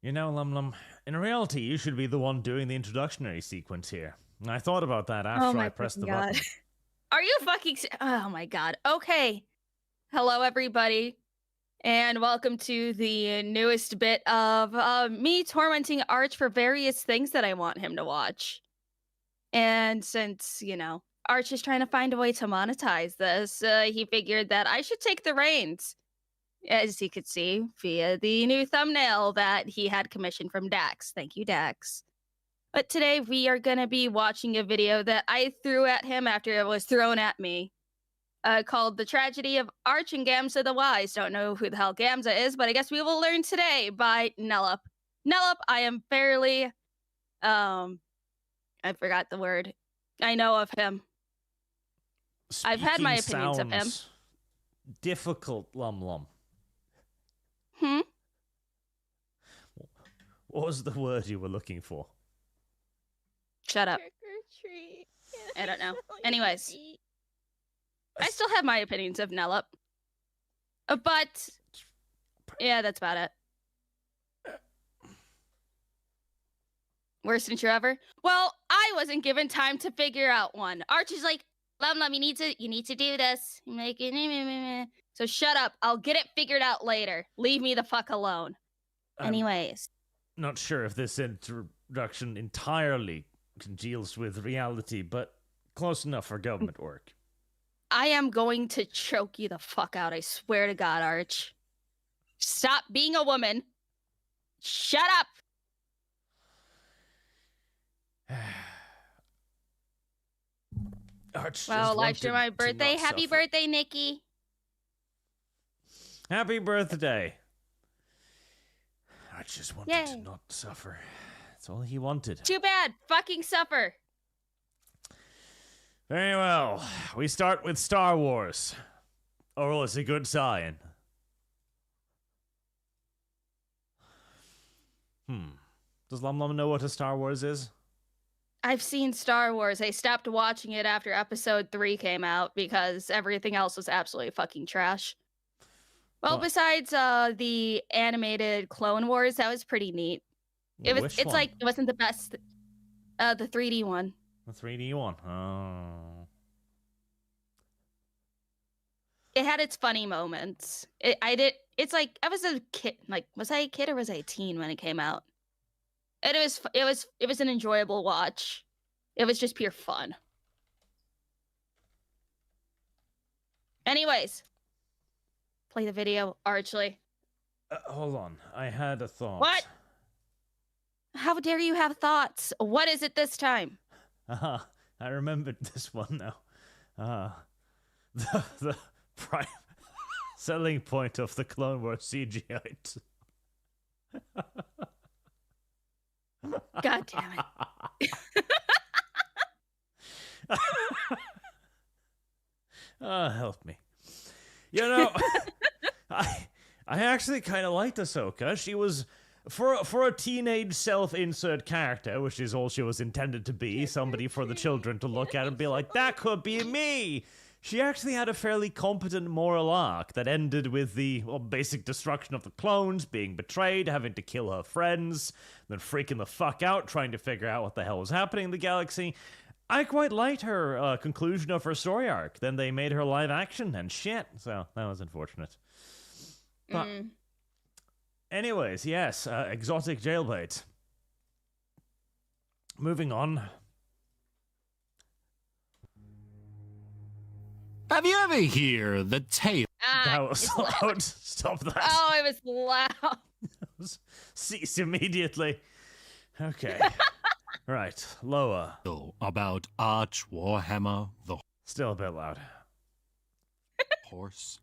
You know, Lum Lum, in reality, you should be the one doing the introductionary sequence here. I thought about that Oh after my I pressed the fucking God. button. Are you fucking... Oh my God. Okay. Hello, everybody. And welcome to the newest bit of me tormenting Arch for various things that I want him to watch. And since, Arch is trying to find a way to monetize this, he figured that I should take the reins. As he could see via the new thumbnail that he had commissioned from Dax. Thank you, Dax. But today we are going to be watching a video that I threw at him after it was thrown at me. Called The Tragedy of Arch and Gamsa the Wise. Don't know who the hell Gamza is, but I guess we will learn today by Nellop. Nellop, I am fairly, I forgot the word. I know of him. I've had my opinions of him. Difficult, Lum Lum. What was the word you were looking for? Shut up. Trick or treat. I don't know. Anyways. I still have my opinions of Nellop. But, yeah, that's about it. Worst intro ever? Well, I wasn't given time to figure out one. Arch is like, Lum, you need to do this. I'm like, so shut up. I'll get it figured out later. Leave me the fuck alone. Anyways. Not sure if this introduction entirely congeals with reality, but close enough for government work. I am going to choke you the fuck out. I swear to God, Arch. Stop being a woman. Shut up. Arch, well, live stream my birthday. Happy birthday, Nikki. Happy birthday. I just wanted to not suffer. That's all he wanted. Too bad. Fucking suffer. Very well. We start with Star Wars. Or it's a good sign. Does Lum Lum know what a Star Wars is? I've seen Star Wars. I stopped watching it after episode 3 came out because everything else was absolutely fucking trash. Well, besides the animated Clone Wars, that was pretty neat. It's like it wasn't the best. The 3D one. The 3D one. Oh. It had its funny moments. It's like I was a kid. Like, was I a kid or was I a teen when it came out? And it was an enjoyable watch. It was just pure fun. Anyways. Play the video, Archly. Hold on. I had a thought. What? How dare you have thoughts? What is it this time? I remembered this one now. The prime selling point of the Clone Wars CGI. God damn it. Help me. You know, I actually kind of liked Ahsoka. She was, for a teenage self-insert character, which is all she was intended to be, somebody for the children to look at and be like, that could be me. She actually had a fairly competent moral arc that ended with the basic destruction of the clones, being betrayed, having to kill her friends, then freaking the fuck out, trying to figure out what the hell was happening in the galaxy. I quite liked her conclusion of her story arc. Then they made her live action and shit, so that was unfortunate. But anyways, yes, exotic jailbait. Moving on. Have you ever heard the tale? That was loud. Stop that. Oh, it was loud. Cease immediately. Okay. Right, lower. About Arch Warhammer the Still a bit loud. Horse.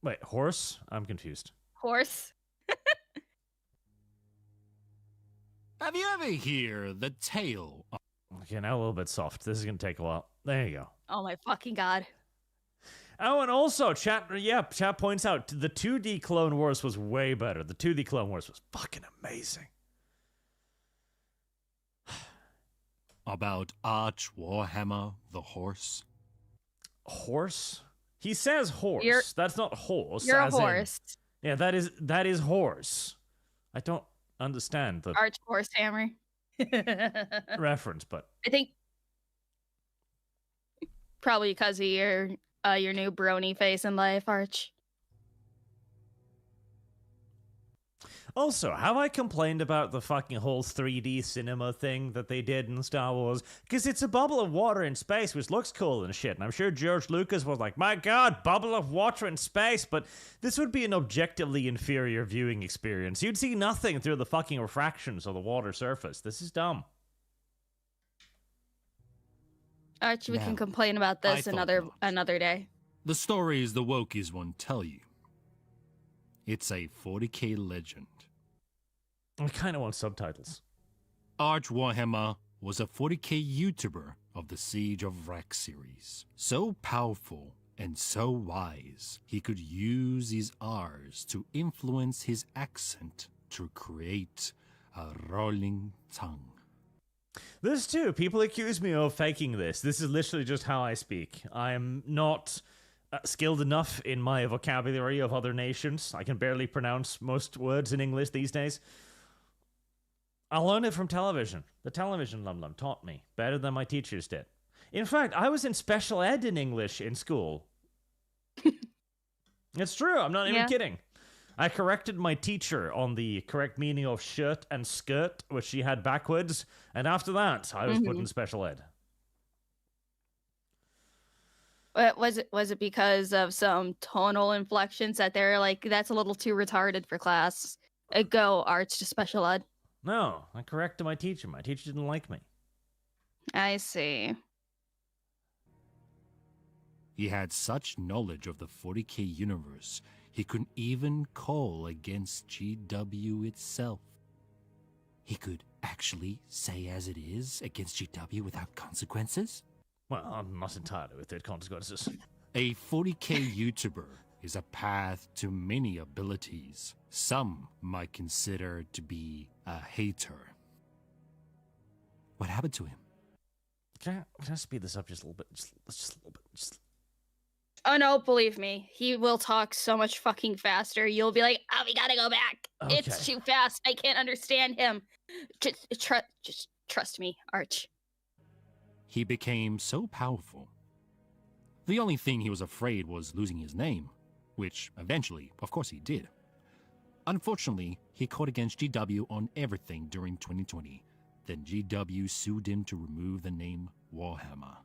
Wait, horse? I'm confused. Horse. Have you ever heard the tale? Okay, now a little bit soft. This is gonna take a while. There you go. Oh my fucking God. Oh, and also, chat points out the 2D Clone Wars was way better. The 2D Clone Wars was fucking amazing. About Arch Warhammer the horse. Horse? He says horse. That's not horse. You're a horse. Yeah, that is horse. I don't understand the Arch horse hammer. reference, but I think probably because of your new brony face in life, Arch. also, have I complained about the fucking whole 3D cinema thing that they did in Star Wars? Because it's a bubble of water in space, which looks cool and shit. And I'm sure George Lucas was like, my god, bubble of water in space. But this would be an objectively inferior viewing experience. You'd see nothing through the fucking refractions of the water surface. This is dumb. Arch, we can complain about this another day. The stories the Wokies won't tell you. It's a 40k legend. I kind of want subtitles. Arch Warhammer was a 40k YouTuber of the Siege of Wreck series. So powerful and so wise, he could use his R's to influence his accent to create a rolling tongue. This too, people accuse me of faking this. This is literally just how I speak. I am not skilled enough in my vocabulary of other nations. I can barely pronounce most words in English these days. I learned it from television. The television lum-lum taught me better than my teachers did. In fact, I was in special ed in English in school. It's true, I'm not even kidding. I corrected my teacher on the correct meaning of shirt and skirt, which she had backwards, and after that, I was put in special ed. Was it because of some tonal inflections that they're like, that's a little too retarded for class? Go, Arch, to special ed. No, I corrected my teacher. My teacher didn't like me. I see. He had such knowledge of the 40k universe, he could even call against GW itself. He could actually say as it is against GW without consequences? Well, I'm not entirely without consequences. A 40k YouTuber is a path to many abilities. Some might consider to be a hater. What happened to him? Can I speed this up just a little bit? Just a little bit. Oh no, believe me, he will talk so much fucking faster. You'll be like, oh, we gotta go back. Okay. It's too fast. I can't understand him. Just trust me, Arch. He became so powerful. The only thing he was afraid was losing his name, which eventually, of course, he did. Unfortunately, he caught against GW on everything during 2020. Then GW sued him to remove the name Warhammer.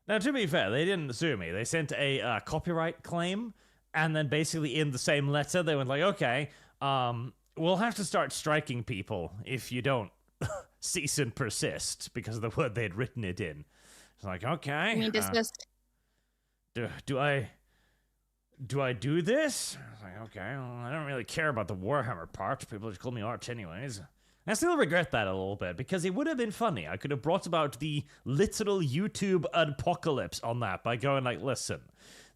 Now, to be fair, they didn't sue me. They sent a copyright claim, and then basically in the same letter, they went like, okay, we'll have to start striking people if you don't cease and persist, because of the word they had written it in. It's like, okay. You mean dismissed? Do I do this? I was like, okay, well, I don't really care about the Warhammer part. People just call me Arch anyways. I still regret that a little bit, because it would have been funny. I could have brought about the literal YouTube apocalypse on that by going like, listen,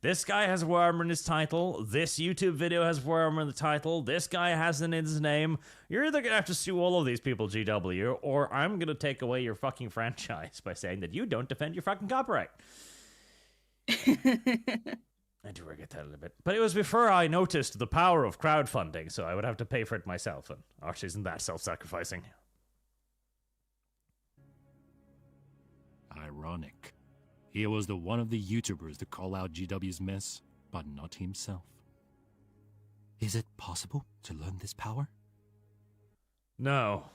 this guy has Warhammer in his title, this YouTube video has Warhammer in the title, this guy has it in his name. You're either going to have to sue all of these people, GW, or I'm going to take away your fucking franchise by saying that you don't defend your fucking copyright. I do regret that a little bit. But it was before I noticed the power of crowdfunding, so I would have to pay for it myself, and Arch isn't that self-sacrificing. Ironic. He was the one of the YouTubers to call out GW's mess, but not himself. Is it possible to learn this power? No.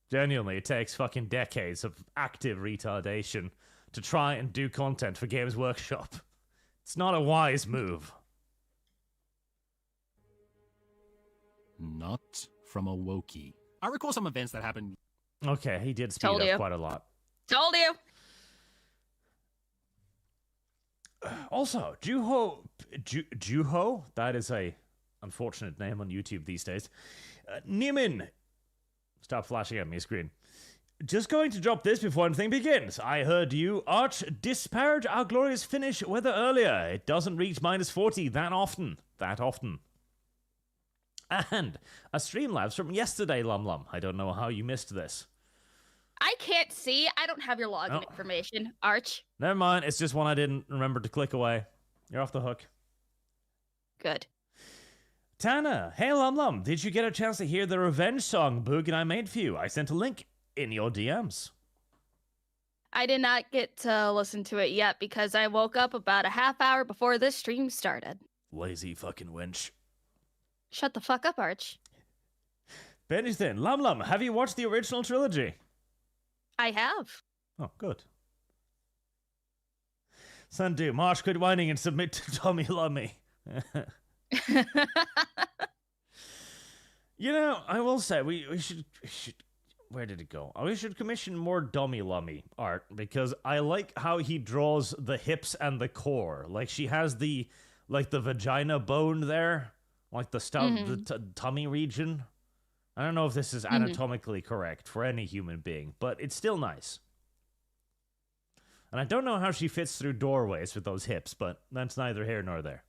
Genuinely, it takes fucking decades of active retardation to try and do content for Games Workshop. It's not a wise move. Not from a Wookiee. I recall some events that happened. Okay, he did speed up quite a lot. Told you. Also, Juho, that is a unfortunate name on YouTube these days. Niemin, stop flashing at me screen. Just going to drop this before anything begins. I heard you, Arch, disparage our glorious finish weather earlier. It doesn't reach -40 that often. And a Streamlabs from yesterday, Lum. I don't know how you missed this. I can't see. I don't have your login information, Arch. Never mind. It's just one I didn't remember to click away. You're off the hook. Good. Tana, hey Lum, did you get a chance to hear the revenge song Boog and I made for you? I sent a link in your DMs. I did not get to listen to it yet because I woke up about a half hour before this stream started. Lazy fucking wench. Shut the fuck up, Arch. Bennyson, Lum, have you watched the original trilogy? I have. Oh, good. Sandu, Marsh, quit whining and submit to Tommy Lummy. You know, I will say, we should... Where did it go? We should commission more Dummy Lummy art, because I like how he draws the hips and the core. Like, she has the vagina bone there. Like, the tummy region. I don't know if this is anatomically correct for any human being, but it's still nice. And I don't know how she fits through doorways with those hips, but that's neither here nor there.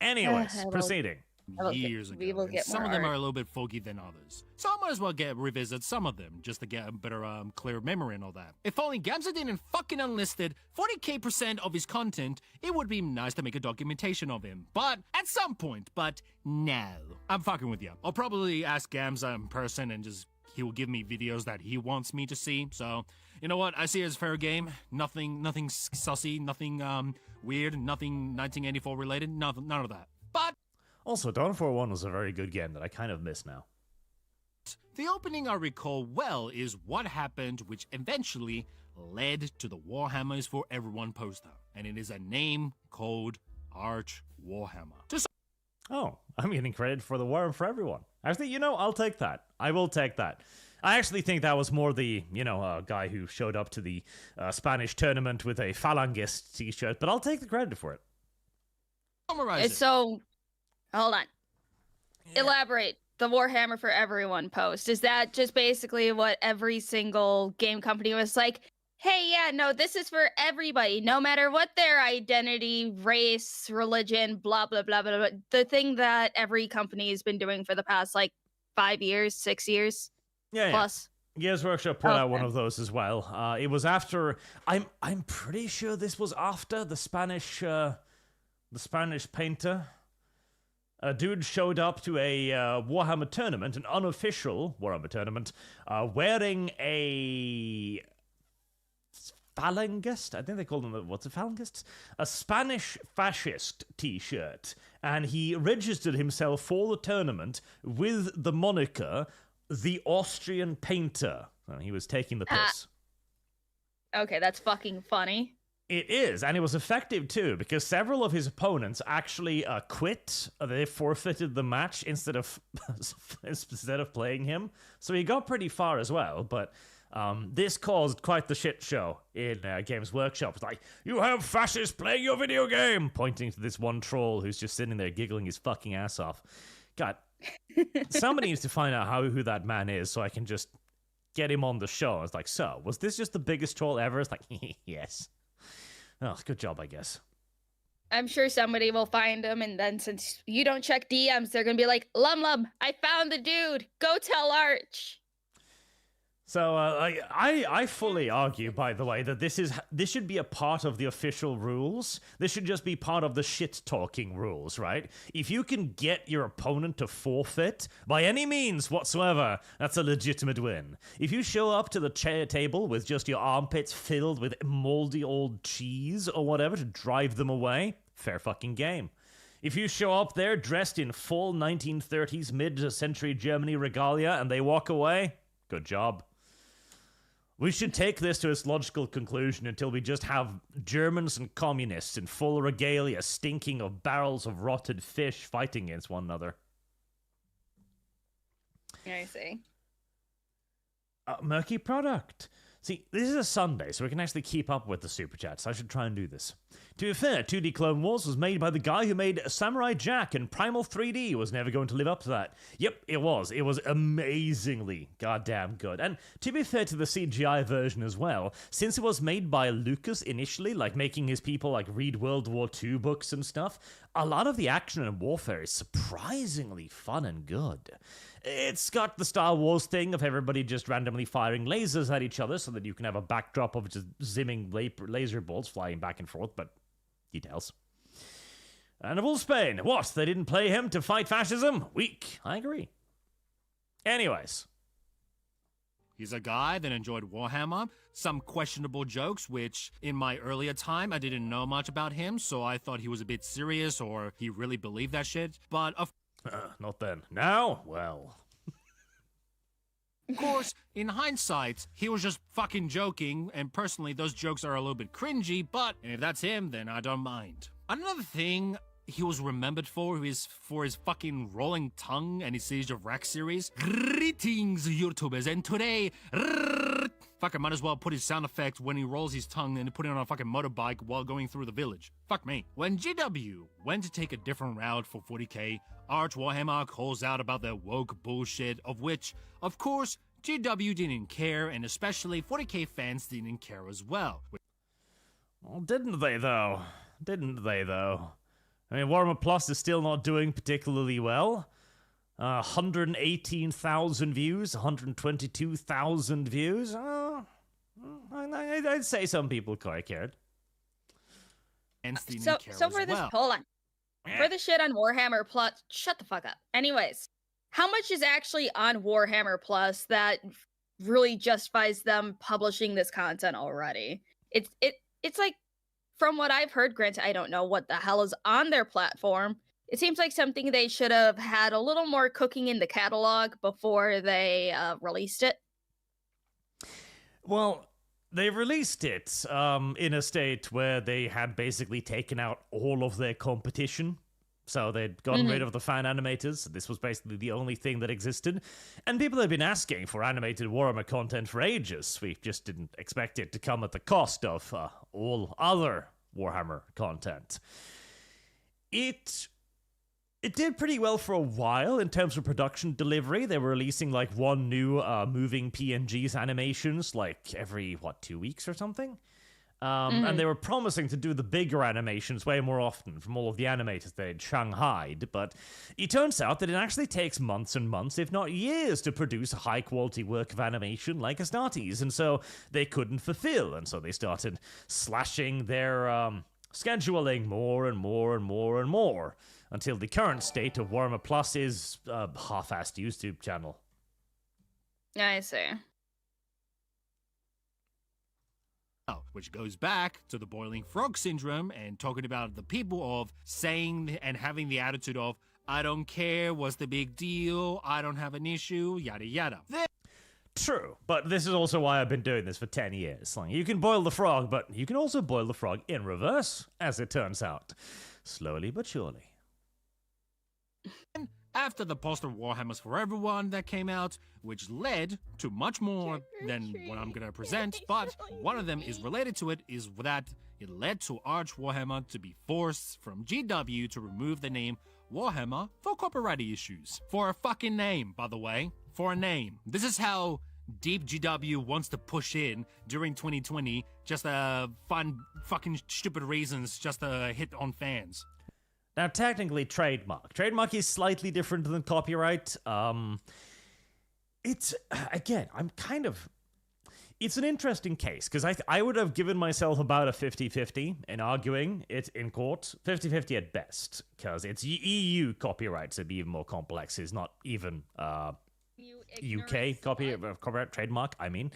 Anyways, proceeding. Years ago. Some of them are a little bit foggy than others. So I might as well revisit some of them just to get a better, clear memory and all that. If only Gamza didn't fucking unlisted 40% of his content, it would be nice to make a documentation of him. But at some point, no. I'm fucking with you. I'll probably ask Gamza in person and he will give me videos that he wants me to see. So, you know what? I see it as fair game. Nothing sussy, nothing weird, nothing 1984 related, none of that. But also, Dawn of War 1 was a very good game that I kind of miss now. The opening I recall well is what happened, which eventually led to the Warhammer is for Everyone poster. And it is a name called Arch Warhammer. Oh, I'm getting credit for the Warhammer for Everyone. Actually, you know, I'll take that. I will take that. I actually think that was more the, guy who showed up to the Spanish tournament with a Phalangist t-shirt, but I'll take the credit for it. Summarize it. So, hold on. Yeah. Elaborate. The Warhammer for Everyone post. Is that just basically what every single game company was like, hey, yeah, no, this is for everybody, no matter what their identity, race, religion, blah, blah, blah, blah, blah. The thing that every company has been doing for the past, 5 years, 6 years plus. Yeah. Games Workshop put out one of those as well. It was after, I'm pretty sure this was after the Spanish painter. A dude showed up to a Warhammer tournament, an unofficial Warhammer tournament, wearing a Phalangist? I think they call them, what's a Phalangist? A Spanish fascist t-shirt. And he registered himself for the tournament with the moniker, the Austrian Painter. He was taking the piss. Okay, that's fucking funny. It is, and it was effective too, because several of his opponents actually quit. They forfeited the match instead of playing him. So he got pretty far as well, but this caused quite the shit show in Games Workshop. It's like, you have fascists playing your video game! Pointing to this one troll who's just sitting there giggling his fucking ass off. God, somebody needs to find out who that man is so I can just get him on the show. It's like, so, was this just the biggest troll ever? It's like, yes. Oh, good job, I guess. I'm sure somebody will find him, and then since you don't check DMs, they're gonna be like, Lum, I found the dude. Go tell Arch. So I fully argue, by the way, that this should be a part of the official rules. This should just be part of the shit-talking rules, right? If you can get your opponent to forfeit by any means whatsoever, that's a legitimate win. If you show up to the table with just your armpits filled with moldy old cheese or whatever to drive them away, fair fucking game. If you show up there dressed in full 1930s mid-century Germany regalia and they walk away, good job. We should take this to its logical conclusion until we just have Germans and communists in full regalia stinking of barrels of rotted fish fighting against one another. I see. Murky product. See, this is a Sunday, so we can actually keep up with the Super Chats. I should try and do this. To be fair, 2D Clone Wars was made by the guy who made Samurai Jack, and Primal 3D was never going to live up to that. Yep, it was. It was amazingly goddamn good. And to be fair to the CGI version as well, since it was made by Lucas initially, making his people, read World War II books and stuff, a lot of the action and warfare is surprisingly fun and good. It's got the Star Wars thing of everybody just randomly firing lasers at each other so that you can have a backdrop of just zimming laser bolts flying back and forth, but details. Hannibal Spain. What? They didn't play him to fight fascism? Weak. I agree. Anyways. He's a guy that enjoyed Warhammer, some questionable jokes, which in my earlier time I didn't know much about him, so I thought he was a bit serious or he really believed that shit. But of Not then. Now? Well. Of course, in hindsight, he was just fucking joking, and personally, those jokes are a little bit cringy, but if that's him, then I don't mind. Another thing he was remembered for is for his fucking rolling tongue and his Siege of Rack series. Greetings, YouTubers, and today, fuck, I might as well put his sound effect when he rolls his tongue and put it on a fucking motorbike while going through the village. Fuck me. When GW went to take a different route for 40k, Arch Warhammer calls out about their woke bullshit, of which, of course, GW didn't care, and especially 40k fans didn't care as well. Well, didn't they, though? Didn't they, though? I mean, Warhammer Plus is still not doing particularly well. 118,000 views, 122,000 views. I'd say some people quite cared. So for this, hold on. For the shit on Warhammer Plus, shut the fuck up. Anyways, how much is actually on Warhammer Plus that really justifies them publishing this content already? It's like, from what I've heard, granted, I don't know what the hell is on their platform. It seems like something they should have had a little more cooking in the catalog before they released it. Well, they released it in a state where they had basically taken out all of their competition. So they'd gotten rid of the fan animators. This was basically the only thing that existed. And people had been asking for animated Warhammer content for ages. We just didn't expect it to come at the cost of all other Warhammer content. It did pretty well for a while in terms of production delivery. They were releasing like one new moving PNGs animations like every, 2 weeks or something? And they were promising to do the bigger animations way more often from all of the animators they'd shanghaied, but it turns out that it actually takes months and months, if not years, to produce a high-quality work of animation like Astartes, and so they couldn't fulfill, and so they started slashing their scheduling more and more and more and more, until the current state of Warhammer Plus is a half-assed YouTube channel. I see. Which goes back to the boiling frog syndrome and talking about the people of saying and having the attitude of, I don't care, what's the big deal, I don't have an issue, yada yada. True, but this is also why I've been doing this for 10 years. Like, you can boil the frog, but you can also boil the frog in reverse, as it turns out. Slowly but surely. After the poster Warhammers for Everyone that came out, which led to much more than what I'm gonna present, but one of them is related to it, is that it led to Arch Warhammer to be forced from GW to remove the name Warhammer for copyright issues. For a fucking name, by the way. For a name. This is how deep GW wants to push in during 2020, just to find fucking stupid reasons just to hit on fans. Now, technically, trademark. Trademark is slightly different than copyright. It's, again, it's an interesting case, because I would have given myself about a 50-50 in arguing it in court. 50-50 at best, because it's EU copyrights would be even more complex. It's not even UK copyright trademark, I mean.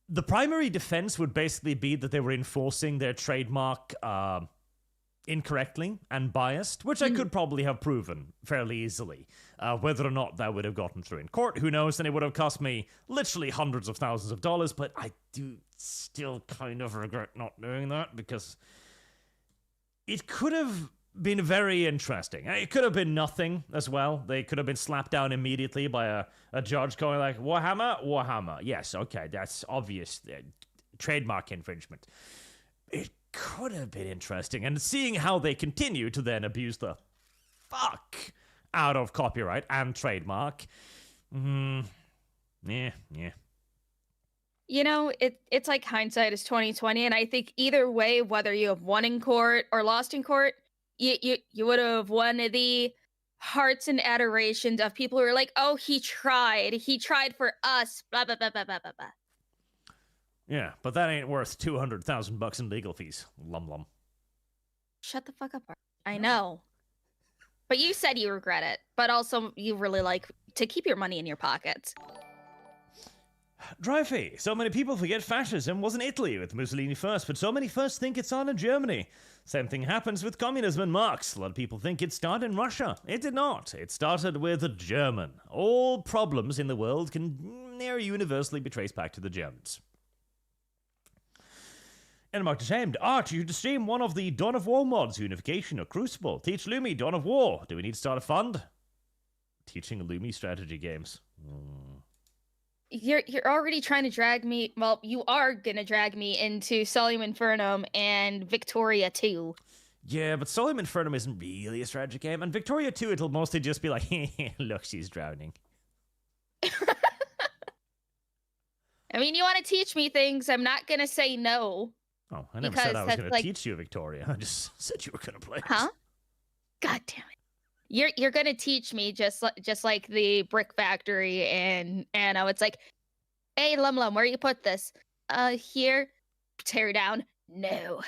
The primary defense would basically be that they were enforcing their trademark incorrectly and biased, which I could probably have proven fairly easily. Whether or not that would have gotten through in court, who knows, and it would have cost me literally hundreds of thousands of dollars, but I do still kind of regret not doing that, because it could have been very interesting. It could have been nothing as well. They could have been slapped down immediately by a judge going like, Warhammer, yes, okay, that's obvious trademark infringement. It could have been interesting, and seeing how they continue to then abuse the fuck out of copyright and trademark. Yeah. You know, it's like hindsight is 2020, and I think either way, whether you have won in court or lost in court, you would have won the hearts and adorations of people who are like, oh, he tried for us, blah blah blah blah blah blah blah. Yeah, but that ain't worth $200,000 in legal fees. Lum. Shut the fuck up, Arch. I know. But you said you regret it, but also you really like to keep your money in your pockets. Dreyfus, so many people forget fascism was in Italy with Mussolini first, but so many first think it started in Germany. Same thing happens with communism and Marx. A lot of people think it started in Russia. It did not. It started with a German. All problems in the world can near universally be traced back to the Germans. And Mark Ashamed, Arch, you should stream one of the Dawn of War mods, Unification or Crucible. Teach Lumi Dawn of War. Do we need to start a fund? Teaching Lumi strategy games. You're already trying to drag me. Well, you are gonna drag me into Solemn Infernum and Victoria 2. Yeah, but Solemn Infernum isn't really a strategy game, and Victoria 2, it'll mostly just be like, look, she's drowning. I mean, you want to teach me things, I'm not gonna say no. Oh, I never said I was going to teach you, Victoria. I just said you were going to play. Huh? God damn it. You're gonna teach me just like the brick factory and Anno. It's like, hey Lum, where you put this? Here. Tear down. No.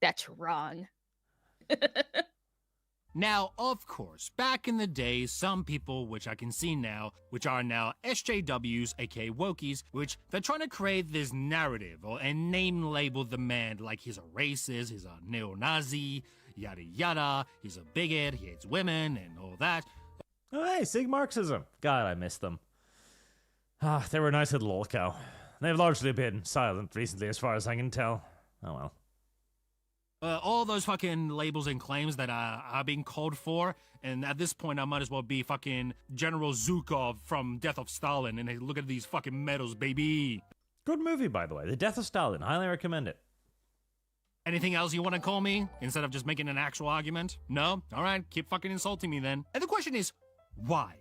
That's wrong. Now, of course, back in the day, some people, which I can see now, which are now SJWs, aka wokies, which they're trying to create this narrative and name label the man like he's a racist, he's a neo-Nazi, yada yada, he's a bigot, he hates women, and all that. Oh, hey, Sig Marxism. God, I miss them. They were a nice little lolcow. They've largely been silent recently, as far as I can tell. Oh well. All those fucking labels and claims that are being called for, and at this point I might as well be fucking General Zhukov from Death of Stalin, and hey, look at these fucking medals, baby. Good movie, by the way. The Death of Stalin. Highly recommend it. Anything else you want to call me, instead of just making an actual argument? No? Alright, keep fucking insulting me then. And the question is, why?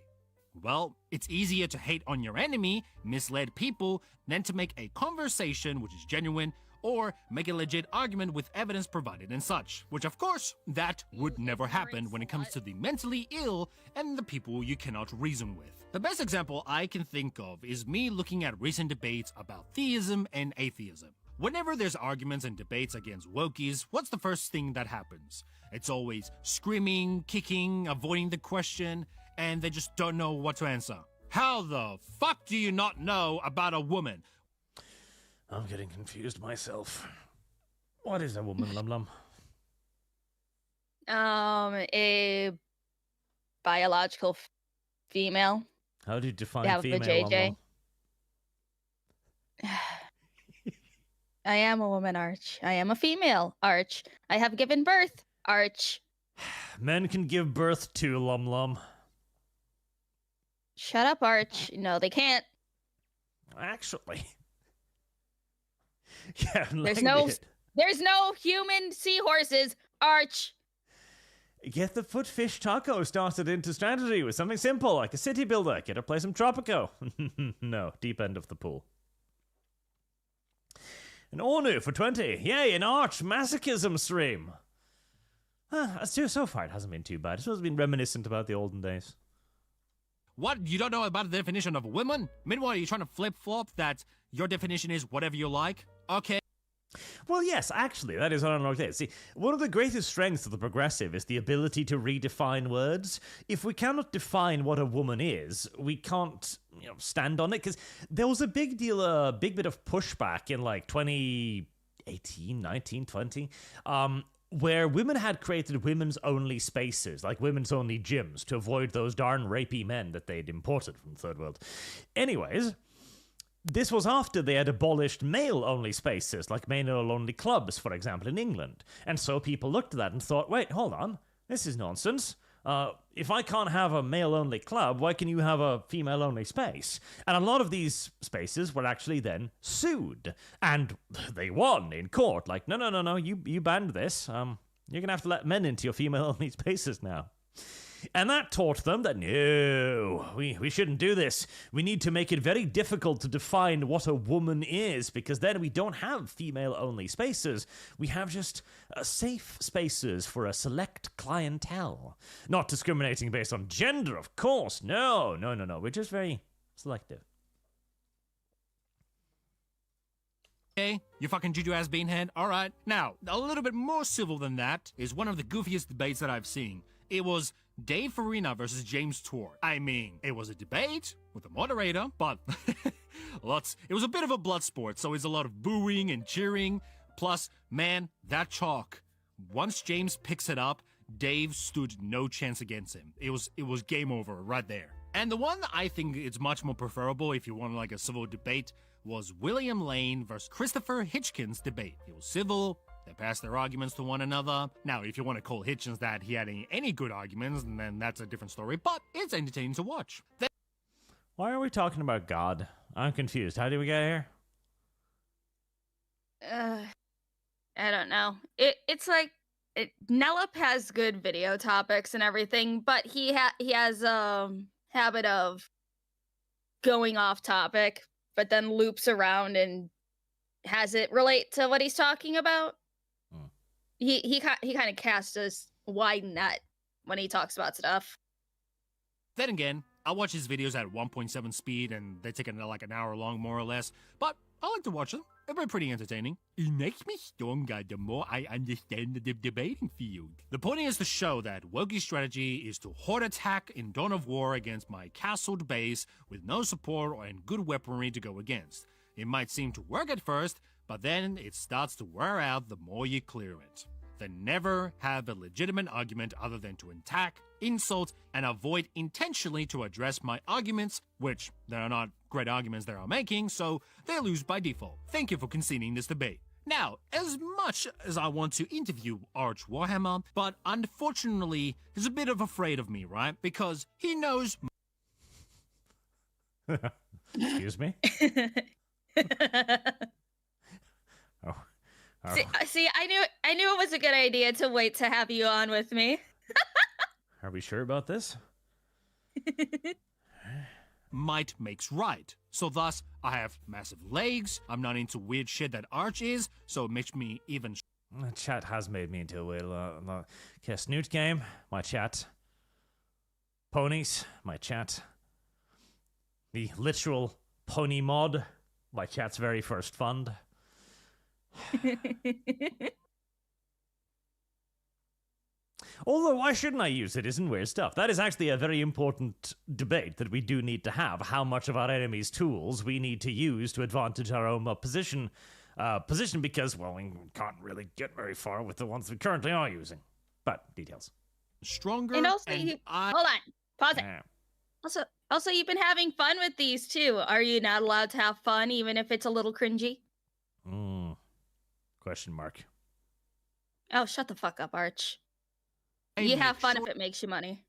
Well, it's easier to hate on your enemy, mislead people, than to make a conversation which is genuine, or make a legit argument with evidence provided and such, which of course, that would never happen when it comes to the mentally ill and the people you cannot reason with. The best example I can think of is me looking at recent debates about theism and atheism. Whenever there's arguments and debates against wokies, what's the first thing that happens? It's always screaming, kicking, avoiding the question, and they just don't know what to answer. How the fuck do you not know about a woman? I'm getting confused myself. What is a woman, Lum? A biological female. How do you define Have female, a JJ. Lum? I am a woman, Arch. I am a female, Arch. I have given birth, Arch. Men can give birth to Lum. Shut up, Arch. No, they can't. Actually. Yeah, There's no human seahorses, Arch. Get the footfish taco started into strategy with something simple like a city builder. Get her play some Tropico. No, deep end of the pool. An Ornu for 20. Yay, an Arch masochism stream. So far it hasn't been too bad. It's supposed to be reminiscent about the olden days. What? You don't know about the definition of a woman? Meanwhile, you're trying to flip-flop that your definition is whatever you like? Okay. Well, yes, actually, that is what I'm like. See, one of the greatest strengths of the progressive is the ability to redefine words. If we cannot define what a woman is, we can't, stand on it. Because there was a big bit of pushback in like 2018, 19, 20, where women had created women's-only spaces, like women's-only gyms, to avoid those darn rapey men that they'd imported from the Third World. Anyways, this was after they had abolished male-only spaces, like male-only clubs, for example, in England. And so people looked at that and thought, wait, hold on, this is nonsense. If I can't have a male-only club, why can you have a female-only space? And a lot of these spaces were actually then sued. And they won in court. Like, no, you banned this. You're going to have to let men into your female-only spaces now. And that taught them that, no, we shouldn't do this. We need to make it very difficult to define what a woman is, because then we don't have female-only spaces. We have just safe spaces for a select clientele. Not discriminating based on gender, of course. No. We're just very selective. Okay, you fucking juju-ass beanhead? Alright. Now, a little bit more civil than that is one of the goofiest debates that I've seen. It was Dave Farina versus James Tour. I mean, it was a debate with a moderator, but it was a bit of a blood sport, so it's a lot of booing and cheering. Plus, man, that chalk. Once James picks it up, Dave stood no chance against him. It was game over right there. And the one that I think is much more preferable if you want like a civil debate was William Lane versus Christopher Hitchens debate. It was civil. They passed their arguments to one another. Now, if you want to call Hitchens that he had any good arguments, then that's a different story, but it's entertaining to watch. Why are we talking about God? I'm confused. How did we get here? I don't know. It's like Nellop has good video topics and everything, but he has a habit of going off topic, but then loops around and has it relate to what he's talking about. He kind of casts a wide net when he talks about stuff. Then again, I watch his videos at 1.7 speed, and they take like an hour long, more or less. But I like to watch them. They're pretty entertaining. It makes me stronger the more I understand the debating field. The point is to show that Woki's strategy is to horde attack in Dawn of War against my castled base with no support and good weaponry to go against. It might seem to work at first, but then it starts to wear out the more you clear it. Then never have a legitimate argument other than to attack, insult, and avoid intentionally to address my arguments, which there are not great arguments that I'm making, so they lose by default. Thank you for conceding this debate. Now, as much as I want to interview Arch Warhammer, but unfortunately, he's a bit of afraid of me, right? Because he knows... Excuse me? Oh. See, I knew it was a good idea to wait to have you on with me. Are we sure about this? Might makes right. So thus, I have massive legs, I'm not into weird shit that Arch is, so it makes me even... The chat has made me into a little... Snoot game, my chat. Ponies, my chat. The literal pony mod, my chat's very first fund. Although, why shouldn't I use it? Isn't weird stuff. That is actually a very important debate that we do need to have. How much of our enemy's tools we need to use to advantage our own position, because, well, we can't really get very far with the ones we currently are using. But, details. Stronger, and also, hold on. Pause it. Yeah. Also, you've been having fun with these, too. Are you not allowed to have fun, even if it's a little cringy? Question mark. Oh, shut the fuck up, Arch. You have fun if it makes you money.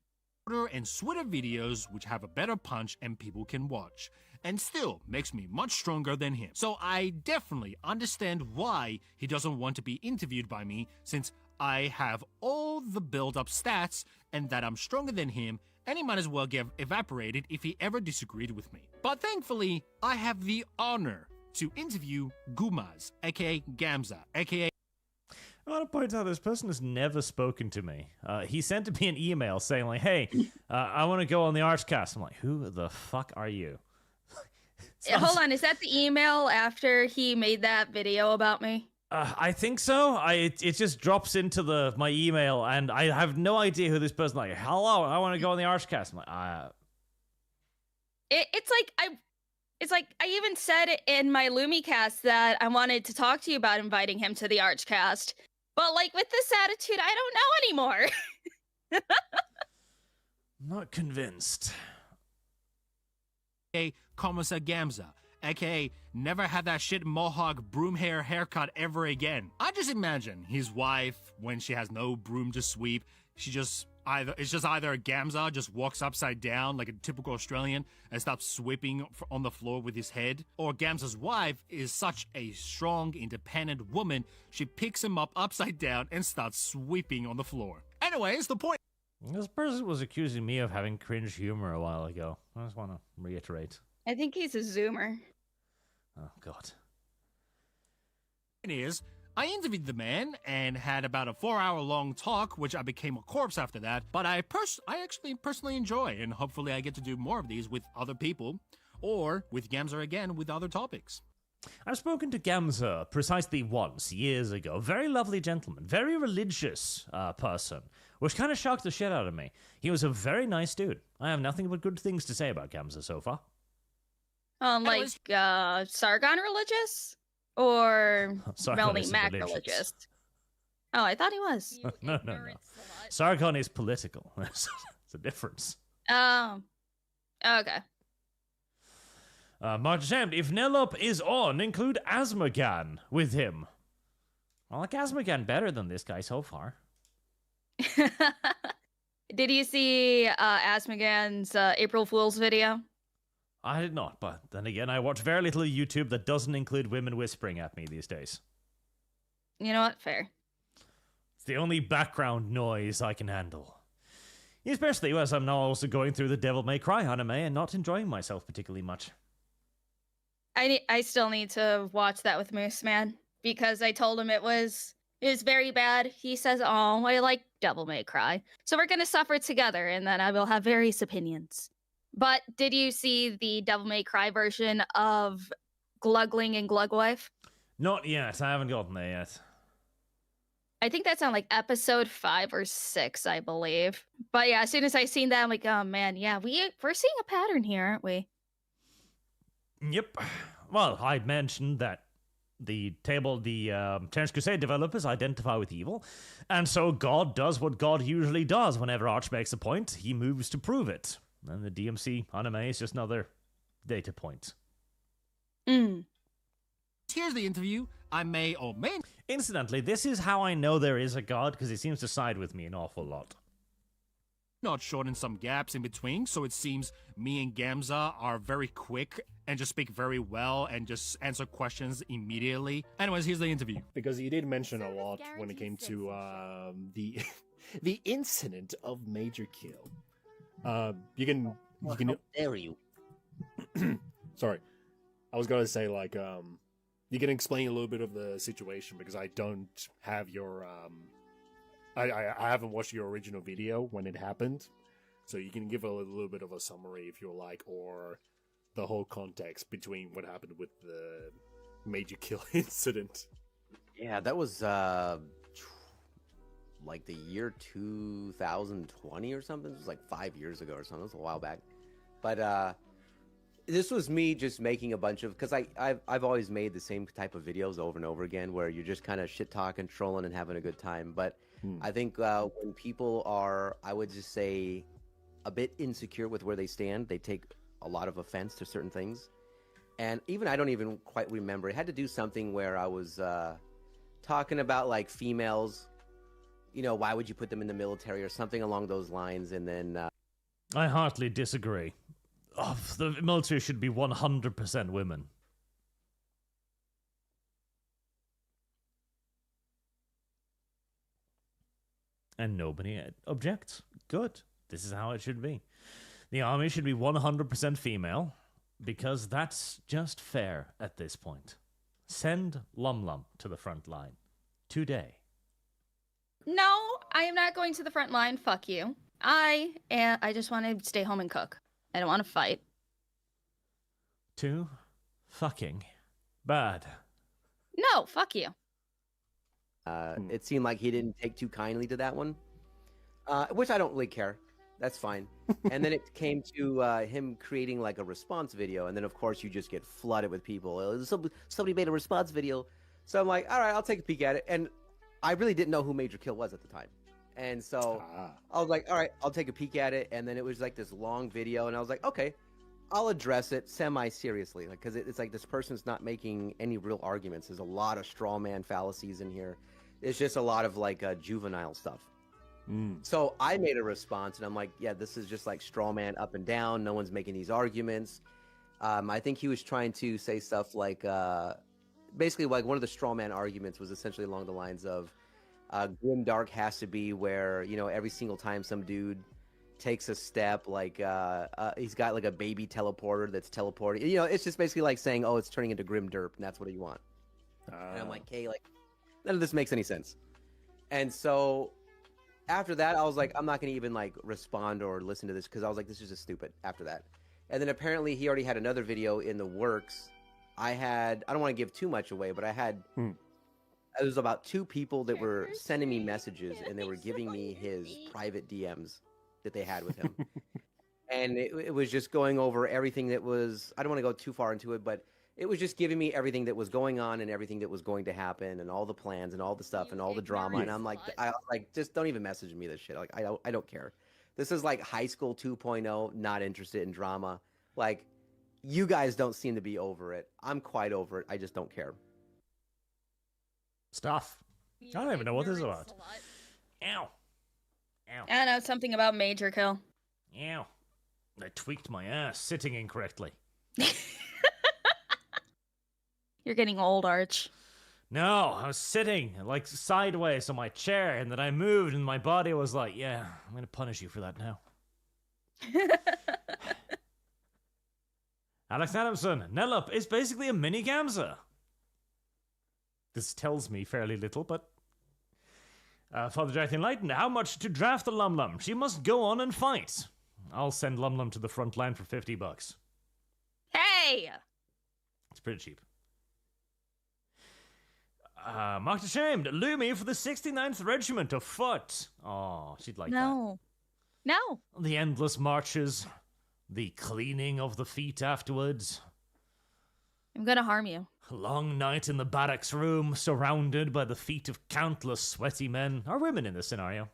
Shorter and sweeter videos which have a better punch and people can watch, and still makes me much stronger than him. So I definitely understand why he doesn't want to be interviewed by me, since I have all the build-up stats and that I'm stronger than him, and he might as well get evaporated if he ever disagreed with me. But thankfully, I have the honor to interview Gumaz, aka Gamza, aka... I want to point out this person has never spoken to me. He sent me an email saying, like, hey, I want to go on the ArchCast. I'm like, who the fuck are you? Hold on, is that the email after he made that video about me? I think so. It just drops into my email, and I have no idea who this person is. Like, hello, I want to go on the ArchCast. I'm like, It's like I even said in my Lumi cast that I wanted to talk to you about inviting him to the ArchCast. But like with this attitude, I don't know anymore. Not convinced. aka Komasa Gamza, aka never had that shit mohawk broom hair haircut ever again. I just imagine his wife, when she has no broom to sweep, it's just either Gamza just walks upside down like a typical Australian and stops sweeping on the floor with his head, or Gamza's wife is such a strong, independent woman, she picks him up upside down and starts sweeping on the floor. Anyways, the point... This person was accusing me of having cringe humor a while ago. I just want to reiterate. I think he's a Zoomer. Oh, God. is, I interviewed the man and had about a 4-hour-long talk, which I became a corpse after that, but I actually personally enjoy, and hopefully I get to do more of these with other people, or with Gamza again with other topics. I've spoken to Gamza precisely once, years ago. Very lovely gentleman, very religious person, which kind of shocked the shit out of me. He was a very nice dude. I have nothing but good things to say about Gamza so far. Like Sargon religious? Or Sargon Melanie isn't Mac religious. religious? Oh, I thought he was. No. Sargon is political. There's a difference. Oh. Okay. March Shamed, if Nellop is on, include Asmagan with him. I like Asmagan better than this guy so far. Did you see Asmagan's April Fool's video? I did not, but then again, I watch very little YouTube that doesn't include women whispering at me these days. You know what? Fair. It's the only background noise I can handle. Especially as I'm now also going through the Devil May Cry anime and not enjoying myself particularly much. I still need to watch that with Moose Man because I told him it was very bad. He says, "Oh, I like Devil May Cry," so we're gonna suffer together, and then I will have various opinions. But did you see the Devil May Cry version of Glugling and Glugwife? Not yet. I haven't gotten there yet. I think that's on like episode 5 or 6, I believe. But yeah, as soon as I seen that, I'm like, oh man, yeah, we're seeing a pattern here, aren't we? Yep. Well, I mentioned that the Terrence Crusade developers identify with evil, and so God does what God usually does whenever Arch makes a point. He moves to prove it. And the DMC anime is just another data point. Mm. Here's the interview. I may or may not. Incidentally, this is how I know there is a God, because he seems to side with me an awful lot. Not shorten some gaps in between, so it seems me and Gamza are very quick and just speak very well and just answer questions immediately. Anyways, here's the interview. Because you did mention a lot when it came to the the incident of Major Kill. You can How dare you? sorry, I was gonna say like you can explain a little bit of the situation because I don't have your I haven't watched your original video when it happened, so you can give a little bit of a summary if you like, or the whole context between what happened with the Major Kill incident. Yeah, that was like the year 2020 or something. It was like 5 years ago or something. It was a while back. But this was me just making a bunch of, because I've always made the same type of videos over and over again where you're just kind of shit talking, trolling, and having a good time. But I think when people are, I would just say, a bit insecure with where they stand, they take a lot of offense to certain things. And even I don't even quite remember. It had to do something where I was talking about like females. You know, why would you put them in the military or something along those lines? And then I heartily disagree. Oh, the military should be 100% women. And nobody objects. Good. This is how it should be. The army should be 100% female, because that's just fair at this point. Send Lum Lum to the front line. Today. No, I am not going to the front line. Fuck you. I just want to stay home and cook. I don't want to fight. Too fucking bad. No, fuck you. It seemed like he didn't take too kindly to that one, which I don't really care. That's fine. And then it came to him creating like a response video, and then of course you just get flooded with people. Somebody made a response video, so I'm like, all right, I'll take a peek at it. And I really didn't know who Major Kill was at the time, and so I was like, all right, I'll take a peek at it. And then it was like this long video, and I was like, okay, I'll address it semi-seriously, like, because it's like this person's not making any real arguments. There's a lot of straw man fallacies in here. It's just a lot of like juvenile stuff. So I made a response, and I'm like, yeah, this is just like straw man up and down. No one's making these arguments. I think he was trying to say stuff like, basically, like one of the straw man arguments was essentially along the lines of, grimdark has to be where, you know, every single time some dude takes a step, like he's got like a baby teleporter that's teleporting. You know, it's just basically like saying, oh, it's turning into grim derp, and that's what you want. And I'm like, hey, like, none of this makes any sense. And so after that, I was like, I'm not going to even like respond or listen to this, because I was like, this is just stupid after that. And then apparently he already had another video in the works I don't want to give too much away, but I had it was about 2 people that were sending me messages, and they were giving me his private DMs that they had with him. And it was just going over everything that was, I don't want to go too far into it, but it was just giving me everything that was going on and everything that was going to happen and all the plans and all the stuff and all the drama. And I'm like, just don't even message me this shit. Like, I don't care. This is like high school 2.0, not interested in drama. Like, you guys don't seem to be over it. I'm quite over it. I just don't care. Stuff. I don't even know what this is about. Ow. Ow. I know something about Major Kill. Ow. I tweaked my ass sitting incorrectly. You're getting old, Arch. No, I was sitting like sideways on my chair, and then I moved, and my body was like, yeah, I'm going to punish you for that now. Alex Adamson, Nellop is basically a mini Gamza. This tells me fairly little, but... Father Jack the Enlightened, how much to draft the Lum Lum? She must go on and fight. I'll send Lum Lum to the front line for $50. Hey! It's pretty cheap. Marked ashamed, Lumi for the 69th Regiment of Foot. Oh, she'd like that. No. The endless marches, the cleaning of the feet afterwards. I'm gonna harm you. A long night in the barracks room, surrounded by the feet of countless sweaty men, or women in this scenario.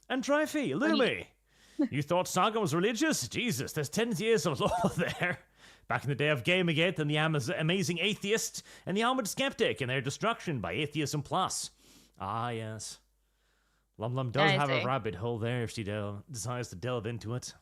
And Trifie, Lumi, you thought Saga was religious? Jesus, there's 10 years of law there. Back in the day of Gamergate and the amazing atheist and the armored skeptic and their destruction by Atheism Plus. Ah, yes. Lum Lum does have a rabbit hole there if she decides to delve into it.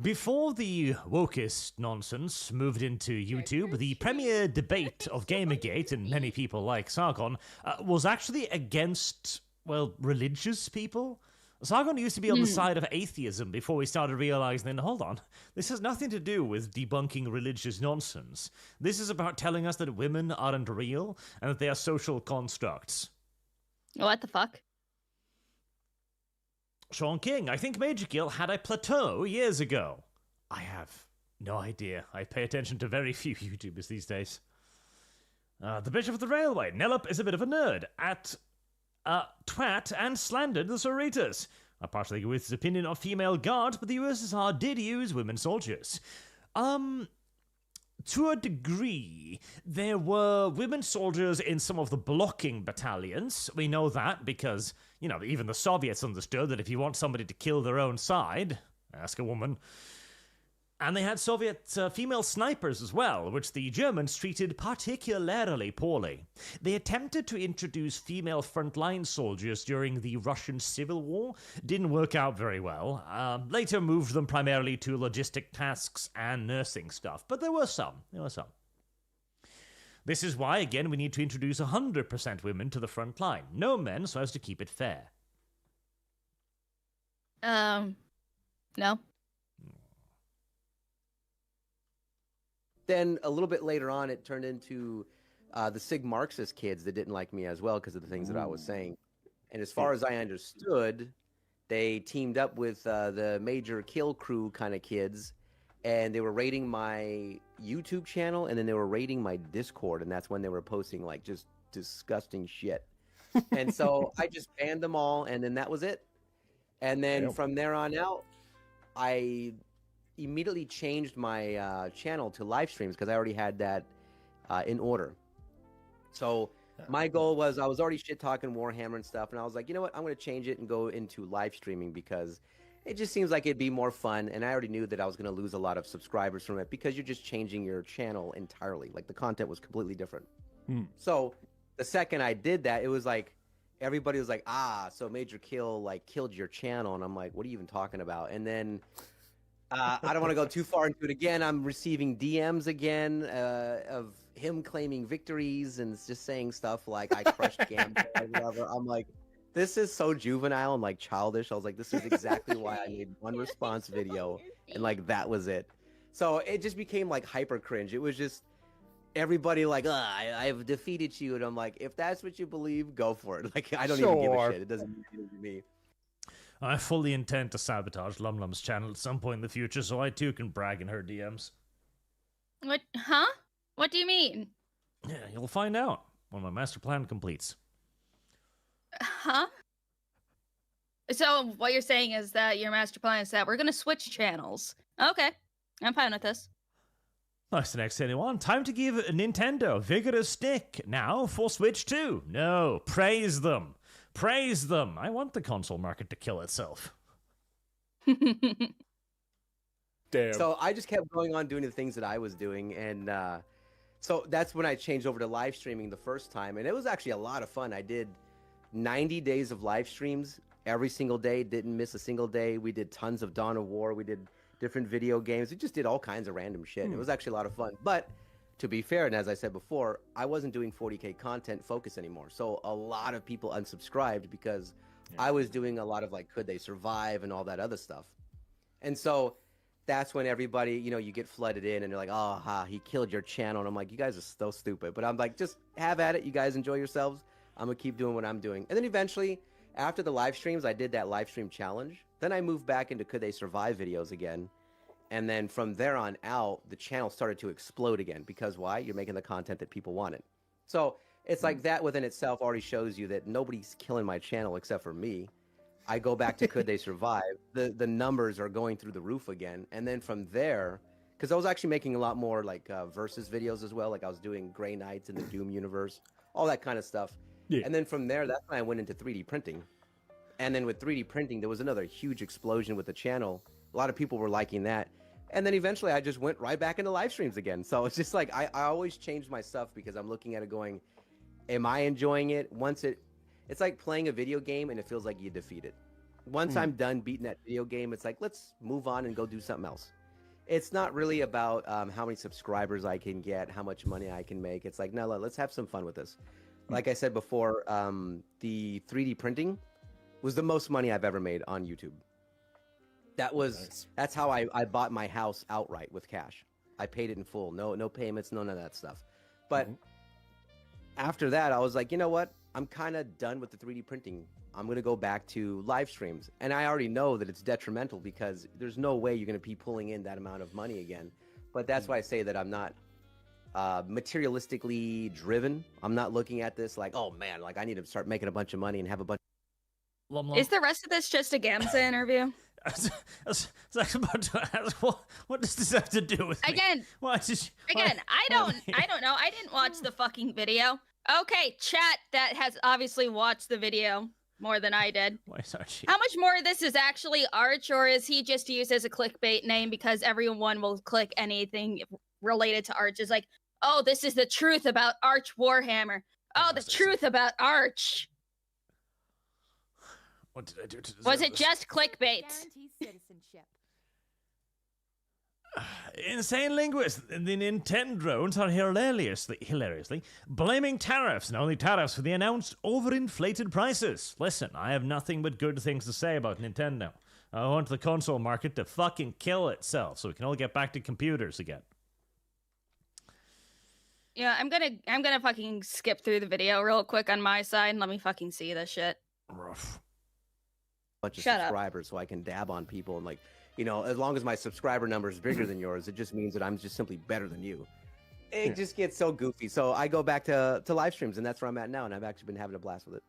Before the wokest nonsense moved into YouTube, the premier debate of Gamergate, and many people like Sargon, was actually against, well, religious people. Sargon used to be on the side of atheism before we started realizing, then, hold on, this has nothing to do with debunking religious nonsense. This is about telling us that women aren't real and that they are social constructs. What the fuck? Sean King, I think Major Gill had a plateau years ago. I have no idea. I pay attention to very few YouTubers these days. The Bishop of the Railway, Nellop is a bit of a nerd. At twat and slandered the Cerritos. I partially agree with his opinion of female guards, but the USSR did use women soldiers. To a degree, there were women soldiers in some of the blocking battalions. We know that because, you know, even the Soviets understood that if you want somebody to kill their own side, ask a woman. And they had Soviet female snipers as well, which the Germans treated particularly poorly. They attempted to introduce female frontline soldiers during the Russian Civil War. Didn't work out very well. Later moved them primarily to logistic tasks and nursing stuff, but there were some. This is why, again, we need to introduce 100% women to the front line. No men, so as to keep it fair. No. Then a little bit later on, it turned into the Sig Marxist kids that didn't like me as well because of the things that I was saying. And as far as I understood, they teamed up with the Major Kill Crew kind of kids, and they were raiding my YouTube channel, and then they were raiding my Discord, and that's when they were posting like just disgusting shit. And so I just banned them all, and then that was it. And then from there on out, I immediately changed my channel to live streams because I already had that in order. So my goal was, I was already shit talking Warhammer and stuff, and I was like, you know what, I'm going to change it and go into live streaming because it just seems like it'd be more fun. And I already knew that I was going to lose a lot of subscribers from it because you're just changing your channel entirely. Like the content was completely different. So the second I did that, it was like everybody was like, so Major Kill like killed your channel, and I'm like, what are you even talking about? And then I don't want to go too far into it again. I'm receiving DMs again of him claiming victories and just saying stuff like I crushed Gamsa or whatever. I'm like, this is so juvenile and like childish. I was like, this is exactly why I made one response video, and like that was it. So it just became like hyper cringe. It was just everybody like, I've defeated you, and I'm like, if that's what you believe, go for it. Like I don't even give a shit. It doesn't mean anything to me. I fully intend to sabotage Lum Lum's channel at some point in the future, so I too can brag in her DMs. What? Huh? What do you mean? Yeah, you'll find out when my master plan completes. Huh? So what you're saying is that your master plan is that we're gonna switch channels. Okay, I'm fine with this. Nice, next anyone. Time to give Nintendo vigorous stick now for Switch 2. No, praise them. Praise them. I want the console market to kill itself. Damn. So I just kept going on doing the things that I was doing, and so that's when I changed over to live streaming the first time, and it was actually a lot of fun. I did 90 days of live streams every single day, didn't miss a single day. We did tons of Dawn of War. We did different video games. We just did all kinds of random shit. It was actually a lot of fun. But to be fair, and as I said before, I wasn't doing 40K content focus anymore. So a lot of people unsubscribed because I was doing a lot of like, could they survive and all that other stuff. And so that's when everybody, you know, you get flooded in and they're like, oh, ha, he killed your channel. And I'm like, you guys are so stupid. But I'm like, just have at it. You guys enjoy yourselves. I'm going to keep doing what I'm doing. And then eventually, after the live streams, I did that live stream challenge. Then I moved back into Could They Survive videos again. And then from there on out, the channel started to explode again. Because why? You're making the content that people wanted. So it's like that within itself already shows you that nobody's killing my channel except for me. I go back to Could They Survive? The numbers are going through the roof again. And then from there, because I was actually making a lot more like versus videos as well. Like I was doing Grey Knights in the Doom universe, all that kind of stuff. Yeah. And then from there, that's when I went into 3D printing. And then with 3D printing, there was another huge explosion with the channel. A lot of people were liking that. And then eventually I just went right back into live streams again. So it's just like, I always change my stuff because I'm looking at it going, am I enjoying it? It's like playing a video game and it feels like you defeat it. Once I'm done beating that video game, it's like, let's move on and go do something else. It's not really about how many subscribers I can get, how much money I can make. It's like, no, let's have some fun with this. Like I said before, the 3D printing was the most money I've ever made on YouTube. That's how I bought my house outright with cash. I paid it in full. No payments, none of that stuff. But after that, I was like, you know what? I'm kind of done with the 3D printing. I'm going to go back to live streams. And I already know that it's detrimental because there's no way you're going to be pulling in that amount of money again. But that's why I say that I'm not materialistically driven. I'm not looking at this like, oh man, like I need to start making a bunch of money and have a bunch. Is the rest of this just a Gamsa interview? I was about to ask, what does this have to do with me? Again, I don't know. I didn't watch the fucking video. Okay, chat that has obviously watched the video more than I did. Why is Archie? How much more of this is actually Arch, or is he just used as a clickbait name because everyone will click anything related to Arch? Is like, oh, this is the truth about Arch Warhammer. Oh, the truth about Arch. What did I do to deserve Was it this? just clickbait? Insane linguists, the Nintendo drones are hilariously blaming tariffs, and only tariffs for the announced overinflated prices. Listen, I have nothing but good things to say about Nintendo. I want the console market to fucking kill itself so we can all get back to computers again. Yeah, I'm gonna fucking skip through the video real quick on my side and let me fucking see this shit. Rough. Bunch of subscribers so I can dab on people and like, you know, as long as my subscriber number is bigger than yours, it just means that I'm just simply better than you. It just gets so goofy. So I go back to live streams, and that's where I'm at now, and I've actually been having a blast with it.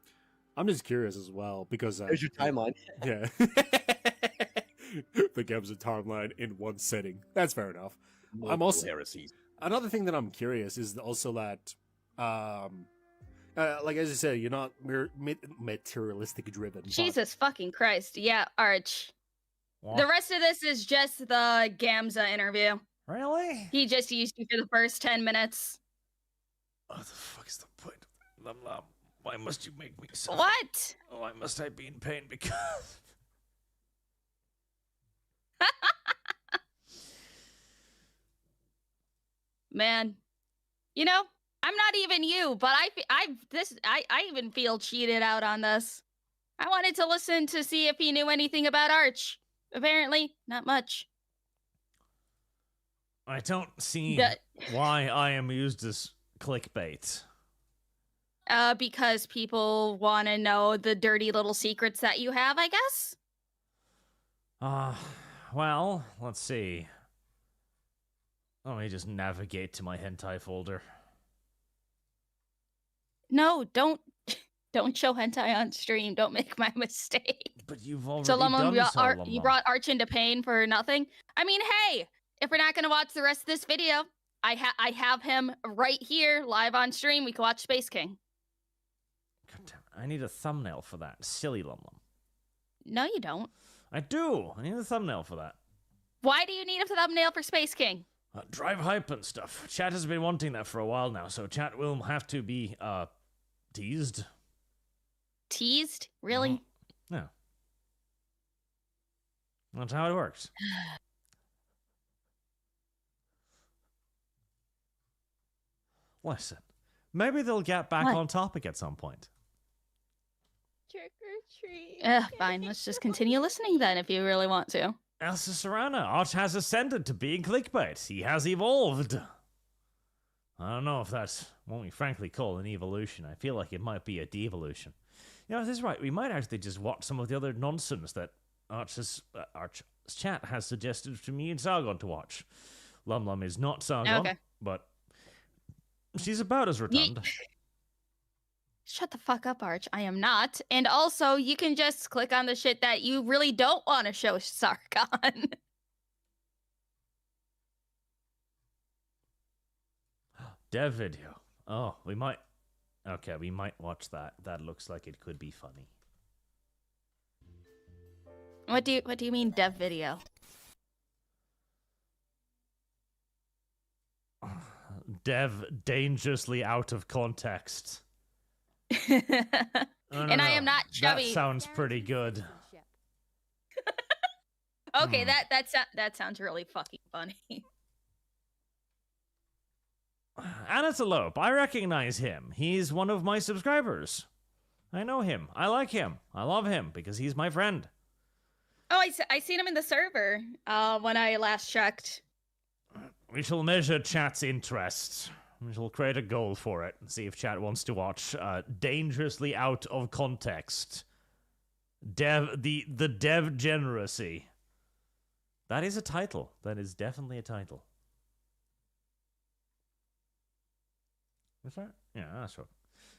I'm just curious as well because there's your timeline. Yeah. The Gamza timeline in one setting. That's fair enough. I'm also heresies. Another thing that I'm curious is also that like as you said, you're not materialistic driven. Jesus fucking Christ. Yeah, Arch. What? The rest of this is just the Gamza interview. Really? He just used you for the first 10 minutes. What the fuck is the point? Lum Lum, why must you make me suffer? What? Why must I be in pain because... Man, you know, I'm not even you, but I even feel cheated out on this. I wanted to listen to see if he knew anything about Arch. Apparently, not much. I don't see why I am used as clickbait. Because people want to know the dirty little secrets that you have, I guess. Well, let's see. Let me just navigate to my hentai folder. No, don't show hentai on stream. Don't make my mistake. But you've already So, Lumlum, done so, you Lumlum. brought Arch into pain for nothing? I mean, hey, if we're not going to watch the rest of this video, I have him right here, live on stream. We can watch Space King. God damn, I need a thumbnail for that. Silly Lumlum. No, you don't. I do. I need a thumbnail for that. Why do you need a thumbnail for Space King? Drive hype and stuff. Chat has been wanting that for a while now, so chat will have to be, teased. Teased? Really? Yeah. That's how it works. Listen, maybe they'll get back What? on topic at some point. Trick or treat. Fine. Let's just continue listening then if you really want to. Elsa Serrana, Arch has ascended to being clickbait. He has evolved. I don't know if that's what we frankly call an evolution. I feel like it might be a devolution. You know, this is right. We might actually just watch some of the other nonsense that Arch's chat has suggested for me and Sargon to watch. Lum is not Sargon, Okay. but she's about as rotund. Shut the fuck up, Arch. I am not. And also, you can just click on the shit that you really don't want to show Sargon. Dev video. Oh, we might. Okay, we might watch that. That looks like it could be funny. What do you mean dev video? Dev dangerously out of context. And don't I know. am not chubby. That sounds pretty good. Okay, that sounds really fucking funny. Antelope, I recognize him. He's one of my subscribers. I know him. I like him. I love him because he's my friend. Oh, I seen him in the server when I last checked. We shall measure chat's interest. We shall create a goal for it and see if chat wants to watch dangerously out of context. The dev generacy. That is a title. That is definitely a title. Is that? Yeah, that's right.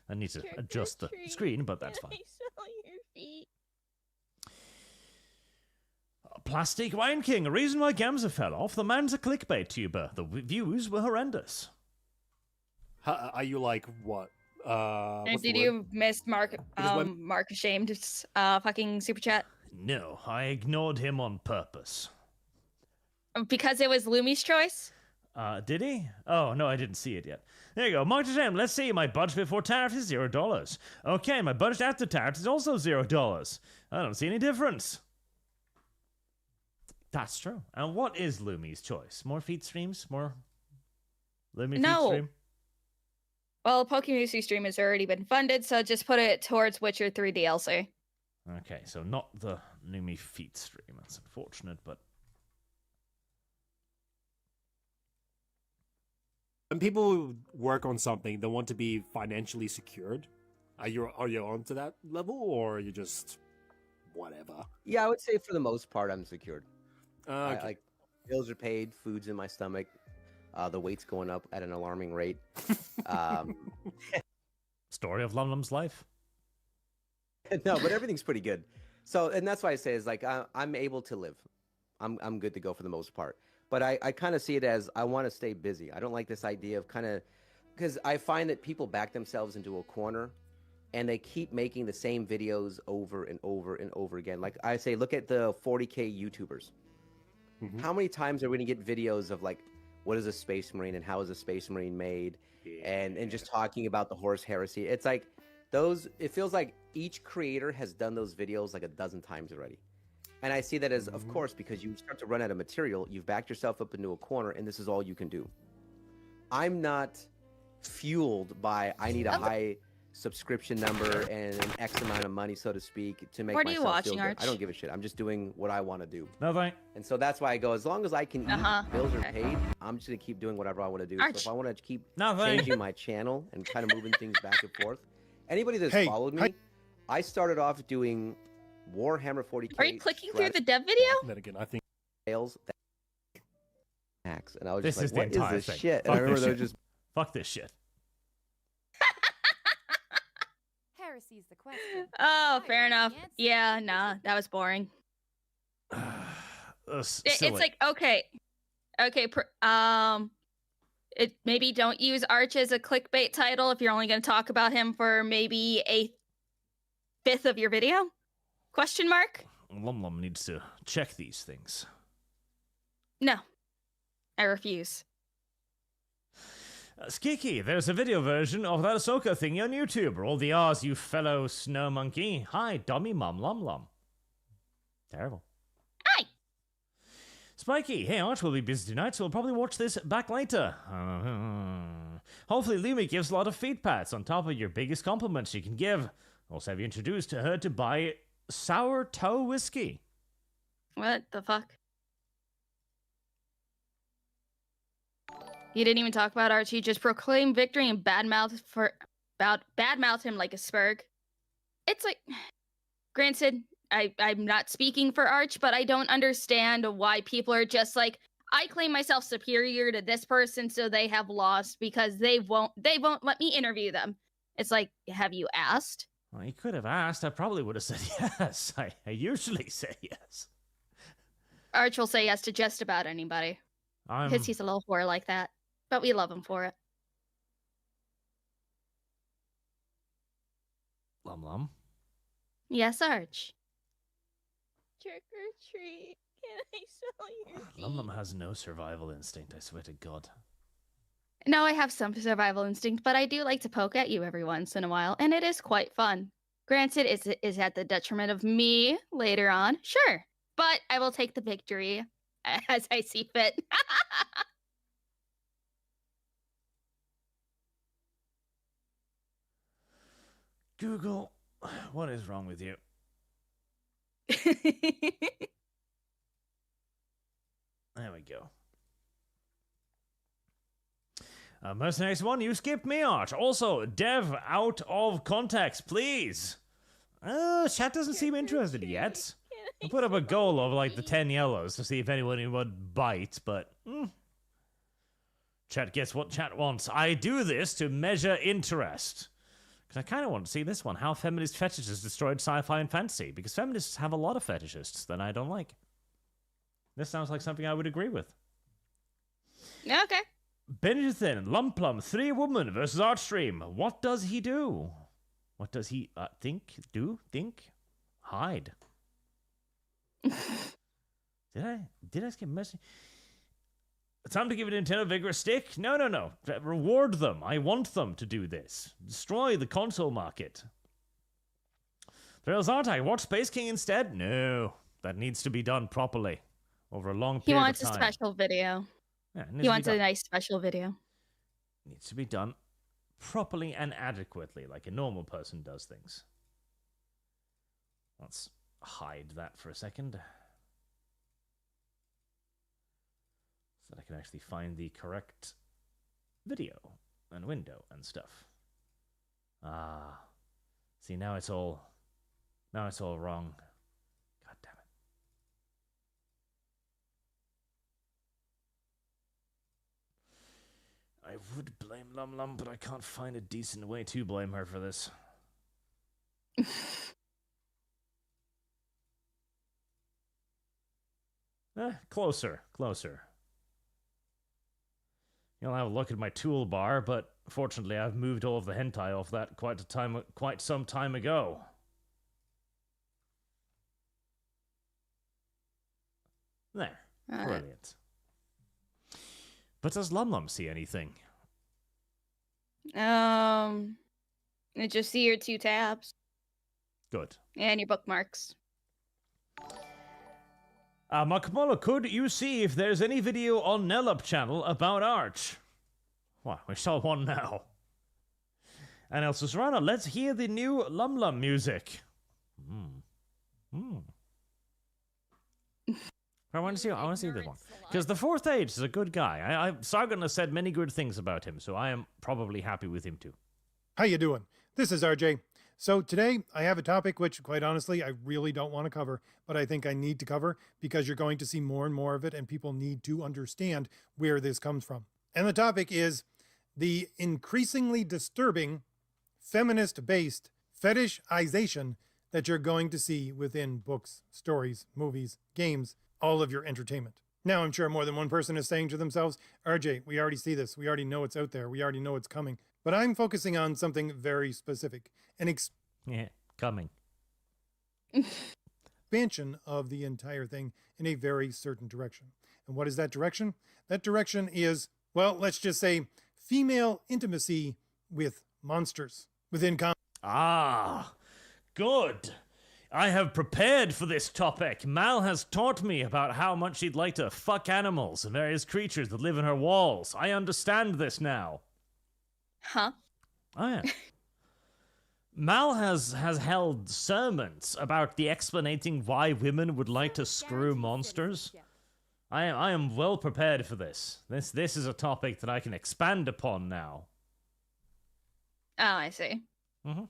I need to adjust the screen, but that's fine. I saw your feet. Plastic Wine King, a reason why Gamza fell off. The man's a clickbait tuber. The views were horrendous. Are you like what? What's the Did word? you miss Mark when- Mark Ashamed's fucking super chat? No, I ignored him on purpose. Because it was Lumi's choice? Did he? Oh, no, I didn't see it yet. There you go. Mark Sham, let's see. My budget before tariff is $0. Okay, my budget after tariff is also $0. I don't see any difference. That's true. And what is Lumi's choice? More feed streams? More Lumi No. feed stream? Well, Pokemusi stream has already been funded, so just put it towards Witcher 3 DLC. Okay, so not the Lumi feed stream. That's unfortunate, but... When people work on something, they want to be financially secured. Are you onto that level, or are you just whatever? Yeah, I would say for the most part, I'm secured. Okay. Like, bills are paid, food's in my stomach, the weight's going up at an alarming rate. Story of Lumlum's life. No, but everything's pretty good. So, and that's why I say is like I'm able to live. I'm good to go for the most part. But I kind of see it as I want to stay busy. I don't like this idea of kind of because I find that people back themselves into a corner and they keep making the same videos over and over and over again. Like I say, look at the 40K YouTubers. Mhm. How many times are we going to get videos of like, what is a space marine and how is a space marine made? And just talking about the Horus heresy. It's like those, it feels like each creator has done those videos like a dozen times already. And I see that as, of course, because you start to run out of material, you've backed yourself up into a corner, and this is all you can do. I'm not fueled by, I need a high subscription number and an X amount of money, so to speak, to make What are you myself watching, feel good. Arch? I don't give a shit. I'm just doing what I want to do. Nothing. And so that's why I go, as long as I can eat, Uh-huh. bills are Okay. paid, I'm just going to keep doing whatever I want to do. Arch. So if I want to keep Nothing. changing my channel and kind of moving things back and forth, anybody that's Hey, followed me, hi. I started off doing Warhammer 40k. Are you clicking through the dev video? Then again, I think trails that hacks, and I was This just is the like, "What entire is this thing. shit?" And Fuck I remember this they were shit. just Fuck this shit. Heresy's the question. Oh, Why fair are the enough. ants Yeah, so nah, that was boring. It's Silly. like okay, it maybe don't use Arch as a clickbait title if you're only going to talk about him for maybe a fifth of your video? Question mark? Lum Lum needs to check these things. No, I refuse. Skiki, there's a video version of that Ahsoka thingy on YouTube. Roll the R's, you fellow snow monkey. Hi, dummy mum lum lum. Terrible. Hi. Spiky, hey Arch will be busy tonight, so we'll probably watch this back later. Hopefully Lumi gives a lot of feet pats on top of your biggest compliments you can give. Also have you introduced her to buy sour toe whiskey. What the fuck? You didn't even talk about Archie. Just proclaim victory and badmouth him like a spurg. It's like, granted, I'm not speaking for Arch, but I don't understand why people are just like, I claim myself superior to this person, so they have lost because they won't let me interview them. It's like, have you asked? Well, you could have asked. I probably would have said yes. I usually say yes. Arch will say yes to just about anybody. Because he's a little whore like that. But we love him for it. Lum Lum. Yes, Arch. Trick or treat. Can I smell your feet? Lum Lum has no survival instinct, I swear to God. No, I have some survival instinct, but I do like to poke at you every once in a while, and it is quite fun. Granted, is at the detriment of me later on, sure, but I will take the victory as I see fit. Google, what is wrong with you? There we go. Mercenaries 1, you skipped me, Arch. Also, dev out of context, please. Chat doesn't seem interested yet. I put up a goal of like the 10 yellows to see if anyone would bite, but chat gets what chat wants. I do this to measure interest. Because I kind of want to see this one, how feminist fetishes destroyed sci-fi and fantasy, because feminists have a lot of fetishists that I don't like. This sounds like something I would agree with. Okay. Benjathan, Lumplum, 3 woman versus Archstream. What does he do? What does he think? Hide. Did I skip message? Time to give Nintendo a vigorous stick? No. Reward them. I want them to do this. Destroy the console market. Thrills Artai, watch Space King instead? No. That needs to be done properly. Over a long period of time. He wants a special video. Yeah, He wants a nice special video. Needs to be done properly and adequately, like a normal person does things. Let's hide that for a second. So that I can actually find the correct video and window and stuff. See, now it's all wrong. God damn it. I would blame Lum Lum, but I can't find a decent way to blame her for this. Closer. You'll have a look at my toolbar, but fortunately I've moved all of the hentai off that quite some time ago. There. Brilliant. But does Lum Lum see anything? Just see your 2 tabs Good. and your bookmarks. Makamolo, could you see if there's any video on Nellop channel about Arch? Well, we saw one now. And El Serrano, let's hear the new Lum Lum music. I want to see this one. Because the Fourth Age is a good guy. Sargon has said many good things about him, so I am probably happy with him too. How you doing? This is RJ. So today I have a topic which, quite honestly, I really don't want to cover, but I think I need to cover because you're going to see more and more of it and people need to understand where this comes from. And the topic is the increasingly disturbing feminist-based fetishization that you're going to see within books, stories, movies, games, all of your entertainment. Now, I'm sure more than one person is saying to themselves, RJ, we already see this. We already know it's out there. We already know it's coming. But I'm focusing on something very specific, an Coming. expansion of the entire thing in a very certain direction. And what is that direction? That direction is, well, let's just say female intimacy with monsters within Ah, good. I have prepared for this topic. Mal has taught me about how much she'd like to fuck animals and various creatures that live in her walls. I understand this now. Huh? Oh, yeah. Mal has held sermons about the explanating why women would like to screw monsters. I am well prepared for this. This is a topic that I can expand upon now. Oh, I see. Mm-hmm.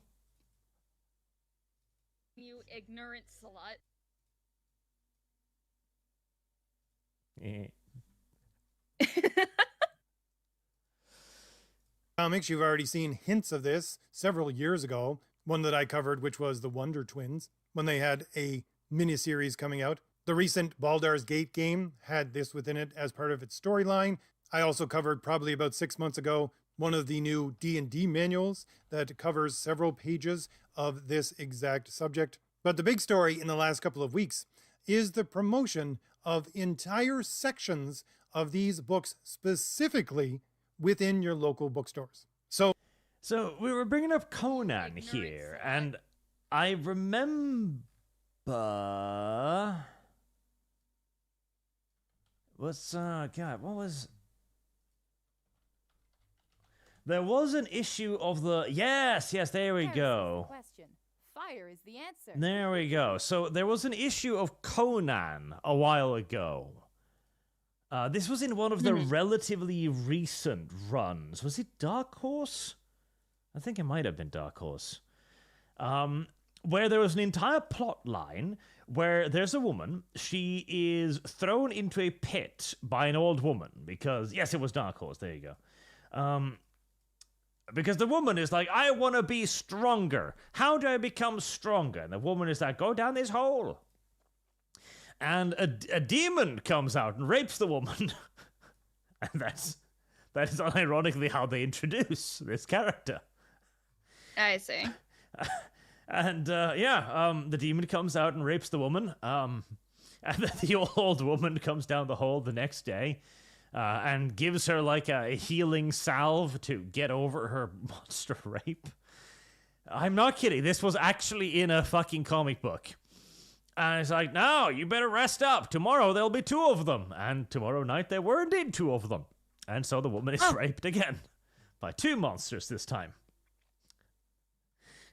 You ignorant slut. Yeah. comics. You've already seen hints of this several years ago. One that I covered, which was the Wonder Twins, when they had a miniseries coming out. The recent Baldur's Gate game had this within it as part of its storyline. I also covered probably about 6 months ago one of the new D&D manuals that covers several pages of this exact subject. But the big story in the last couple of weeks is the promotion of entire sections of these books specifically within your local bookstores. So we were bringing up Conan here, and I remember... God, what was... There was an issue of the... Yes, there we go. Fire is the answer. There we go. So there was an issue of Conan a while ago. This was in one of the relatively recent runs. Was it Dark Horse? I think it might have been Dark Horse. Where there was an entire plot line where there's a woman. She is thrown into a pit by an old woman because... Yes, it was Dark Horse. There you go. Because the woman is like, I want to be stronger. How do I become stronger? And the woman is like, go down this hole. And a demon comes out and rapes the woman. And that is unironically how they introduce this character. I see. And the demon comes out and rapes the woman. And then the old woman comes down the hole the next day. And gives her like a healing salve to get over her monster rape. I'm not kidding. This was actually in a fucking comic book. And it's like, no, you better rest up. Tomorrow there'll be 2 of them. And tomorrow night there were indeed 2 of them. And so the woman is raped again. By 2 monsters this time.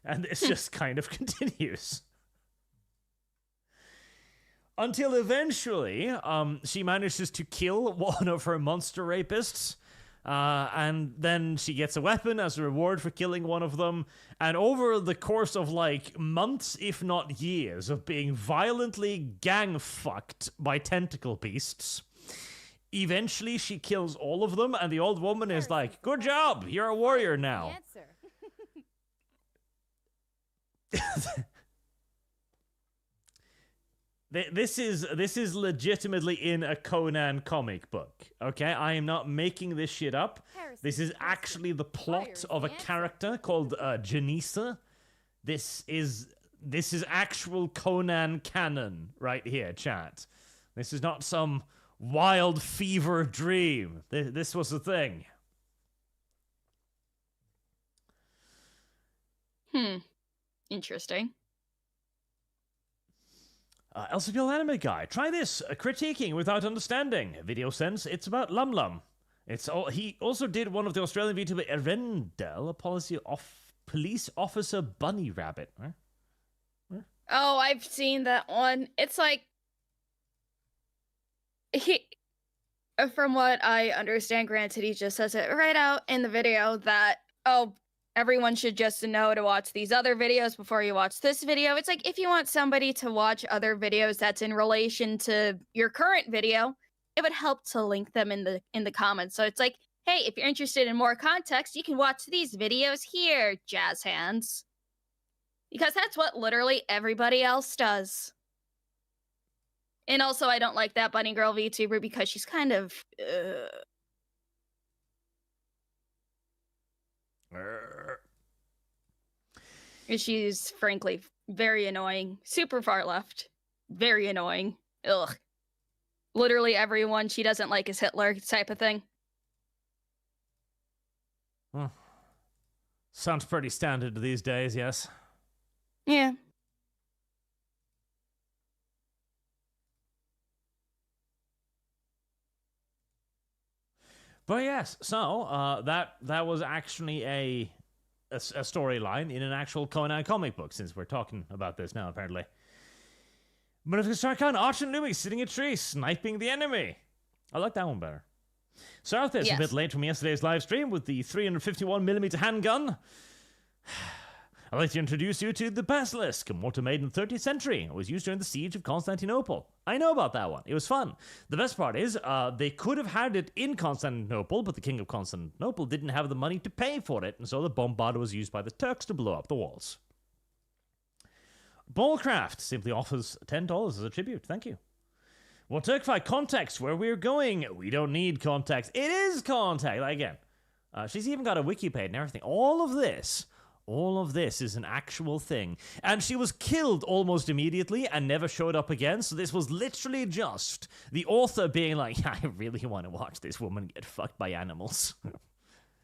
And this just kind of continues. Until eventually, she manages to kill one of her monster rapists, and then she gets a weapon as a reward for killing one of them, and over the course of, like, months, if not years, of being violently gang-fucked by tentacle beasts, eventually she kills all of them, and the old woman is like, good job, you're a warrior now. This is legitimately in a Conan comic book, okay? I am not making this shit up. This is actually the plot of a character called Janissa. This is actual Conan canon right here, chat. This is not some wild fever dream. This was a thing. Interesting. LCPL Anime Guy, try this. Critiquing without understanding. Video sense, it's about Lum Lum. He also did one of the Australian VTuber Erendel, a police officer bunny rabbit. Huh? Oh, I've seen that one. It's like... From what I understand, granted, he just says it right out in the video that, everyone should just know to watch these other videos before you watch this video. It's like if you want somebody to watch other videos that's in relation to your current video, it would help to link them in the comments. So it's like, hey, if you're interested in more context, you can watch these videos here, jazz hands. Because that's what literally everybody else does. And also, I don't like that bunny girl VTuber because she's kind of... She's frankly very annoying. Super far left. Very annoying. Ugh. Literally everyone she doesn't like is Hitler type of thing. Sounds pretty standard these days, yes. Yeah. But yes, so that was actually a storyline in an actual Conan comic book, since we're talking about this now, apparently. But if we start counting, Arch and Lumi sitting in a tree, sniping the enemy. I like that one better. Start this a bit late from yesterday's live stream with the 351mm handgun. I'd like to introduce you to the basilisk, a mortar made in the 30th century. It was used during the siege of Constantinople. I know about that one. It was fun. The best part is, they could have had it in Constantinople, but the king of Constantinople didn't have the money to pay for it, and so the bombarder was used by the Turks to blow up the walls. Ballcraft simply offers $10 as a tribute. Thank you. Well, Turkify, context, where we're going. We don't need context. It is context. Again, she's even got a wiki page and everything. All of this is an actual thing. And she was killed almost immediately and never showed up again. So this was literally just the author being like, I really want to watch this woman get fucked by animals.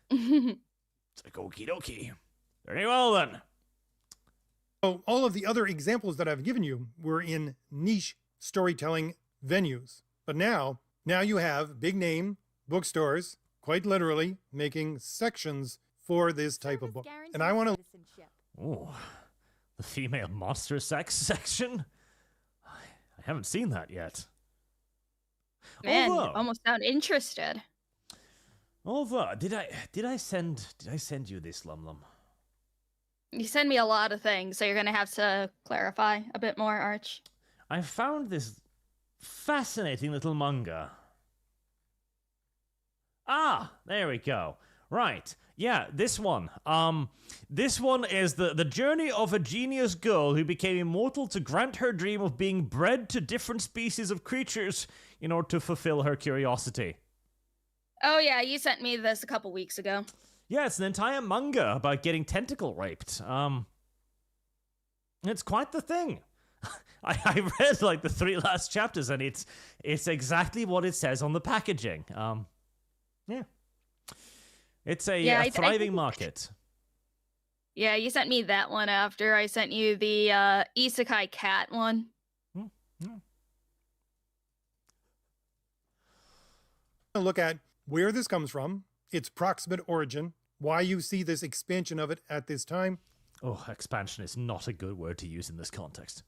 It's like, okie dokie. Very well then. So all of the other examples that I've given you were in niche storytelling venues. But now you have big name bookstores, quite literally, making sections for this type of book. And I want to... Oh, the female monster sex section? I haven't seen that yet. Man, you almost sound interested. Although, did I send you this, Lum? You send me a lot of things, so you're gonna have to clarify a bit more, Arch. I found this fascinating little manga. Ah, there we go. Right. Yeah, this one. This one is the journey of a genius girl who became immortal to grant her dream of being bred to different species of creatures in order to fulfill her curiosity. Oh yeah, you sent me this a couple weeks ago. Yeah, it's an entire manga about getting tentacle raped. It's quite the thing. I read like the 3 last chapters, and it's exactly what it says on the packaging. Yeah. It's a thriving market. Yeah, you sent me that one after I sent you the Isekai Cat one. Look at where this comes from, its proximate origin, why you see this expansion of it at this time. Oh, expansion is not a good word to use in this context.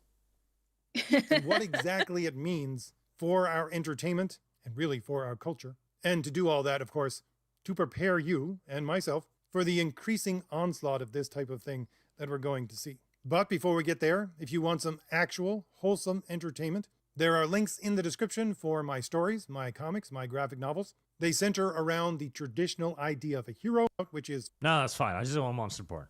And what exactly it means for our entertainment and really for our culture. And to do all that, of course, to prepare you and myself for the increasing onslaught of this type of thing that we're going to see. But before we get there, if you want some actual wholesome entertainment, there are links in the description for my stories, my comics, my graphic novels. They center around the traditional idea of a hero, which is... No, that's fine. I just want monster porn.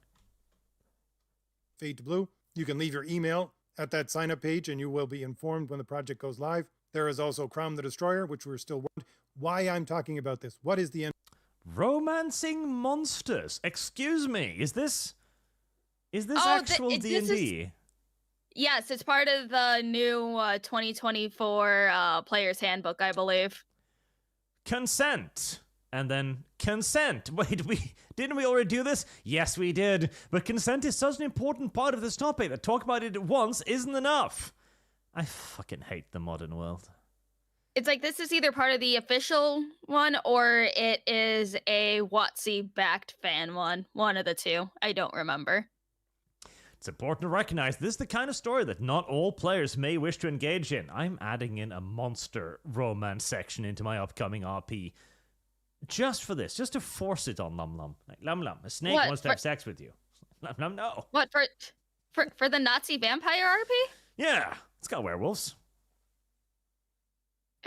Fade to blue. You can leave your email at that sign-up page and you will be informed when the project goes live. There is also Crom the Destroyer, which we're still wondering why I'm talking about this. What is the end? Romancing monsters. Excuse me. Is this actual D&D? Yes, it's part of the new 2024 Player's Handbook, I believe. Consent. And then consent. Wait, didn't we already do this? Yes, we did. But consent is such an important part of this topic that talk about it once isn't enough. I fucking hate the modern world. It's like this is either part of the official one or it is a WotC-backed fan one. One of the two. I don't remember. It's important to recognize this is the kind of story that not all players may wish to engage in. I'm adding in a monster romance section into my upcoming RP. just for this, just to force it on Lum Lum. Like, Lum Lum, a snake What, wants to have sex with you. Lum Lum, no. What, for the Nazi vampire RP? Yeah, it's got werewolves.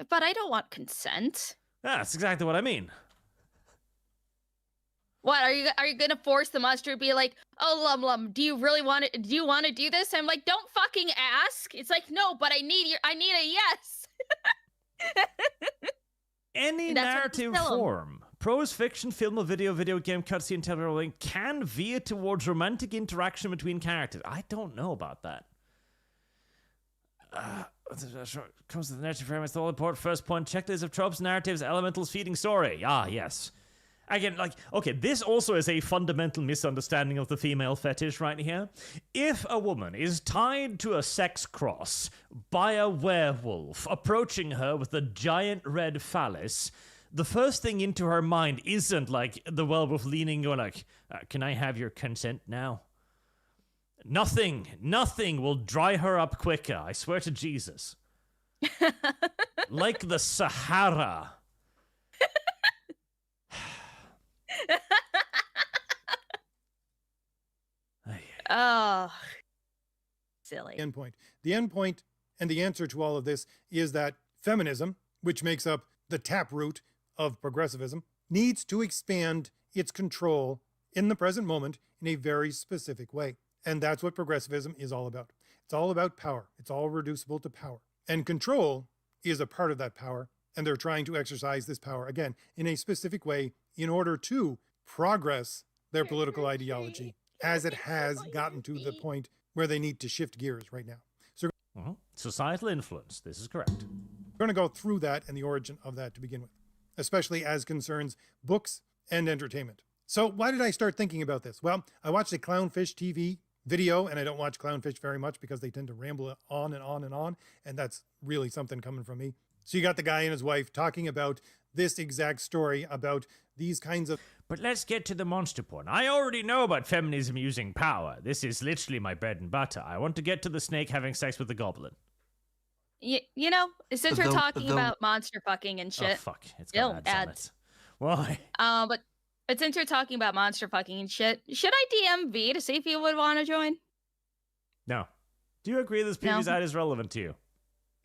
But I don't want consent. That's exactly what I mean. What, are you gonna force the monster to be like, oh, Lum Lum, do you really want to, do you want to do this? I'm like, don't fucking ask. It's like, no, but I need a yes. Any That's what you narrative tell 'em. form, prose fiction, film or video game, cutscene, television, can veer towards romantic interaction between characters. I don't know about that. Comes to the narrative frame, it's the all important first point, checklist of tropes, narratives, elementals, feeding story. Ah, yes. Again, like, okay, this also is a fundamental misunderstanding of the female fetish right here. If a woman is tied to a sex cross by a werewolf approaching her with a giant red phallus, the first thing into her mind isn't like the werewolf leaning, going like, can I have your consent now? Nothing will dry her up quicker, I swear to Jesus. Like the Sahara. Oh, silly. Endpoint. The endpoint and the answer to all of this is that feminism, which makes up the taproot of progressivism, needs to expand its control in the present moment in a very specific way. And that's what progressivism is all about. It's all about power. It's all reducible to power. And control is a part of that power. And they're trying to exercise this power, again, in a specific way in order to progress their political ideology as it has gotten to the point where they need to shift gears right now. So Societal influence. This is correct. we're going to go through that and the origin of that to begin with, especially as concerns books and entertainment. So why did I start thinking about this? Well, I watched a Clownfish TV video, and I don't watch Clownfish very much because they tend to ramble on and on and on, and that's really something coming from me. So you got the guy and his wife talking about this exact story about these kinds of... But let's get to the monster porn. I already know about feminism using power. This is literally my bread and butter. I want to get to the snake having sex with the goblin. You know, since we're talking about monster fucking and shit. Oh, fuck. It's got ads. Why? But since you're talking about monster fucking and shit, should I DM V to see if you would want to join? No. Do you agree this previous ad is relevant to you?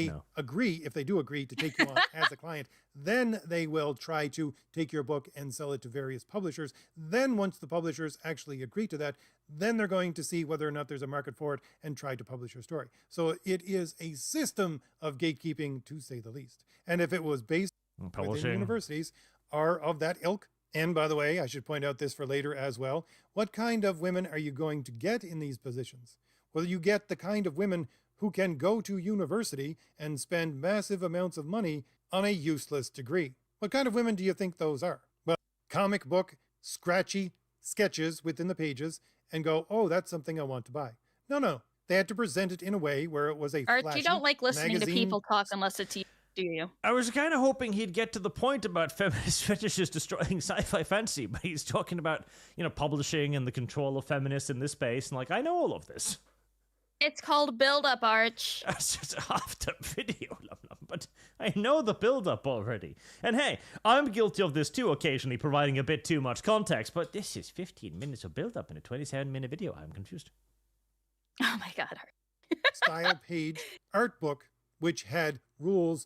No. Agree, if they do agree to take you on as a client, then they will try to take your book and sell it to various publishers. Then once the publishers actually agree to that, then they're going to see whether or not there's a market for it and try to publish your story. So it is a system of gatekeeping, to say the least. And if it was based within universities are of that ilk, and by the way, I should point out this for later as well, what kind of women are you going to get in these positions? Well, you get the kind of women who can go to university and spend massive amounts of money on a useless degree. What kind of women do you think those are? Well, comic book, scratchy sketches within the pages and go, oh, that's something I want to buy. No. They had to present it in a way where it was a flashy you don't like listening magazine. to people talk unless it's you, do you? I was kind of hoping he'd get to the point about feminist fetishes destroying sci-fi fantasy, but he's talking about, publishing and the control of feminists in this space, and I know all of this. It's called build-up, Arch. That's just after video, but I know the build-up already. And hey, I'm guilty of this too, occasionally providing a bit too much context, but this is 15 minutes of build-up in a 27-minute video. I'm confused. Oh my god, Arch. Style page art book, which had rules.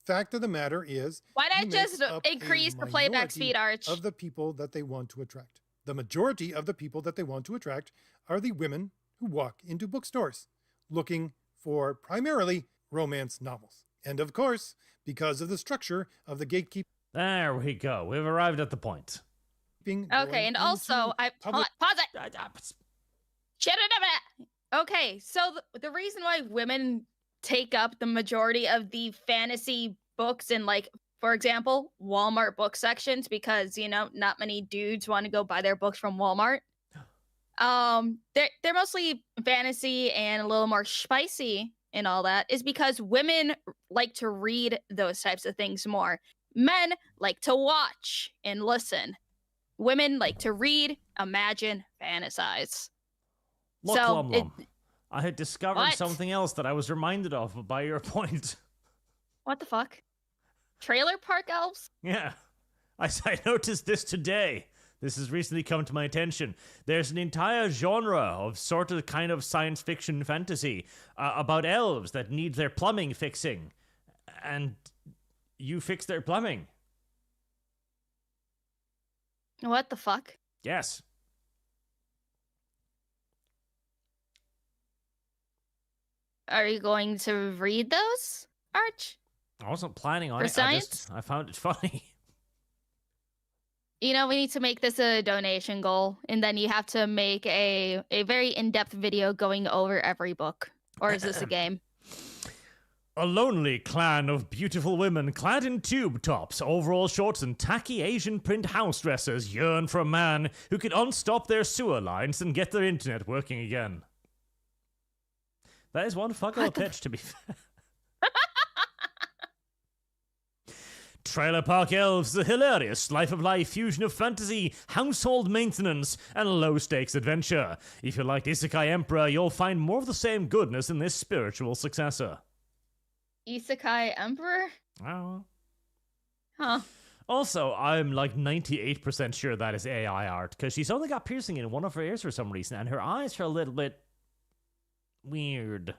Fact of the matter is, why not just increase the playback speed, Arch? Of the people that they want to attract. The majority of the people that they want to attract are the women who walk into bookstores looking for primarily romance novels. And of course, because of the structure of the gatekeeping. There we go. We've arrived at the point. Okay, and also, pause it. Shut it up. Okay, so the reason why women take up the majority of the fantasy books in, for example, Walmart book sections, because, not many dudes want to go buy their books from Walmart. They're mostly fantasy and a little more spicy and all that, is because women like to read those types of things more. Men like to watch and listen. Women like to read, imagine, fantasize. Look, so Lum, I had discovered something else that I was reminded of by your point. What the fuck? Trailer park elves? Yeah. I noticed this today. This has recently come to my attention. There's an entire genre of sort of kind of science fiction fantasy about elves that need their plumbing fixing. And you fix their plumbing. What the fuck? Yes. Are you going to read those, Arch? I wasn't planning on For it. science? I found it funny. You know, we need to make this a donation goal, and then you have to make a very in-depth video going over every book. Or is this a game? A lonely clan of beautiful women clad in tube tops, overall shorts, and tacky Asian print house dressers yearn for a man who can unstop their sewer lines and get their internet working again. That is one fuck of a pitch, to be fair. Trailer Park Elves is a hilarious life-of-life fusion of fantasy, household maintenance, and low-stakes adventure. If you liked Isekai Emperor, you'll find more of the same goodness in this spiritual successor. Isekai Emperor? Oh. Huh. Also, I'm like 98% sure that is AI art, because she's only got piercing in one of her ears for some reason, and her eyes are a little bit weird.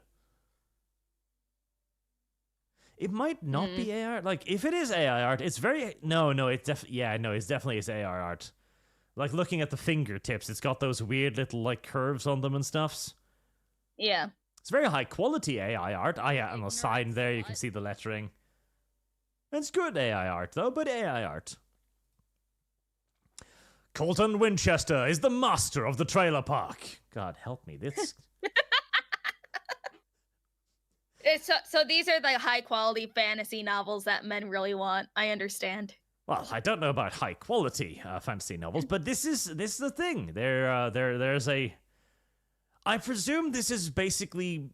It might not be AI art. Like, if it is AI art, it's very... No, it's definitely is AI art. Like, looking at the fingertips, it's got those weird little, like, curves on them and stuffs. Yeah. It's very high-quality AI art. On the side there, you can see the lettering. It's good AI art, though, but AI art. Colton Winchester is the master of the trailer park. God, help me. This... So these are the high-quality fantasy novels that men really want. I understand. Well, I don't know about high-quality fantasy novels, but this is the thing. There's a... I presume this is basically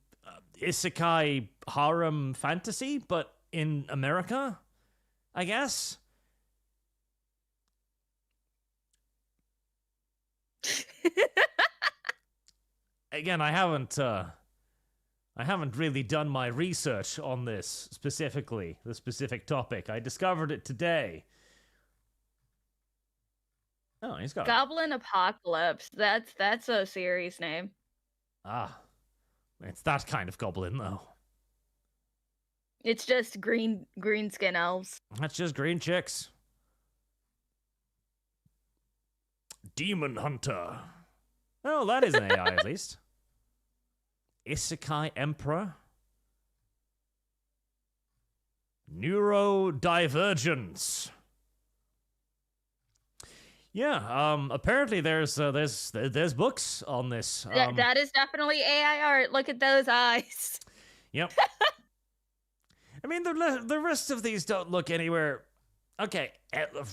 isekai harem fantasy, but in America, I guess? Again, I haven't really done my research on this specifically, the specific topic. I discovered it today. Oh, he's got Goblin Apocalypse. That's a series name. Ah, it's that kind of goblin, though. It's just green skin elves. That's just green chicks. Demon Hunter. Oh, that is an AI at least. Isekai Emperor. Neurodivergence. Yeah, apparently there's books on this. That is definitely AI art. Look at those eyes. Yep. I mean, the rest of these don't look anywhere. Okay,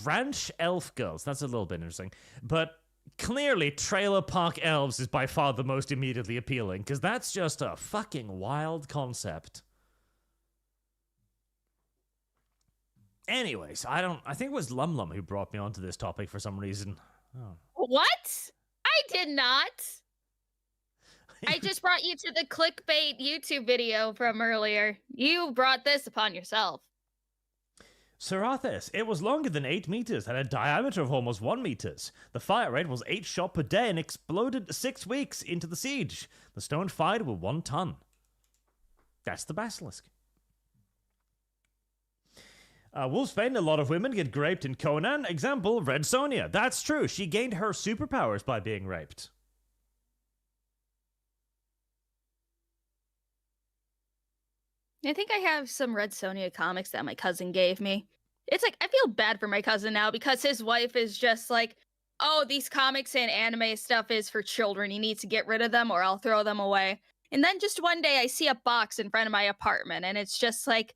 Ranch Elf Girls. That's a little bit interesting, but clearly Trailer Park Elves is by far the most immediately appealing, because that's just a fucking wild concept. Anyways, I think it was Lum who brought me onto this topic for some reason. Oh. What? I did not. I just brought you to the Clickbait YouTube video from earlier. You brought this upon yourself. Sarathes, it was longer than 8 meters, had a diameter of almost 1 meters. The fire rate was 8 shot per day and exploded 6 weeks into the siege. The stone fired were 1 ton. That's the basilisk. Wolfsbane, a lot of women get raped in Conan. Example, Red Sonja. That's true. She gained her superpowers by being raped. I think I have some Red Sonja comics that my cousin gave me. It's like, I feel bad for my cousin now because his wife is just like, oh, these comics and anime stuff is for children. You need to get rid of them or I'll throw them away. And then just one day I see a box in front of my apartment and it's just like,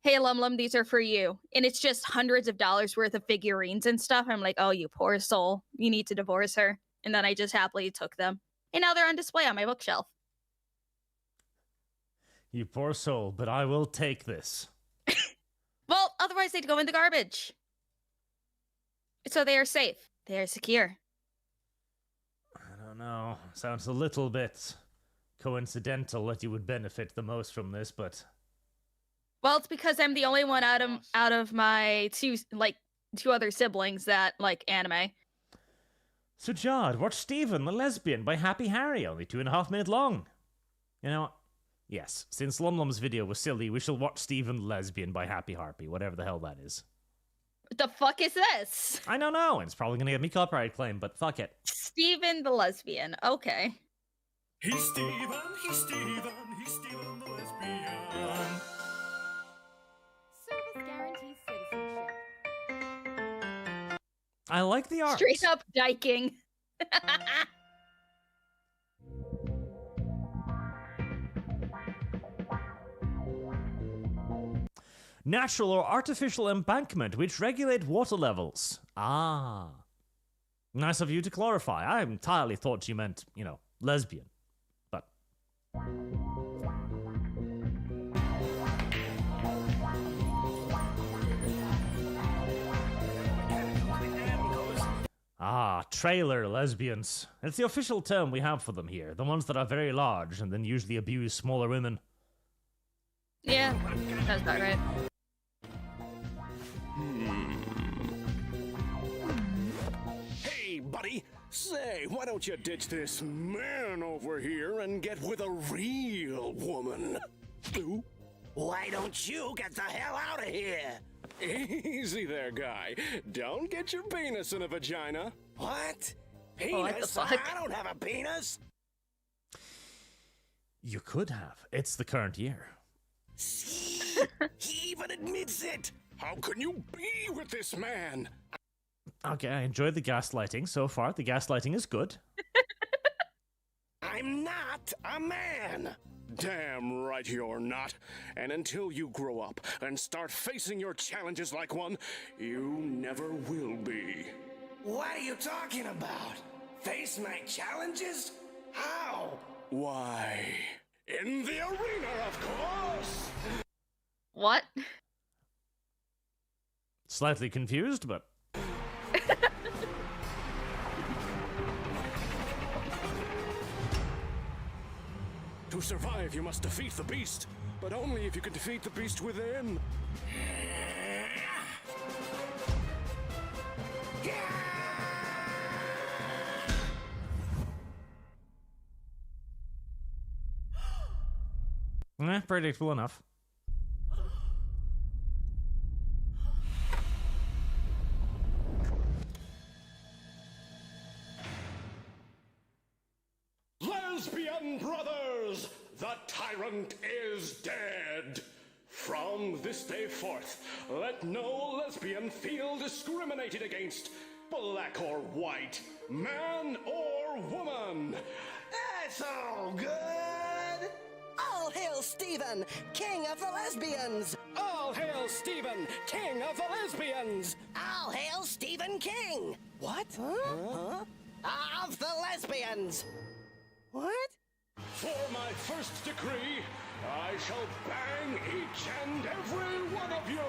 hey, Lum, these are for you. And it's just hundreds of dollars worth of figurines and stuff. I'm like, oh, you poor soul. You need to divorce her. And then I just happily took them. And now they're on display on my bookshelf. You poor soul, but I will take this. Well, otherwise they'd go in the garbage. So they are safe. They are secure. I don't know. Sounds a little bit coincidental that you would benefit the most from this, but... Well, it's because I'm the only one out of my two, like, two other siblings that like anime. So, Jod, watch Stephen the Lesbian by Happy Harry, only 2.5 minutes long. You know, yes, since Lumlum's video was silly, we shall watch Stephen the Lesbian by Happy Harpy, whatever the hell that is. What the fuck is this? I don't know, it's probably gonna get me copyright claim, but fuck it. Stephen the Lesbian. Okay. He's Stephen the lesbian. Service guarantees citizenship. I like the art. Straight up diking. Natural or artificial embankment which regulate water levels. Ah. Nice of you to clarify. I entirely thought you meant, you know, lesbian. But... Ah, trailer lesbians. It's the official term we have for them here. The ones that are very large and then usually abuse smaller women. Yeah, that's about right. Hey, buddy. Say, why don't you ditch this man over here and get with a real woman? Ooh. Why don't you get the hell out of here? Easy there, guy. Don't get your penis in a vagina. What? Penis? What the fuck? I don't have a penis. You could have. It's the current year. See? He even admits it. How can you be with this man? Okay, I enjoyed the gaslighting so far. The gaslighting is good. I'm not a man. Damn right you're not. And until you grow up and start facing your challenges like one, you never will be. What are you talking about? Face my challenges? How? Why, in the arena, of course! What? Slightly confused, but... To survive, you must defeat the beast, but only if you can defeat the beast within. Predictable enough. Lesbian brothers, the tyrant is dead. From this day forth, let no lesbian feel discriminated against, black or white, man or woman. That's all good. All hail Stephen, king of the lesbians! All hail Stephen, king of the lesbians. All hail Stephen King! What? Huh? Of the lesbians! What? For my first decree, I shall bang each and every one of you,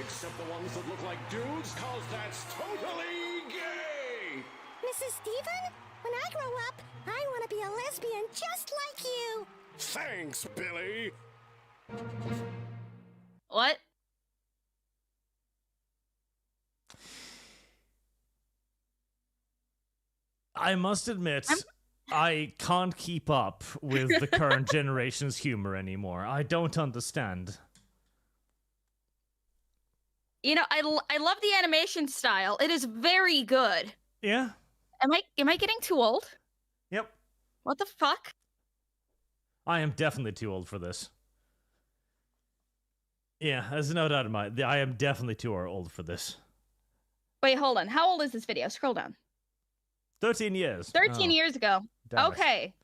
except the ones that look like dudes, cause that's totally gay. Mrs. Stephen, when I grow up, I want to be a lesbian just like you! Thanks, Billy. What? I must admit, I can't keep up with the current generation's humor anymore. I don't understand. You know, I love the animation style. It is very good. Yeah? Am I getting too old? Yep. What the fuck? I am definitely too old for this. Yeah, there's no doubt in my... I am definitely too old for this. Wait, hold on. How old is this video? Scroll down. 13 years. 13 years ago. Damn it. Okay.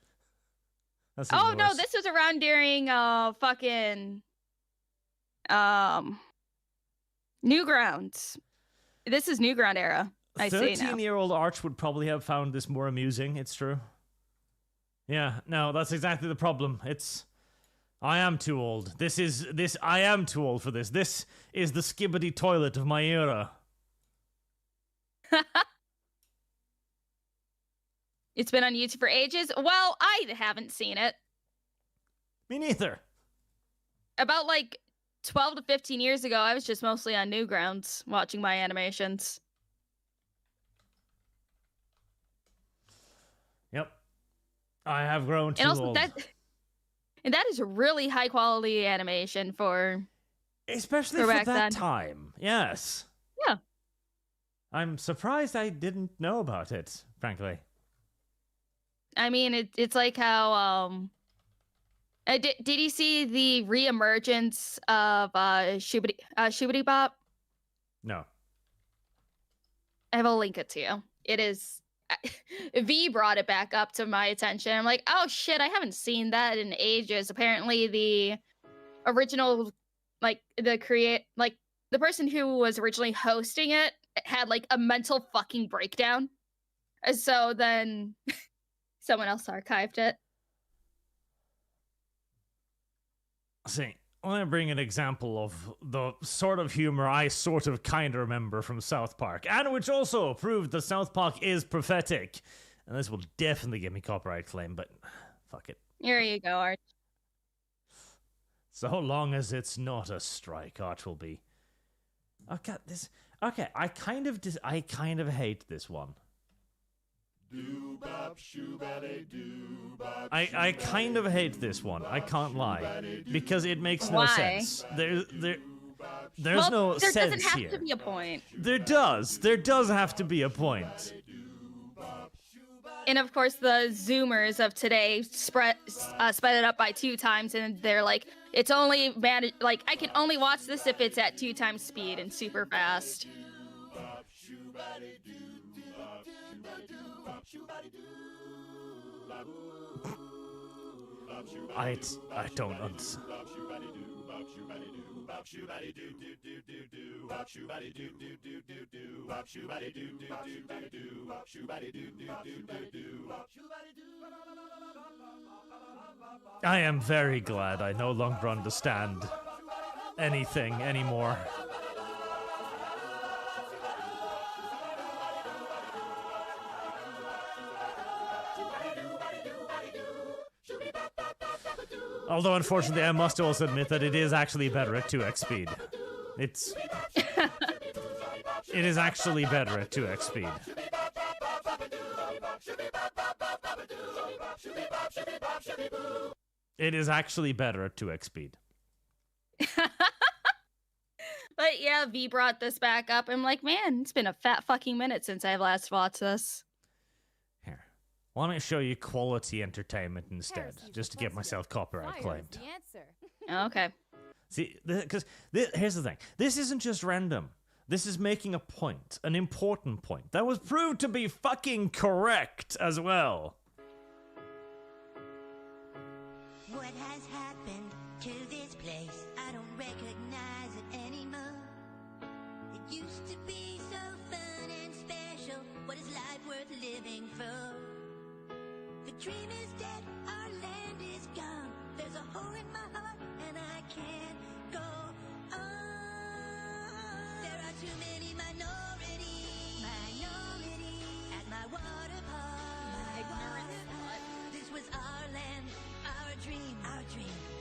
That's Oh even no, worse. this was around during fucking Newgrounds. This is Newground era. I see now. 13-year-old Arch would probably have found this more amusing, it's true. Yeah, no, that's exactly the problem. I am too old. I am too old for this. This is the skibbity toilet of my era. It's been on YouTube for ages. Well, I haven't seen it. Me neither. About like 12 to 15 years ago, I was just mostly on Newgrounds watching my animations. Yep. I have grown too And also old. that is really high quality animation for Especially for for back that then. time. Yes. Yeah. I'm surprised I didn't know about it, frankly. I mean, it's like how did you see the reemergence of Shubity Bop? No. I will link it to you. It is V brought it back up to my attention. I'm like, oh shit, I haven't seen that in ages. Apparently, the original, like the person who was originally hosting it had like a mental fucking breakdown. And so then someone else archived it. See, let me bring an example of the sort of humor I sort of kind of remember from South Park, and which also proved that South Park is prophetic. And this will definitely give me copyright claim, but fuck it. Here you go, Arch. So long as it's not a strike, Arch will be. Okay, I kind of hate this one. I kind of hate this one. I can't lie, because it makes no Why? sense. There's Well, no there sense doesn't have here. to be a point. There does have to be a point. And of course, the Zoomers of today sped it up by 2 times, and they're like, it's only like I can only watch this if it's at 2 times speed and super fast. I don't understand. I am very glad I no longer understand anything anymore. Although, unfortunately, I must also admit that it is actually better at 2x speed. It is actually better at 2x speed. It is actually better at 2x speed. But yeah, V brought this back up. I'm like, man, it's been a fat fucking minute since I've last watched this. Here, let me show you quality entertainment instead, just to get myself copyright Fire claimed. is the answer. Okay. See, because here's the thing. This isn't just random. This is making a point, an important point, that was proved to be fucking correct as well. What has happened to this place? I don't recognize it anymore. It used to be so fun and special. What is life worth living for? The dream is dead, our land is gone. There's a hole in my heart and I can't go on. There are too many minorities at my water park. This was our land, our dream,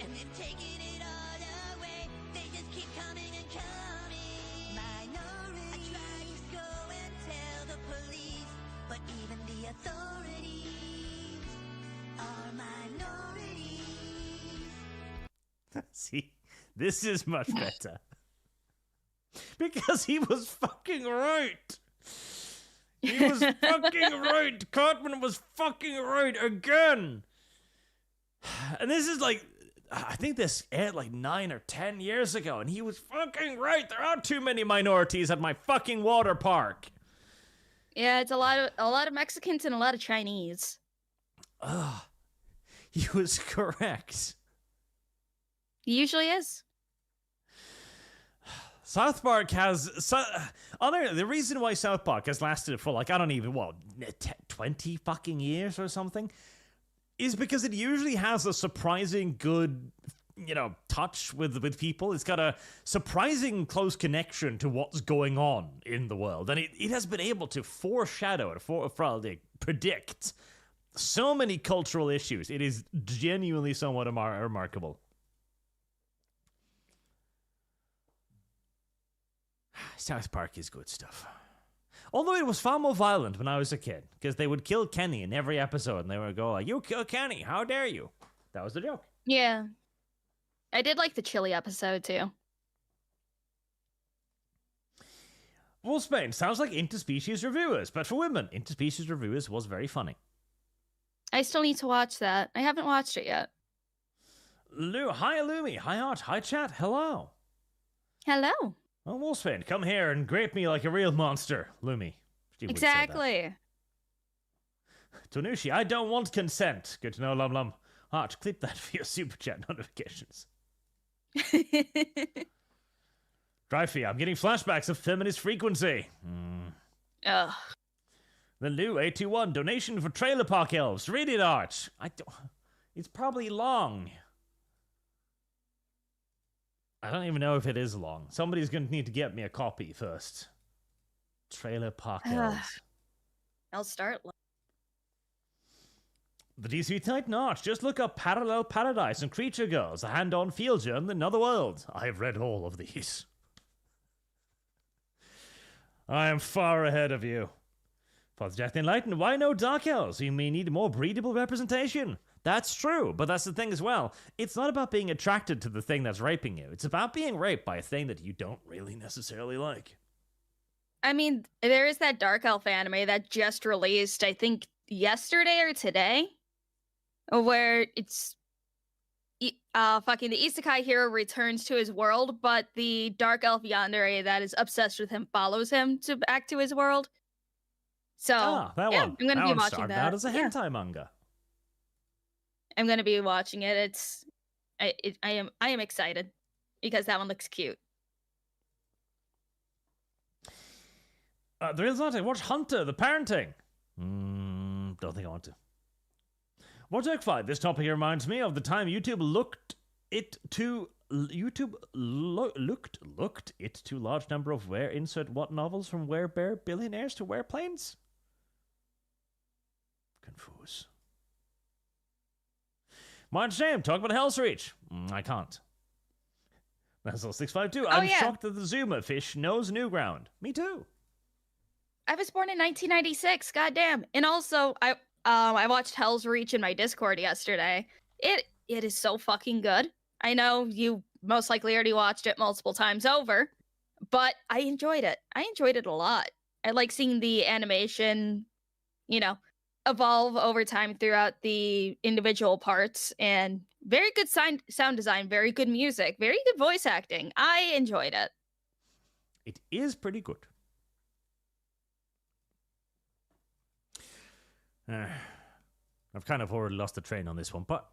and they've taken it all away. They just keep coming and coming. Minorities. I tried to go and tell the police, but even the authorities are minorities. See, this is much better. Because he was fucking right. He was fucking right. Cartman was fucking right again. And this is like, I think this aired like 9 or 10 years ago, and he was fucking right. There are too many minorities at my fucking water park. Yeah, it's a lot of Mexicans and a lot of Chinese. Ugh. He was correct. He usually is. South Park has the reason why South Park has lasted for like, I don't even, 20 fucking years or something, is because it usually has a surprising good, touch with people. It's got a surprising close connection to what's going on in the world, and it has been able to foreshadow and predict so many cultural issues. It is genuinely somewhat remarkable. South Park is good stuff. Although it was far more violent when I was a kid, because they would kill Kenny in every episode, and they would go like, "You kill Kenny, how dare you?" That was the joke. Yeah. I did like the chili episode, too. Wolfsbane sounds like interspecies reviewers, but for women, interspecies reviewers was very funny. I still need to watch that. I haven't watched it yet. Hi, Lumi. Hi, Arch. Hi, chat. Hello. Hello. Oh, Wolfsbane, come here and grape me like a real monster, Lumi. She would say that. Exactly. Tonushi, I don't want consent. Good to know, Lum Lum. Arch, clip that for your super chat notifications. Dryfee, I'm getting flashbacks of feminist frequency. Ugh. The Lou 821 donation for Trailer Park Elves. Read it, Arch. It's probably long. I don't even know if it is long. Somebody's going to need to get me a copy first. Trailer Park Elves. I'll start. The DC Titan Arch. Just look up Parallel Paradise and Creature Girls, a hand-on field journal in another world. I have read all of these. I am far ahead of you. Father Jack the Enlightened, why no Dark Elves? You may need more breedable representation. That's true, but that's the thing as well. It's not about being attracted to the thing that's raping you. It's about being raped by a thing that you don't really necessarily like. I mean, there is that Dark Elf anime that just released, I think, yesterday or today, where it's fucking the isekai hero returns to his world, but the Dark Elf yandere that is obsessed with him follows him back to his world. So, that yeah, one. I'm going to be watching started that. out as a hentai manga. I'm going to be watching it. I am excited because that one looks cute. There is not. Watch Hunter, the parenting. Don't think I want to. Watch Fight. This topic here reminds me of the time YouTube looked it to large number of where insert what novels from where bear billionaires to where planes. Confuse. Mind shame. Talk about Hell's Reach. I can't. That's all 652. I'm shocked that the Zuma fish knows new ground. Me too. I was born in 1996. Goddamn. And also, I watched Hell's Reach in my Discord yesterday. It is so fucking good. I know you most likely already watched it multiple times over, but I enjoyed it. I enjoyed it a lot. I like seeing the animation, evolve over time throughout the individual parts, and very good sound design, very good music, very good voice acting. I enjoyed it. It is pretty good. I've kind of already lost the train on this one, but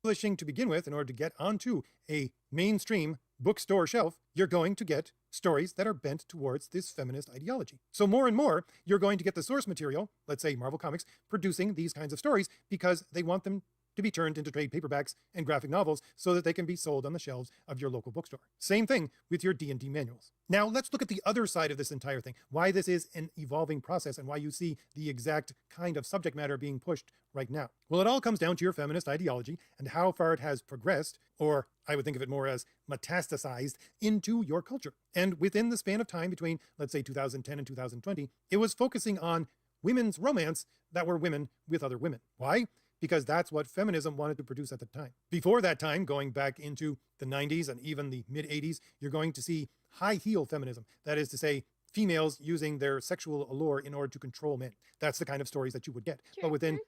Publishing to begin with, in order to get onto a mainstream bookstore shelf, you're going to get stories that are bent towards this feminist ideology. So more and more, you're going to get the source material, let's say Marvel Comics, producing these kinds of stories because they want them to be turned into trade paperbacks and graphic novels so that they can be sold on the shelves of your local bookstore. Same thing with your D&D manuals. Now let's look at the other side of this entire thing, why this is an evolving process and why you see the exact kind of subject matter being pushed right now. Well, it all comes down to your feminist ideology and how far it has progressed, or I would think of it more as metastasized, into your culture. And within the span of time between, let's say, 2010 and 2020, it was focusing on women's romance that were women with other women. Why? Because that's what feminism wanted to produce at the time. Before that time, going back into the 90s and even the mid-80s, you're going to see high heel feminism. That is to say, females using their sexual allure in order to control men. That's the kind of stories that you would get. But within...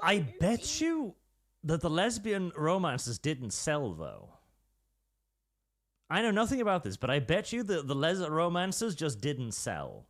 I bet you that the lesbian romances didn't sell, though. I know nothing about this, but I bet you that the les romances just didn't sell.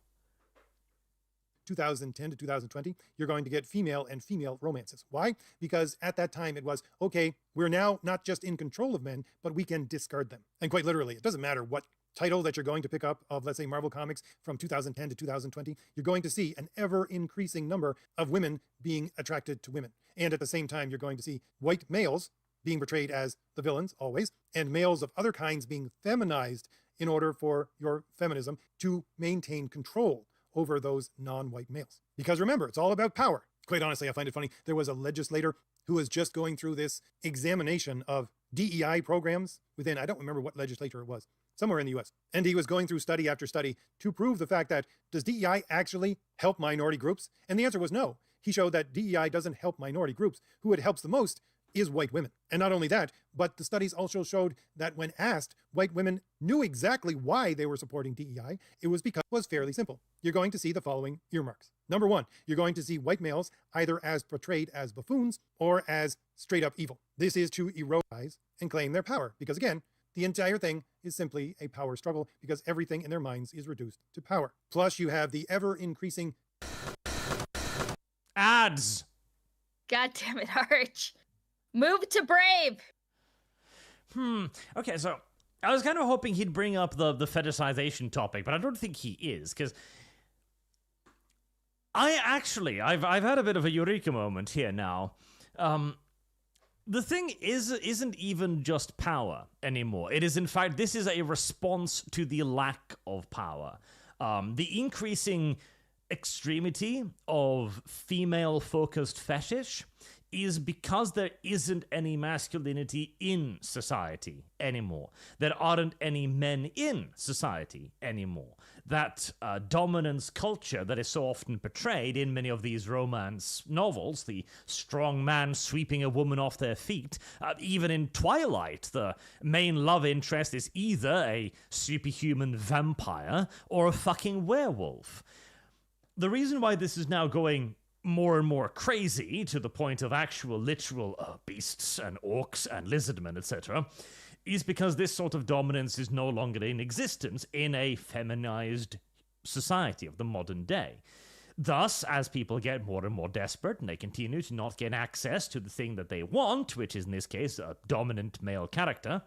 2010 to 2020, you're going to get female and female romances. Why? Because at that time it was, okay, we're now not just in control of men, but we can discard them. And quite literally, it doesn't matter what title that you're going to pick up of, let's say, Marvel Comics from 2010 to 2020, you're going to see an ever-increasing number of women being attracted to women. And at the same time, you're going to see white males being portrayed as the villains, always, and males of other kinds being feminized in order for your feminism to maintain control over those non-white males. Because remember, it's all about power. Quite honestly, I find it funny. There was a legislator who was just going through this examination of DEI programs within, I don't remember what legislature it was, somewhere in the US. And he was going through study after study to prove the fact that, does DEI actually help minority groups? And the answer was no. He showed that DEI doesn't help minority groups. Who it helps the most is white women. And not only that, but the studies also showed that when asked, white women knew exactly why they were supporting DEI. It was because it was fairly simple. You're going to see the following earmarks. Number one, you're going to see white males either as portrayed as buffoons or as straight up evil. This is to erode and claim their power. Because again, the entire thing is simply a power struggle because everything in their minds is reduced to power. Plus, you have the ever increasing ads. God damn it, Arch. Move to Brave. Okay, so I was kind of hoping he'd bring up the fetishization topic, but I don't think he is, because I've had a bit of a eureka moment here now. The thing isn't even just power anymore. It is, in fact, this is a response to the lack of power. The increasing extremity of female-focused fetish is because there isn't any masculinity in society anymore. There aren't any men in society anymore. That dominance culture that is so often portrayed in many of these romance novels, the strong man sweeping a woman off their feet, even in Twilight, the main love interest is either a superhuman vampire or a fucking werewolf. The reason why this is now going more and more crazy, to the point of actual literal beasts and orcs and lizardmen, etc., is because this sort of dominance is no longer in existence in a feminized society of the modern day. Thus, as people get more and more desperate and they continue to not get access to the thing that they want, which is in this case a dominant male character,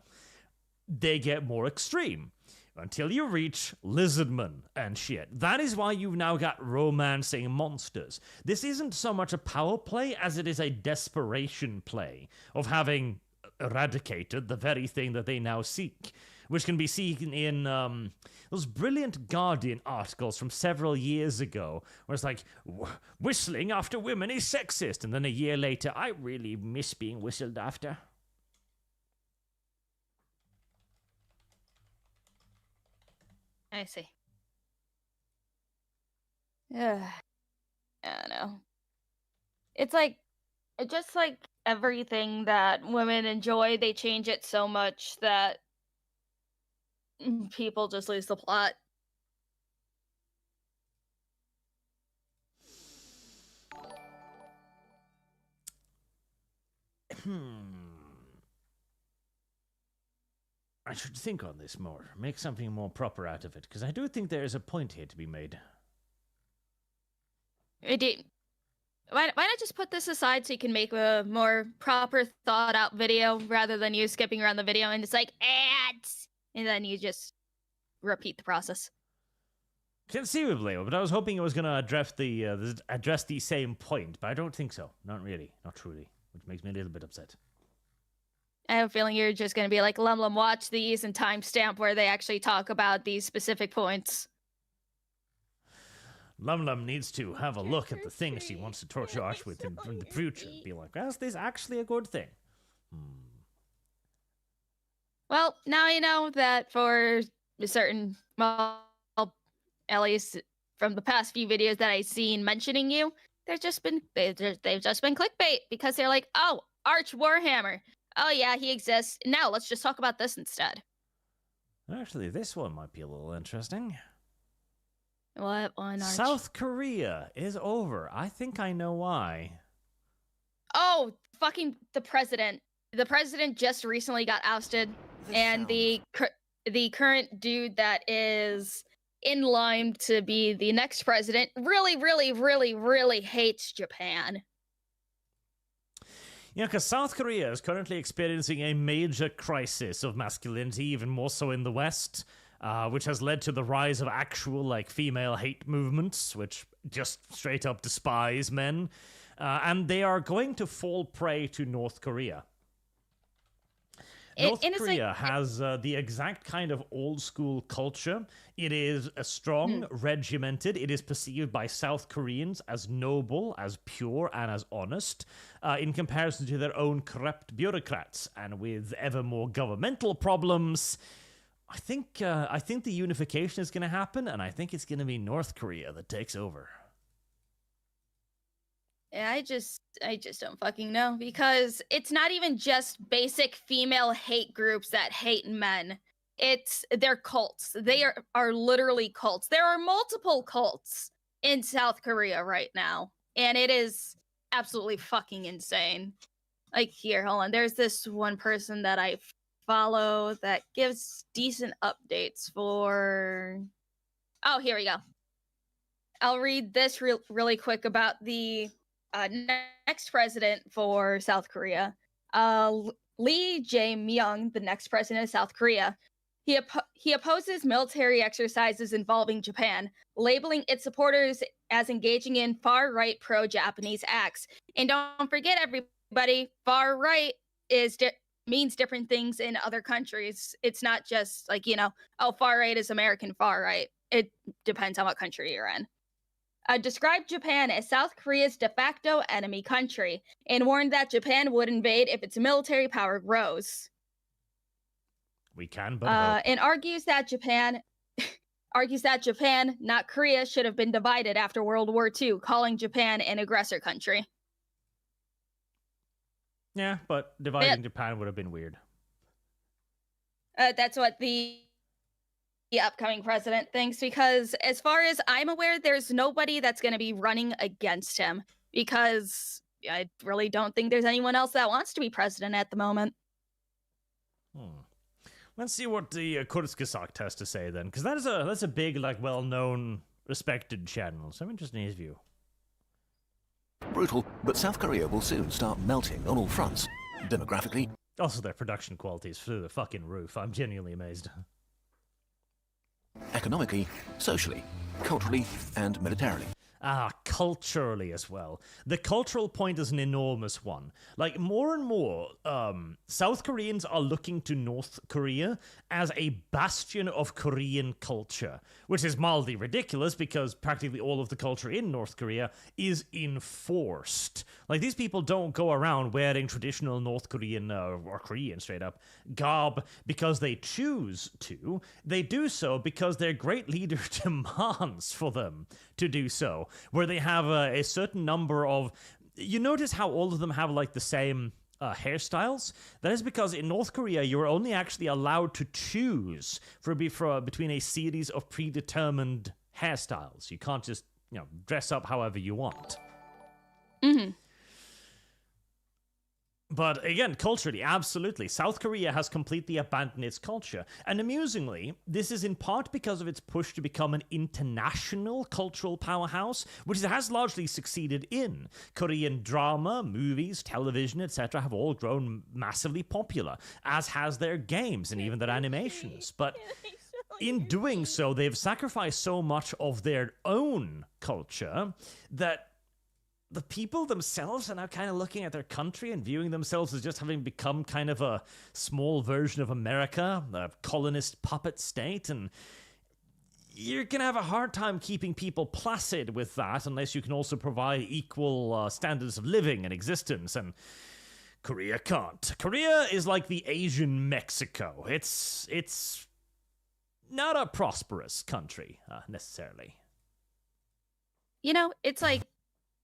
they get more extreme. Until you reach lizardmen and shit. That is why you've now got romancing monsters. This isn't so much a power play as it is a desperation play of having eradicated the very thing that they now seek, which can be seen in those brilliant Guardian articles from several years ago, where it's like, whistling after women is sexist, and then a year later, I really miss being whistled after. I see. Yeah. I don't know. It's just like everything that women enjoy, they change it so much that people just lose the plot. I should think on this more, make something more proper out of it, because I do think there is a point here to be made. Why not just put this aside so you can make a more proper, thought-out video, rather than you skipping around the video and it's like, ads! And then you just repeat the process. Conceivably, but I was hoping it was going to address the same point, but I don't think so. Not really, not truly, which makes me a little bit upset. I have a feeling you're just going to be like, Lum, watch these and timestamp where they actually talk about these specific points. Lum needs to have a look at the things she wants to torture Arch with in the future. Be like, is this actually a good thing? Well, now you know that for a certain, well, at least from the past few videos that I've seen mentioning you, they've just been clickbait, because they're like, oh, Arch Warhammer. Oh yeah, he exists. Now let's just talk about this instead. Actually, this one might be a little interesting. What one, Arch? South Korea is over. I think I know why. Oh, fucking the president. The president just recently got ousted, and the current dude that is in line to be the next president really hates Japan. Yeah, because South Korea is currently experiencing a major crisis of masculinity, even more so in the West, which has led to the rise of actual, female hate movements, which just straight up despise men. And they are going to fall prey to North Korea. North Korea has the exact kind of old-school culture. It is strong, regimented. It is perceived by South Koreans as noble, as pure, and as honest, in comparison to their own corrupt bureaucrats. And with ever more governmental problems, I think the unification is going to happen, and I think it's going to be North Korea that takes over. Yeah, I just don't fucking know, because it's not even just basic female hate groups that hate men. They're cults. They are literally cults. There are multiple cults in South Korea right now, and it is absolutely fucking insane. Like, here, hold on. There's this one person that I follow that gives decent updates for... Oh, here we go. I'll read this really quick about the next president for South Korea. Lee Jae-myung, the next president of South Korea. He opposes military exercises involving Japan, labeling its supporters as engaging in far-right pro-Japanese acts. And don't forget, everybody, far-right means different things in other countries. It's not just like, far-right is American far-right. It depends on what country you're in. Described Japan as South Korea's de facto enemy country, and warned that Japan would invade if its military power grows. We can, but and argues that Japan, not Korea, should have been divided after World War II, calling Japan an aggressor country. Yeah, but dividing Japan would have been weird. That's what the upcoming president thinks, because as far as I'm aware, there's nobody that's going to be running against him, because I really don't think there's anyone else that wants to be president at the moment. Let's see what the Kurzgesagt has to say then, because that's a big, well-known, respected channel, so I'm interested in his view. Brutal, but South Korea will soon start melting on all fronts. Demographically. Also, their production quality is through the fucking roof. I'm genuinely amazed. Economically, socially, culturally, and militarily. Culturally as well. The cultural point is an enormous one. More and more, South Koreans are looking to North Korea as a bastion of Korean culture, which is mildly ridiculous because practically all of the culture in North Korea is enforced. These people don't go around wearing traditional North Korean, or Korean straight up, garb because they choose to. They do so because their great leader demands for them to do so. Where they have a certain number of... You notice how all of them have, the same hairstyles? That is because in North Korea, you're only actually allowed to choose between a series of predetermined hairstyles. You can't just, dress up however you want. Mm-hmm. But again, culturally, absolutely. South Korea has completely abandoned its culture. And amusingly, this is in part because of its push to become an international cultural powerhouse, which it has largely succeeded in. Korean drama, movies, television, etc. have all grown massively popular, as has their games and even their animations. But in doing so, they've sacrificed so much of their own culture that the people themselves are now kind of looking at their country and viewing themselves as just having become kind of a small version of America, a colonist puppet state, and you're going to have a hard time keeping people placid with that unless you can also provide equal standards of living and existence, and Korea can't. Korea is like the Asian Mexico. It's not a prosperous country, necessarily. It's like,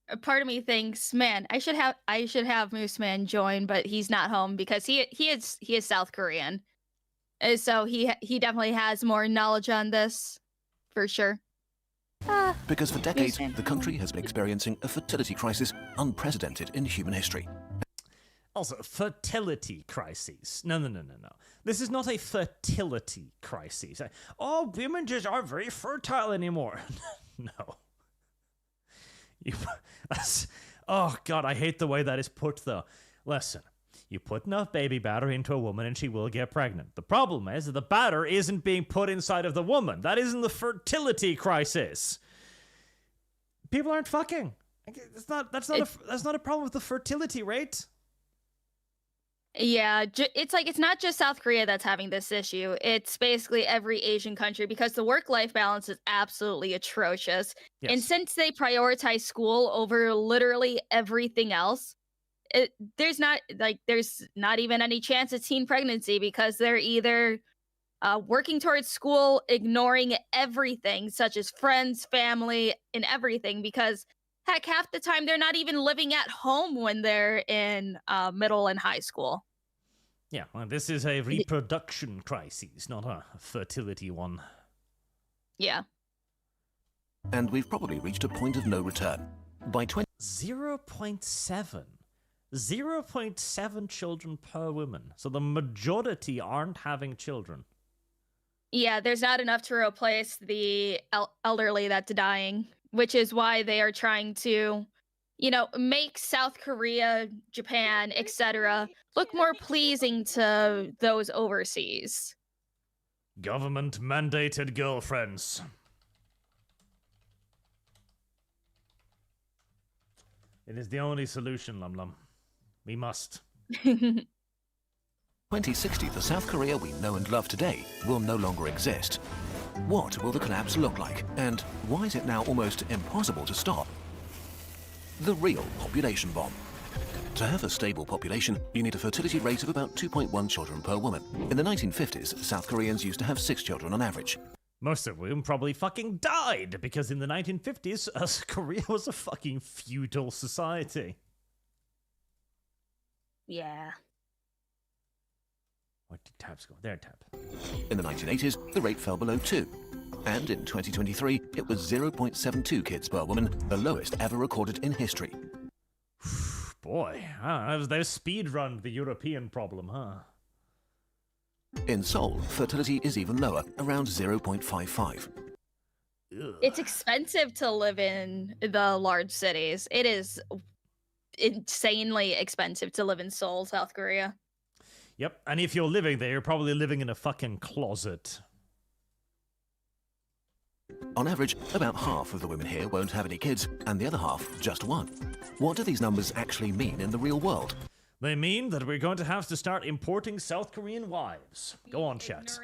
a part of me thinks, man, I should have Moose Man join, but he's not home because he is South Korean, so he definitely has more knowledge on this, for sure. Because for decades, the country has been experiencing a fertility crisis unprecedented in human history. Also, fertility crises. No. This is not a fertility crisis. Oh, women just aren't very fertile anymore. No. Oh, God, I hate the way that is put, though. Listen, you put enough baby batter into a woman and she will get pregnant. The problem is that the batter isn't being put inside of the woman. That isn't the fertility crisis. People aren't fucking. That's not a problem with the fertility rate. Yeah, it's like, it's not just South Korea that's having this issue. It's basically every Asian country, because the work-life balance is absolutely atrocious. Yes. And since they prioritize school over literally everything else, there's not even any chance of teen pregnancy, because they're either working towards school, ignoring everything, such as friends, family, and everything, because heck, half the time they're not even living at home when they're in middle and high school. Yeah, well, this is a reproduction crisis, not a fertility one. Yeah. And we've probably reached a point of no return. By 0.7. 0.7 children per woman. So the majority aren't having children. Yeah, there's not enough to replace the elderly that's dying, which is why they are trying to, you know, make South Korea, Japan, etc. look more pleasing to those overseas. Government mandated girlfriends. It is the only solution, Lum Lum. We must. 2060, the South Korea we know and love today will no longer exist. What will the collapse look like? And why is it now almost impossible to stop? The real population bomb. To have a stable population, you need a fertility rate of about 2.1 children per woman. In the 1950s, South Koreans used to have 6 children on average. Most of whom probably fucking died, because in the 1950s, Korea was a fucking feudal society. Yeah. Where did tabs go? There, tab. In the 1980s, the rate fell below 2. And in 2023, it was 0.72 kids per woman, the lowest ever recorded in history. Boy, they've speedrun the European problem, huh? In Seoul, fertility is even lower, around 0.55. It's expensive to live in the large cities. It is insanely expensive to live in Seoul, South Korea. Yep, and if you're living there, you're probably living in a fucking closet. On average, about half of the women here won't have any kids, and the other half just one. What do these numbers actually mean in the real world? They mean that we're going to have to start importing South Korean wives. Go on, chat.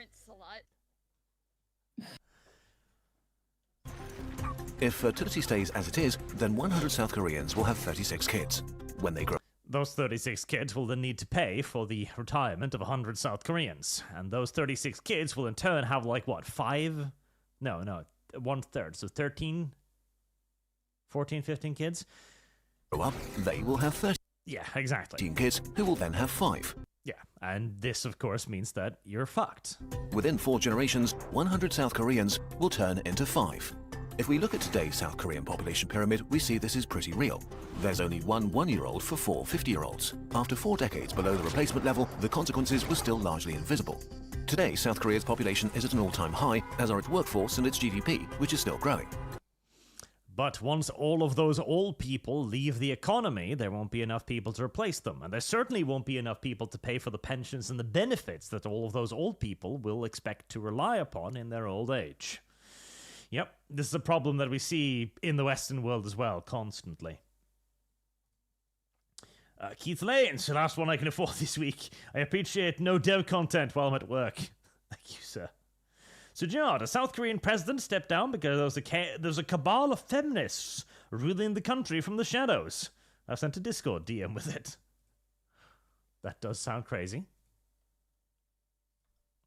If fertility stays as it is, then 100 South Koreans will have 36 kids. When they grow, those 36 kids will then need to pay for the retirement of 100 South Koreans. And those 36 kids will in turn have, like, what, 5? No, 1/3. So 13, 14, 15 kids. Grow up, they will have 13 Yeah, exactly. kids, who will then have 5. Yeah, and this, of course, means that you're fucked. Within 4 generations, 100 South Koreans will turn into 5. If we look at today's South Korean population pyramid, we see this is pretty real. There's only one 1-year-old for 4 50-year-olds. After 4 decades below the replacement level, the consequences were still largely invisible. Today, South Korea's population is at an all-time high, as are its workforce and its GDP, which is still growing. But once all of those old people leave the economy, there won't be enough people to replace them. And there certainly won't be enough people to pay for the pensions and the benefits that all of those old people will expect to rely upon in their old age. Yep, this is a problem that we see in the Western world as well, constantly. Keith Lane's the last one I can afford this week. I appreciate no dev content while I'm at work. Thank you, sir. So, Jard, a South Korean president stepped down because there's a cabal of feminists ruling the country from the shadows. I sent a Discord DM with it. That does sound crazy.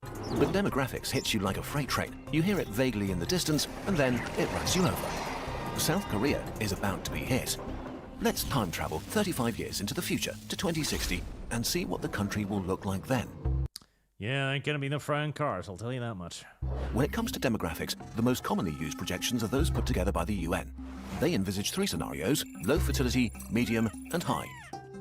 But demographics hits you like a freight train. You hear it vaguely in the distance, and then it runs you over. South Korea is about to be hit. Let's time travel 35 years into the future to 2060 and see what the country will look like then. Yeah, ain't gonna be no flying cars, I'll tell you that much. When it comes to demographics, the most commonly used projections are those put together by the UN. They envisage 3 scenarios: low fertility, medium, and high.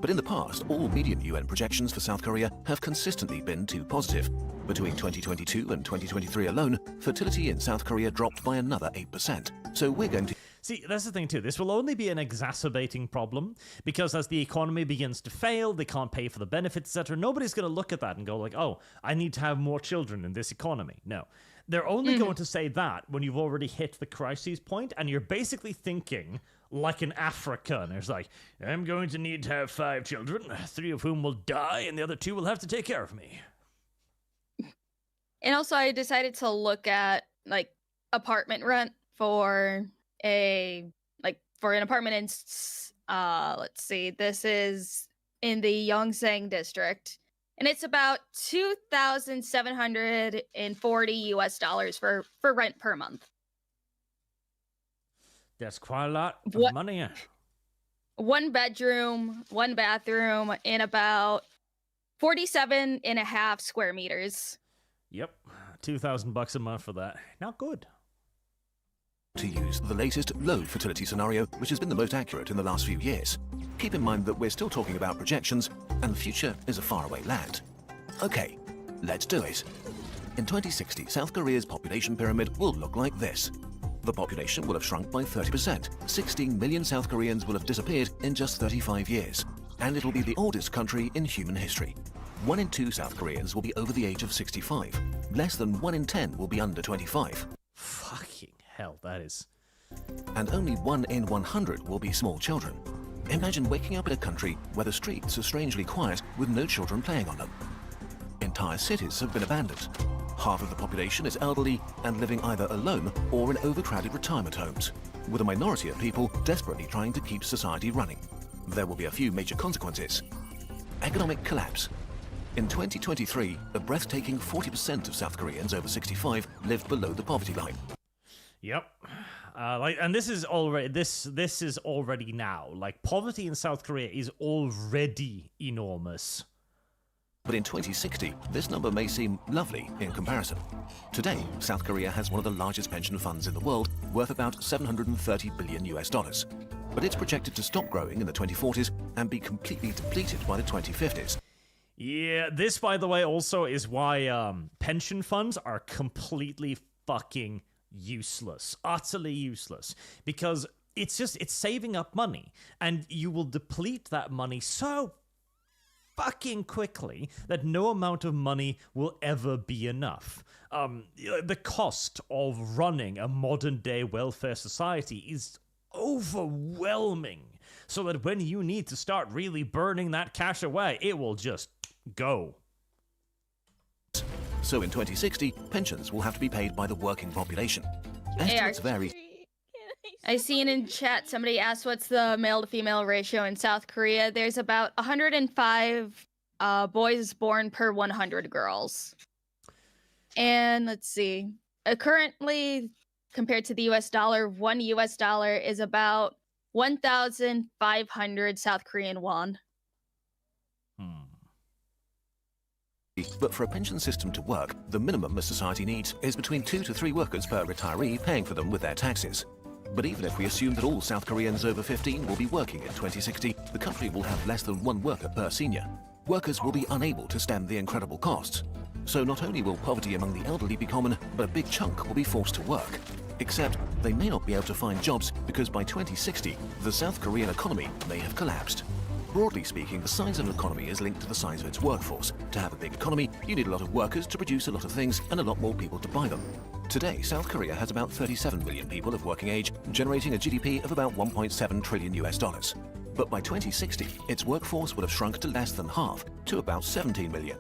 But in the past, all median UN projections for South Korea have consistently been too positive. Between 2022 and 2023 alone, fertility in South Korea dropped by another 8%. So we're going to... See, that's the thing too. This will only be an exacerbating problem because as the economy begins to fail, they can't pay for the benefits, etc. Nobody's going to look at that and go like, oh, I need to have more children in this economy. No. They're only going to say that when you've already hit the crisis point and you're basically thinking like an African. It's like, I'm going to need to have 5 children, 3 of whom will die and the other 2 will have to take care of me. And also I decided to look at like apartment rent for an apartment in let's see, this is in the Yongsan district, and it's about $2,740 for rent per month. That's quite a lot of What- money. 1 bedroom, 1 bathroom, in about 47.5 square meters. Yep, $2,000 a month for that. Not good. To use the latest low fertility scenario, which has been the most accurate in the last few years. Keep in mind that we're still talking about projections, and the future is a faraway land. Okay, let's do it. In 2060, South Korea's population pyramid will look like this. The population will have shrunk by 30%. 16 million South Koreans will have disappeared in just 35 years. And it'll be the oldest country in human history. 1 in 2 South Koreans will be over the age of 65. Less than 1 in 10 will be under 25. Fucking hell, that is... And only 1 in 100 will be small children. Imagine waking up in a country where the streets are strangely quiet with no children playing on them. Entire cities have been abandoned. Half of the population is elderly and living either alone or in overcrowded retirement homes, with a minority of people desperately trying to keep society running. There will be a few major consequences. Economic collapse. In 2023, a breathtaking 40% of South Koreans over 65 lived below the poverty line. Yep. And this is already this is already now. Like, poverty in South Korea is already enormous. But in 2060, this number may seem lovely in comparison. Today, South Korea has one of the largest pension funds in the world, worth about $730 billion US. But it's projected to stop growing in the 2040s and be completely depleted by the 2050s. Yeah, this, by the way, also is why pension funds are completely fucking useless. Utterly useless. Because it's saving up money. And you will deplete that money so fucking quickly that no amount of money will ever be enough. The cost of running a modern-day welfare society is overwhelming. So that when you need to start really burning that cash away, it will just go. So in 2060, pensions will have to be paid by the working population. Estimates vary. I seen in chat somebody asked what's the male to female ratio in South Korea. There's about 105 boys born per 100 girls. And let's see. Currently, compared to the US dollar, $1 US is about 1,500 South Korean won. But for a pension system to work, the minimum a society needs is between 2 to 3 workers per retiree paying for them with their taxes. But even if we assume that all South Koreans over 15 will be working in 2060, the country will have less than 1 worker per senior. Workers will be unable to stem the incredible costs. So not only will poverty among the elderly be common, but a big chunk will be forced to work. Except they may not be able to find jobs because by 2060, the South Korean economy may have collapsed. Broadly speaking, the size of an economy is linked to the size of its workforce. To have a big economy, you need a lot of workers to produce a lot of things and a lot more people to buy them. Today, South Korea has about 37 million people of working age, generating a GDP of about 1.7 trillion US dollars. But by 2060, its workforce would have shrunk to less than half, to about 17 million.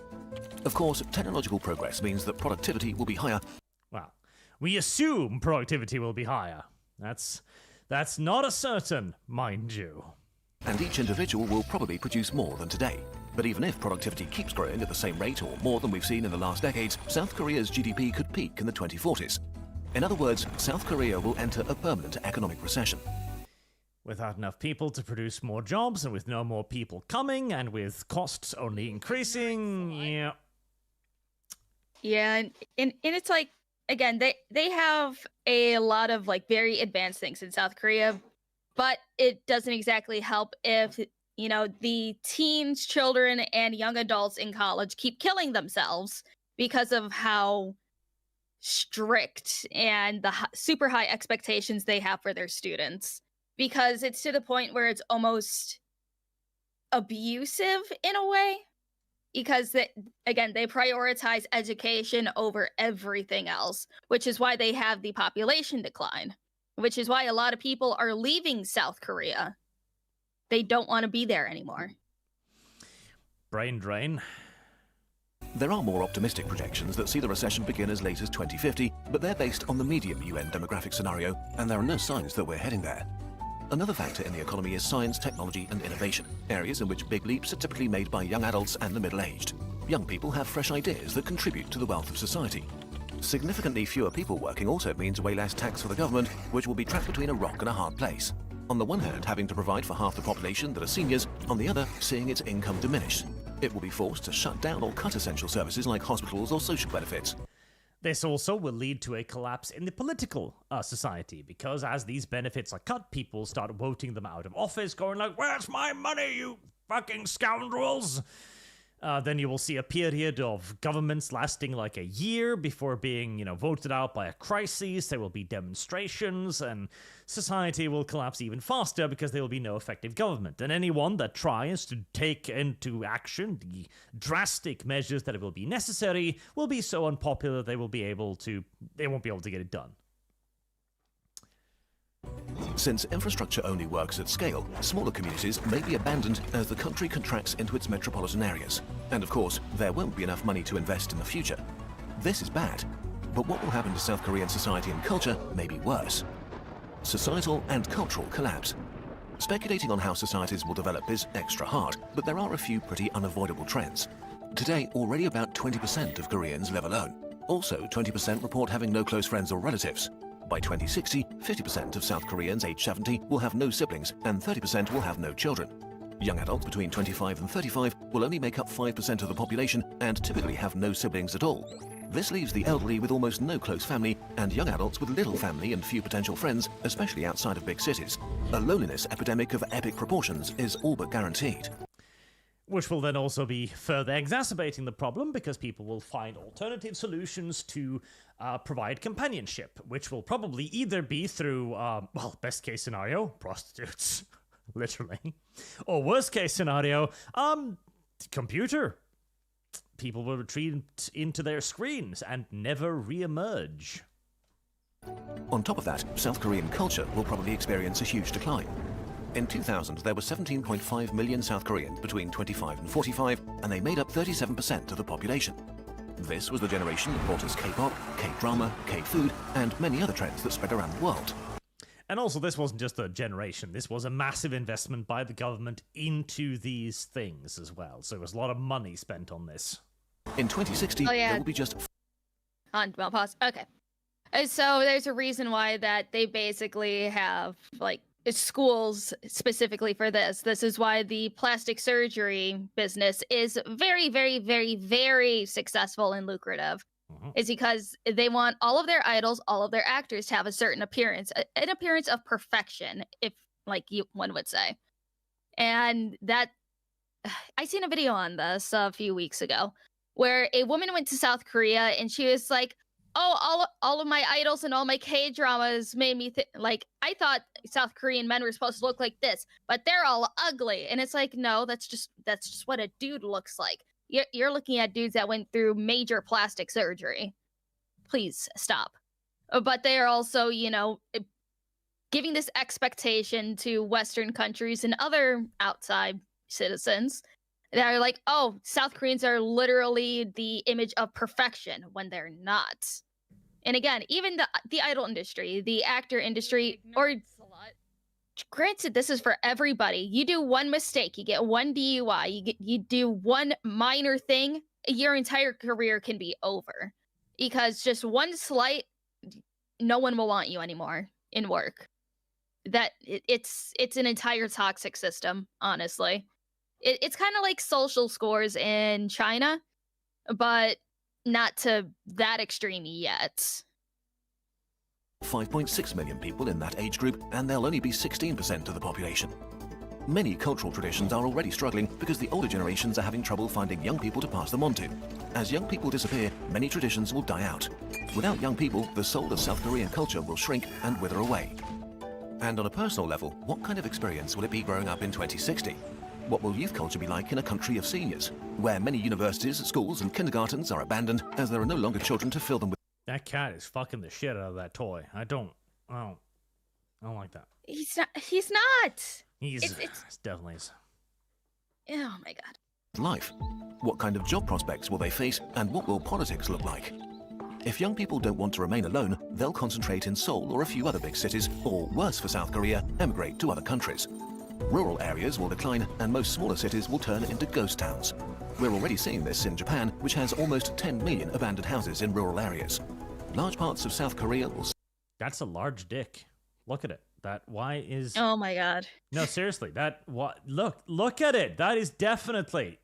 Of course, technological progress means that productivity will be higher. Well, we assume productivity will be higher. That's not a certain, mind you. And each individual will probably produce more than today. But even if productivity keeps growing at the same rate or more than we've seen in the last decades, South Korea's GDP could peak in the 2040s. In other words, South Korea will enter a permanent economic recession. Without enough people to produce more jobs, and with no more people coming, and with costs only increasing, yeah. Yeah, and it's like, again, they have a lot of like very advanced things in South Korea, but it doesn't exactly help if, you know, the teens, children, and young adults in college keep killing themselves because of how strict and the super high expectations they have for their students. Because it's to the point where it's almost abusive in a way. Because, they prioritize education over everything else, which is why they have the population decline. Which is why a lot of people are leaving South Korea. They don't want to be there anymore. Brain drain. There are more optimistic projections that see the recession begin as late as 2050, but they're based on the medium UN demographic scenario, and there are no signs that we're heading there. Another factor in the economy is science, technology, and innovation, areas in which big leaps are typically made by young adults and the middle-aged. young people have fresh ideas that contribute to the wealth of society. Significantly fewer people working also means way less tax for the government, which will be trapped between a rock and a hard place. On the one hand, having to provide for half the population that are seniors, on the other, seeing its income diminish. It will be forced to shut down or cut essential services like hospitals or social benefits. This also will lead to a collapse in the political society, because as these benefits are cut, people start voting them out of office, going like, "Where's my money, you fucking scoundrels?" Then you will see a period of governments lasting like a year before being, voted out by a crisis. There will be demonstrations, and society will collapse even faster because there will be no effective government. And anyone that tries to take into action the drastic measures that will be necessary will be so unpopular they won't be able to get it done. Since infrastructure only works at scale, smaller communities may be abandoned as the country contracts into its metropolitan areas. And of course, there won't be enough money to invest in the future. This is bad. But what will happen to South Korean society and culture may be worse. Societal and cultural collapse. Speculating on how societies will develop is extra hard, but there are a few pretty unavoidable trends. Today, already about 20% of Koreans live alone. Also, 20% report having no close friends or relatives. By 2060, 50% of South Koreans aged 70 will have no siblings, and 30% will have no children. Young adults between 25 and 35 will only make up 5% of the population and typically have no siblings at all. This leaves the elderly with almost no close family, and young adults with little family and few potential friends, especially outside of big cities. A loneliness epidemic of epic proportions is all but guaranteed. Which will then also be further exacerbating the problem, because people will find alternative solutions to provide companionship, which will probably either be through, best case scenario, prostitutes, literally, or worst case scenario, computer. People will retreat into their screens and never re-emerge. On top of that, South Korean culture will probably experience a huge decline. In 2000, there were 17.5 million South Koreans between 25 and 45, and they made up 37% of the population. This was the generation that brought us K-pop, K-drama, K-food, and many other trends that spread around the world. And also, this wasn't just a generation. This was a massive investment by the government into these things as well. So there was a lot of money spent on this. In 2060, there will be just... Pause. Okay. So there's a reason why that they basically have, schools specifically for this. This is why the plastic surgery business is very, very, very, very successful and lucrative. Is because they want all of their idols, all of their actors to have a certain appearance, an appearance of perfection, if one would say. And that, I seen a video on this a few weeks ago, where a woman went to South Korea and she was like, "Oh, all of my idols and all my K-dramas made me I thought South Korean men were supposed to look like this, but they're all ugly." And it's like, no, that's just what a dude looks like. You're looking at dudes that went through major plastic surgery. Please stop. But they are also, giving this expectation to Western countries and other outside citizens that are like, "Oh, South Koreans are literally the image of perfection," when they're not. And again, even the idol industry, the actor industry, or granted, this is for everybody. You do one mistake, you get one DUI, you do one minor thing, your entire career can be over. Because just one slight, no one will want you anymore in work. It's an entire toxic system, honestly. It's kind of like social scores in China, but not to that extreme yet. 5.6 million people in that age group, and they'll only be 16% of the population. Many cultural traditions are already struggling because the older generations are having trouble finding young people to pass them on to. As young people disappear, many traditions will die out. Without young people, the soul of South Korean culture will shrink and wither away. And on a personal level, what kind of experience will it be growing up in 2060? What will youth culture be like in a country of seniors, where many universities, schools, and kindergartens are abandoned as there are no longer children to fill them with? That cat is fucking the shit out of that toy. I don't like that. He's not. It's definitely is. Oh my god. Life. What kind of job prospects will they face, and what will politics look like? If young people don't want to remain alone, they'll concentrate in Seoul or a few other big cities, or worse for South Korea, emigrate to other countries. Rural areas will decline, and most smaller cities will turn into ghost towns. We're already seeing this in Japan, which has almost 10 million abandoned houses in rural areas. Large parts of South Korea will... That's a large dick. Look at it. That why is... Oh my god. No, seriously. That what? Look at it. That is definitely...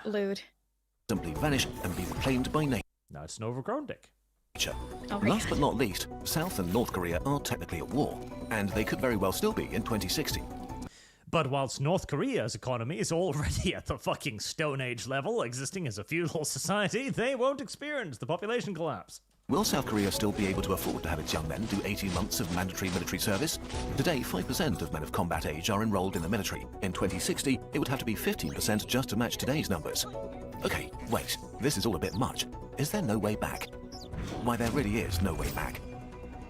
Lewd. ...simply vanish and be reclaimed by nature. No, it's an overgrown dick. Oh my Last god. but not least, South and North Korea are technically at war, and they could very well still be in 2060. But whilst North Korea's economy is already at the fucking Stone Age level, existing as a feudal society, they won't experience the population collapse. Will South Korea still be able to afford to have its young men do 18 months of mandatory military service? Today, 5% of men of combat age are enrolled in the military. In 2060, it would have to be 15% just to match today's numbers. Okay, wait, this is all a bit much. Is there no way back? Why, there really is no way back.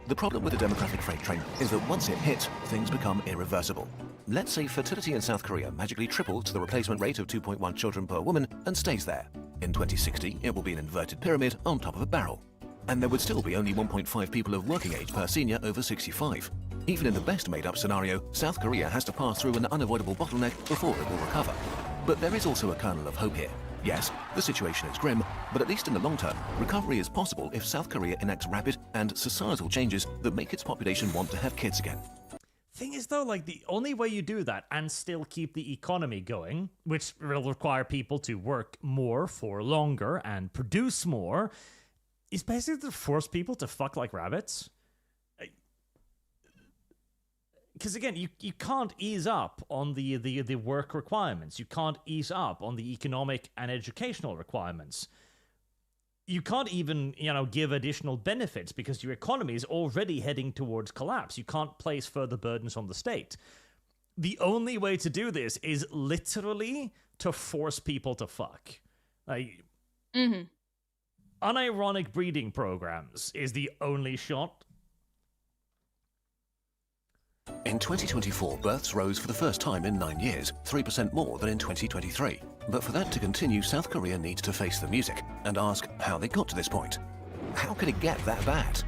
The problem with the demographic freight train is that once it hits, things become irreversible. Let's say fertility in South Korea magically triples to the replacement rate of 2.1 children per woman and stays there. In 2060, it will be an inverted pyramid on top of a barrel. And there would still be only 1.5 people of working age per senior over 65. Even in the best made-up scenario, South Korea has to pass through an unavoidable bottleneck before it will recover. But there is also a kernel of hope here. Yes, the situation is grim, but at least in the long term, recovery is possible if South Korea enacts rapid and societal changes that make its population want to have kids again. Thing is, though, like, the only way you do that and still keep the economy going, which will require people to work more for longer and produce more, is basically to force people to fuck like rabbits. Because again, you can't ease up on the work requirements. You can't ease up on the economic and educational requirements. You can't even, give additional benefits because your economy is already heading towards collapse. You can't place further burdens on the state. The only way to do this is literally to force people to fuck. Like, unironic breeding programs is the only shot. In 2024, births rose for the first time in 9 years, 3% more than in 2023. But for that to continue, South Korea needs to face the music and ask how they got to this point. How could it get that bad?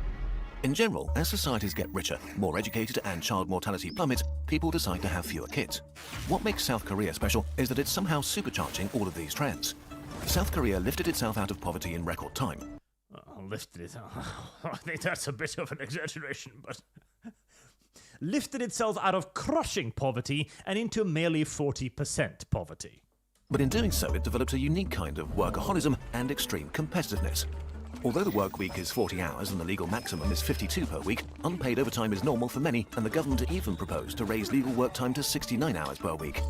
In general, as societies get richer, more educated, and child mortality plummets, people decide to have fewer kids. What makes South Korea special is that it's somehow supercharging all of these trends. South Korea lifted itself out of poverty in record time. Lifted it. I think that's a bit of an exaggeration, but... lifted itself out of crushing poverty and into merely 40% poverty. But in doing so, it developed a unique kind of workaholism and extreme competitiveness. Although the work week is 40 hours and the legal maximum is 52 per week, unpaid overtime is normal for many, and the government even proposed to raise legal work time to 69 hours per week.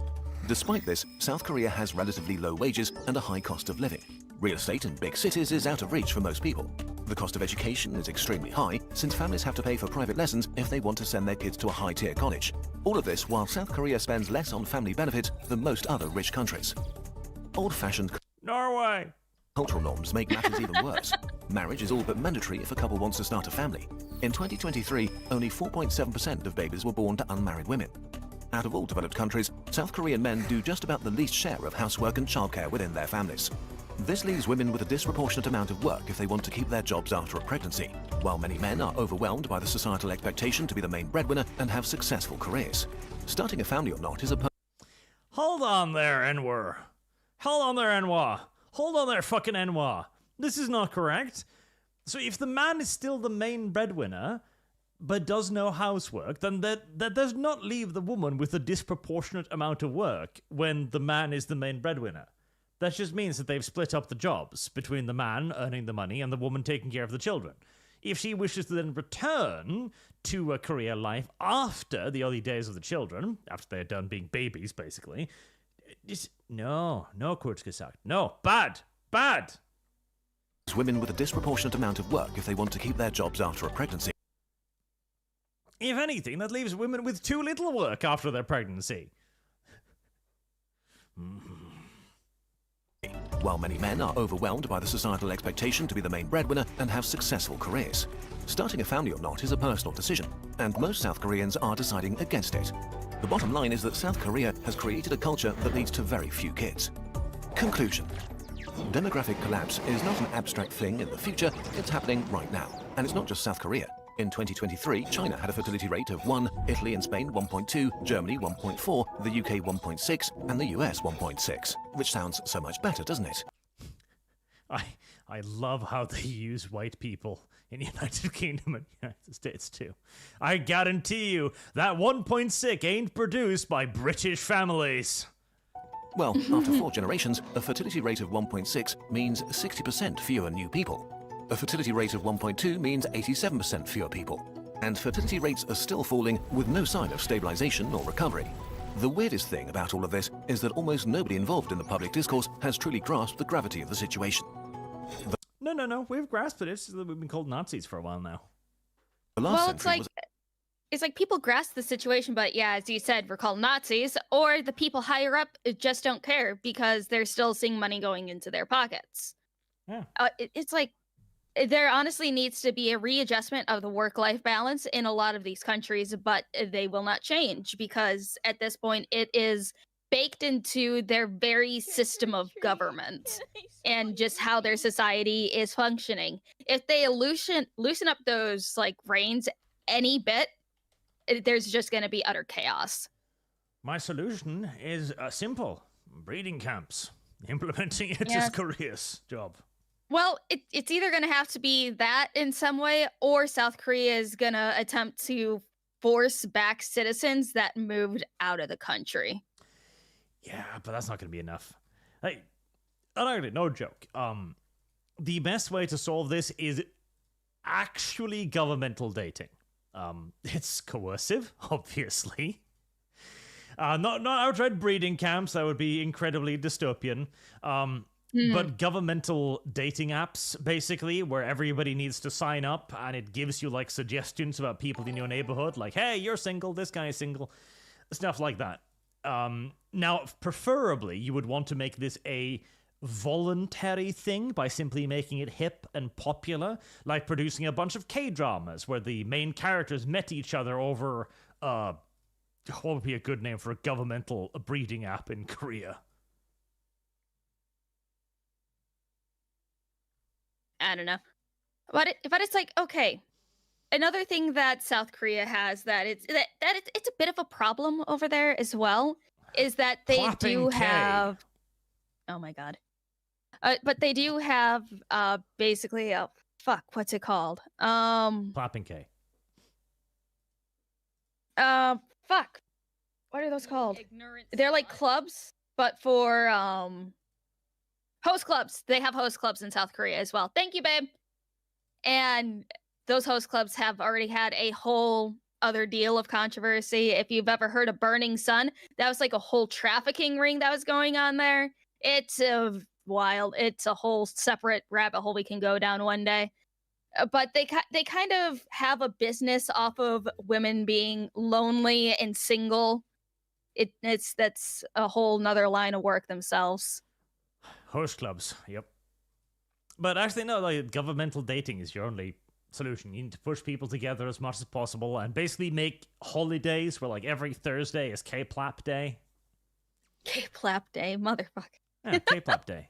Despite this, South Korea has relatively low wages and a high cost of living. Real estate in big cities is out of reach for most people. The cost of education is extremely high, since families have to pay for private lessons if they want to send their kids to a high-tier college. All of this while South Korea spends less on family benefits than most other rich countries. Old-fashioned Norway cultural norms make matters even worse. Marriage is all but mandatory if a couple wants to start a family. In 2023, only 4.7% of babies were born to unmarried women. Out of all developed countries, South Korean men do just about the least share of housework and childcare within their families. This leaves women with a disproportionate amount of work if they want to keep their jobs after a pregnancy, while many men are overwhelmed by the societal expectation to be the main breadwinner and have successful careers. Starting a family or not is a... Hold on there, Enwar. Hold on there, Enwar. Hold on there, fucking Enwar. This is not correct. So if the man is still the main breadwinner, but does no housework, then that does not leave the woman with a disproportionate amount of work when the man is the main breadwinner. That just means that they've split up the jobs between the man earning the money and the woman taking care of the children. If she wishes to then return to a career life after the early days of the children, after they're done being babies, basically, no, kurz gesagt. No, bad. Women with a disproportionate amount of work if they want to keep their jobs after a pregnancy. If anything, that leaves women with too little work after their pregnancy. While many men are overwhelmed by the societal expectation to be the main breadwinner and have successful careers. Starting a family or not is a personal decision, and most South Koreans are deciding against it. The bottom line is that South Korea has created a culture that leads to very few kids. Conclusion. Demographic collapse is not an abstract thing in the future, it's happening right now. And it's not just South Korea. In 2023, China had a fertility rate of 1, Italy and Spain 1.2, Germany 1.4, the UK 1.6, and the US 1.6. Which sounds so much better, doesn't it? I love how they use white people in the United Kingdom and United States too. I guarantee you that 1.6 ain't produced by British families. Well, after 4 generations, a fertility rate of 1.6 means 60% fewer new people. A fertility rate of 1.2 means 87% fewer people. And fertility rates are still falling with no sign of stabilization or recovery. The weirdest thing about all of this is that almost nobody involved in the public discourse has truly grasped the gravity of the situation. No, we've grasped it. We've been called Nazis for a while now. Well, it's like people grasp the situation, but yeah, as you said, we're called Nazis, or the people higher up just don't care because they're still seeing money going into their pockets. Yeah. It's like there honestly needs to be a readjustment of the work-life balance in a lot of these countries, but they will not change because at this point it is baked into their very system of government and just how their society is functioning. If they loosen up those like reins any bit, there's just going to be utter chaos. My solution is simple: breeding camps. Implementing it is Korea's job. Well, it's either going to have to be that in some way, or South Korea is going to attempt to force back citizens that moved out of the country. Yeah, but that's not going to be enough. Hey, no joke. The best way to solve this is actually governmental dating. It's coercive, obviously. Not outright breeding camps. That would be incredibly dystopian. But governmental dating apps, basically, where everybody needs to sign up and it gives you like suggestions about people in your neighborhood, like, hey, you're single, this guy is single, stuff like that. Now, preferably, you would want to make this a voluntary thing by simply making it hip and popular, like producing a bunch of K-dramas where the main characters met each other over, what would be a good name for a governmental breeding app in Korea? I don't know. But it's like, okay. Another thing that South Korea has that it's a bit of a problem over there as well is that they do have oh my god. But they do have basically what's it called? Clapping K. What are those called? They're like clubs, but for host clubs. They have host clubs in South Korea as well. Thank you, babe. And those host clubs have already had a whole other deal of controversy. If you've ever heard of Burning Sun, that was like a whole trafficking ring that was going on there. It's wild. It's a whole separate rabbit hole we can go down one day. But they kind of have a business off of women being lonely and single. That's a whole nother line of work themselves. Host clubs, yep. But actually, no, like, governmental dating is your only solution. You need to push people together as much as possible and basically make holidays where, like, every Thursday is Kplap Day. Kplap Day, motherfucker. Yeah, Kplap Day.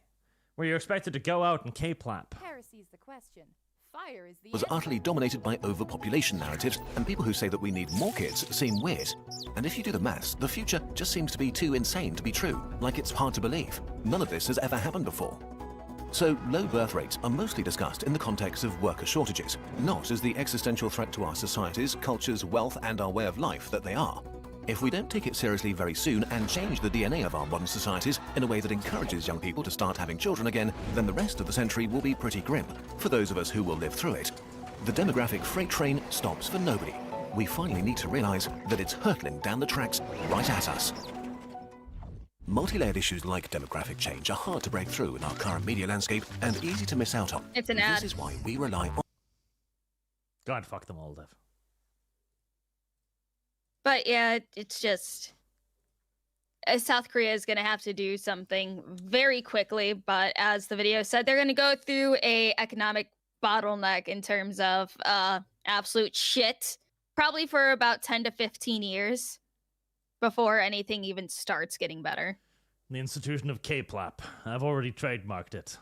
Where you're expected to go out and Kplap. Heresy's the question. Fire is the was utterly dominated by overpopulation narratives, and people who say that we need more kids seem weird. And if you do the maths, the future just seems to be too insane to be true, like it's hard to believe. None of this has ever happened before. So low birth rates are mostly discussed in the context of worker shortages, not as the existential threat to our societies, cultures, wealth, and our way of life that they are. If we don't take it seriously very soon and change the DNA of our modern societies in a way that encourages young people to start having children again, then the rest of the century will be pretty grim for those of us who will live through it. The demographic freight train stops for nobody. We finally need to realize that it's hurtling down the tracks right at us. Multi-layered issues like demographic change are hard to break through in our current media landscape and easy to miss out on. It's an ad. This is why we rely on... God, fuck them all, Dev. But yeah, it's just South Korea is going to have to do something very quickly. But as the video said, they're going to go through a economic bottleneck in terms of absolute shit, probably for about 10 to 15 years before anything even starts getting better. The institution of Kplap. I've already trademarked it.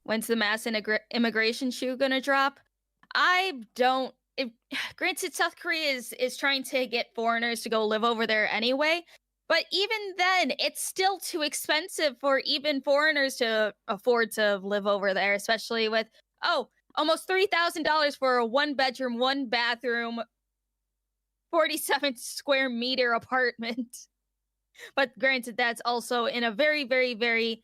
When's the mass immigration shoe going to drop? I don't. Granted, South Korea is trying to get foreigners to go live over there anyway, but even then, it's still too expensive for even foreigners to afford to live over there, especially with almost $3,000 for a 1-bedroom, 1-bathroom, 47 square meter apartment. But granted, that's also in a very, very, very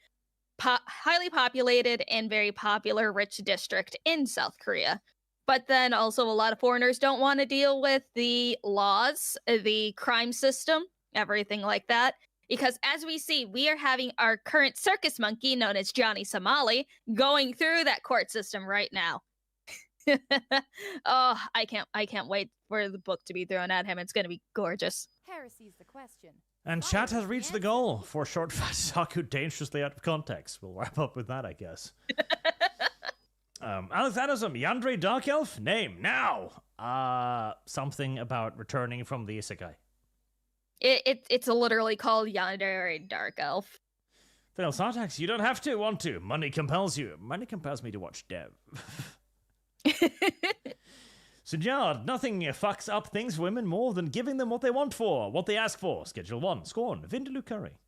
highly populated and very popular rich district in South Korea. But then also a lot of foreigners don't want to deal with the laws, the crime system, everything like that. Because as we see, we are having our current circus monkey, known as Johnny Somali, going through that court system right now. Oh, I can't wait for the book to be thrown at him. It's going to be gorgeous. Heresy's the question. And Fire chat has is reached the answer. goal for short fat Saku dangerously out of context. We'll wrap up with that, I guess. Alex Anderson, Yandere Dark Elf, name now. Something about returning from the isekai. It's literally called Yandere Dark Elf. Phil Sartax, you don't have to want to. Money compels you. Money compels me to watch Dev. Sujard, nothing fucks up things for women more than giving them what they want for, what they ask for. Schedule 1, Scorn, Vindaloo Curry.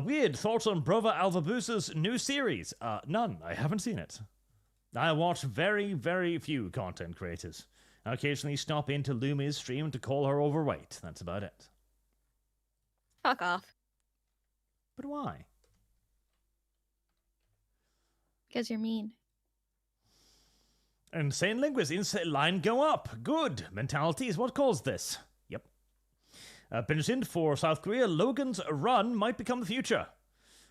Weird thoughts on Brova Alvabusa's new series? None. I haven't seen it. I watch very, very few content creators. I occasionally stop into Lumi's stream to call her overweight. That's about it. Fuck off. But why? Because you're mean. Insane linguist, insane line go up. Good. Mentality is what caused this. Yep. Pension for South Korea, Logan's run might become the future.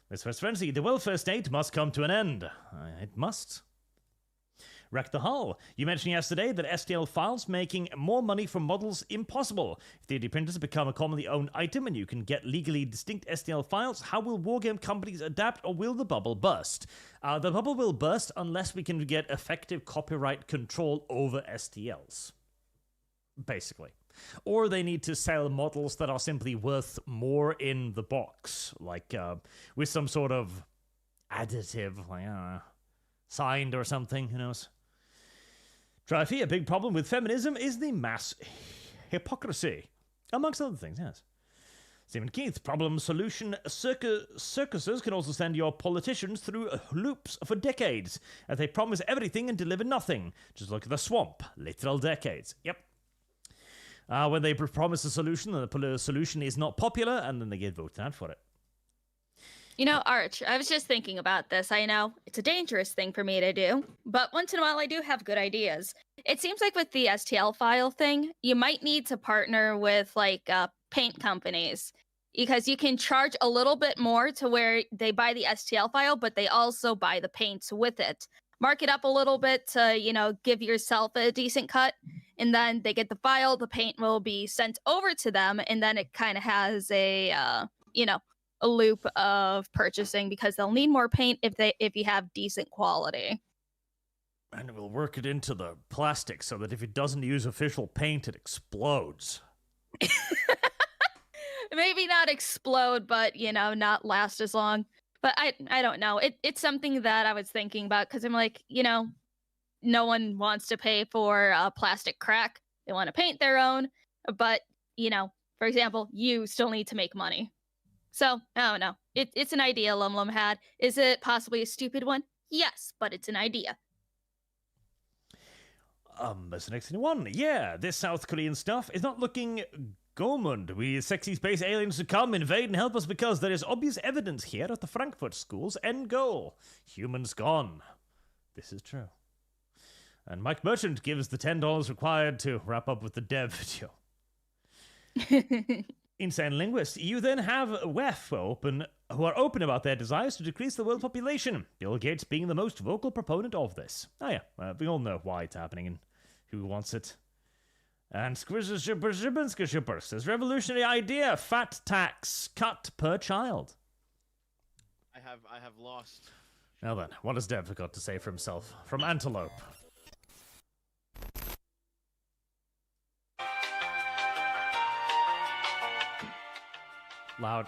This first frenzy, the welfare state must come to an end. It must. Wreck the Hull. You mentioned yesterday that STL files making more money from models impossible. If 3D printers become a commonly owned item and you can get legally distinct STL files, how will wargame companies adapt, or will the bubble burst? The bubble will burst unless we can get effective copyright control over STLs. Basically. Or they need to sell models that are simply worth more in the box, like with some sort of additive, like, I don't know, signed or something, who knows? Trophy, a big problem with feminism is the mass hypocrisy. Amongst other things, yes. Stephen Keith, problem solution. Circuses can also send your politicians through loops for decades, as they promise everything and deliver nothing. Just look at the swamp. Literal decades. Yep. When they promise a solution and the solution is not popular, and then they get voted out for it. You know, Arch, I was just thinking about this. I know it's a dangerous thing for me to do, but once in a while I do have good ideas. It seems like with the STL file thing, you might need to partner with like paint companies, because you can charge a little bit more to where they buy the STL file, but they also buy the paints with it. Mark it up a little bit to, you know, give yourself a decent cut, and then they get the file, the paint will be sent over to them, and then it kind of has a, you know, a loop of purchasing, because they'll need more paint if you have decent quality. And we'll work it into the plastic so that if it doesn't use official paint, it explodes. Maybe not explode, but, you know, not last as long. But I don't know. It's something that I was thinking about, because I'm like, you know, no one wants to pay for plastic crack. They want to paint their own. But, you know, for example, you still need to make money. So, I don't know. It's an idea Lum had. Is it possibly a stupid one? Yes, but it's an idea. As the next one, yeah, this South Korean stuff is not looking Gourmand. We sexy space aliens to come, invade, and help us, because there is obvious evidence here at the Frankfurt School's end goal. Humans gone. This is true. And Mike Merchant gives the $10 required to wrap up with the dev video. Insane linguist. You then have WEF who are open about their desires to decrease the world population. Bill Gates being the most vocal proponent of this. Oh yeah, we all know why it's happening and who wants it. And Squizzer says revolutionary idea: fat tax cut per child. I have lost. Now then, what has Dev got to say for himself from Antelope? Loud.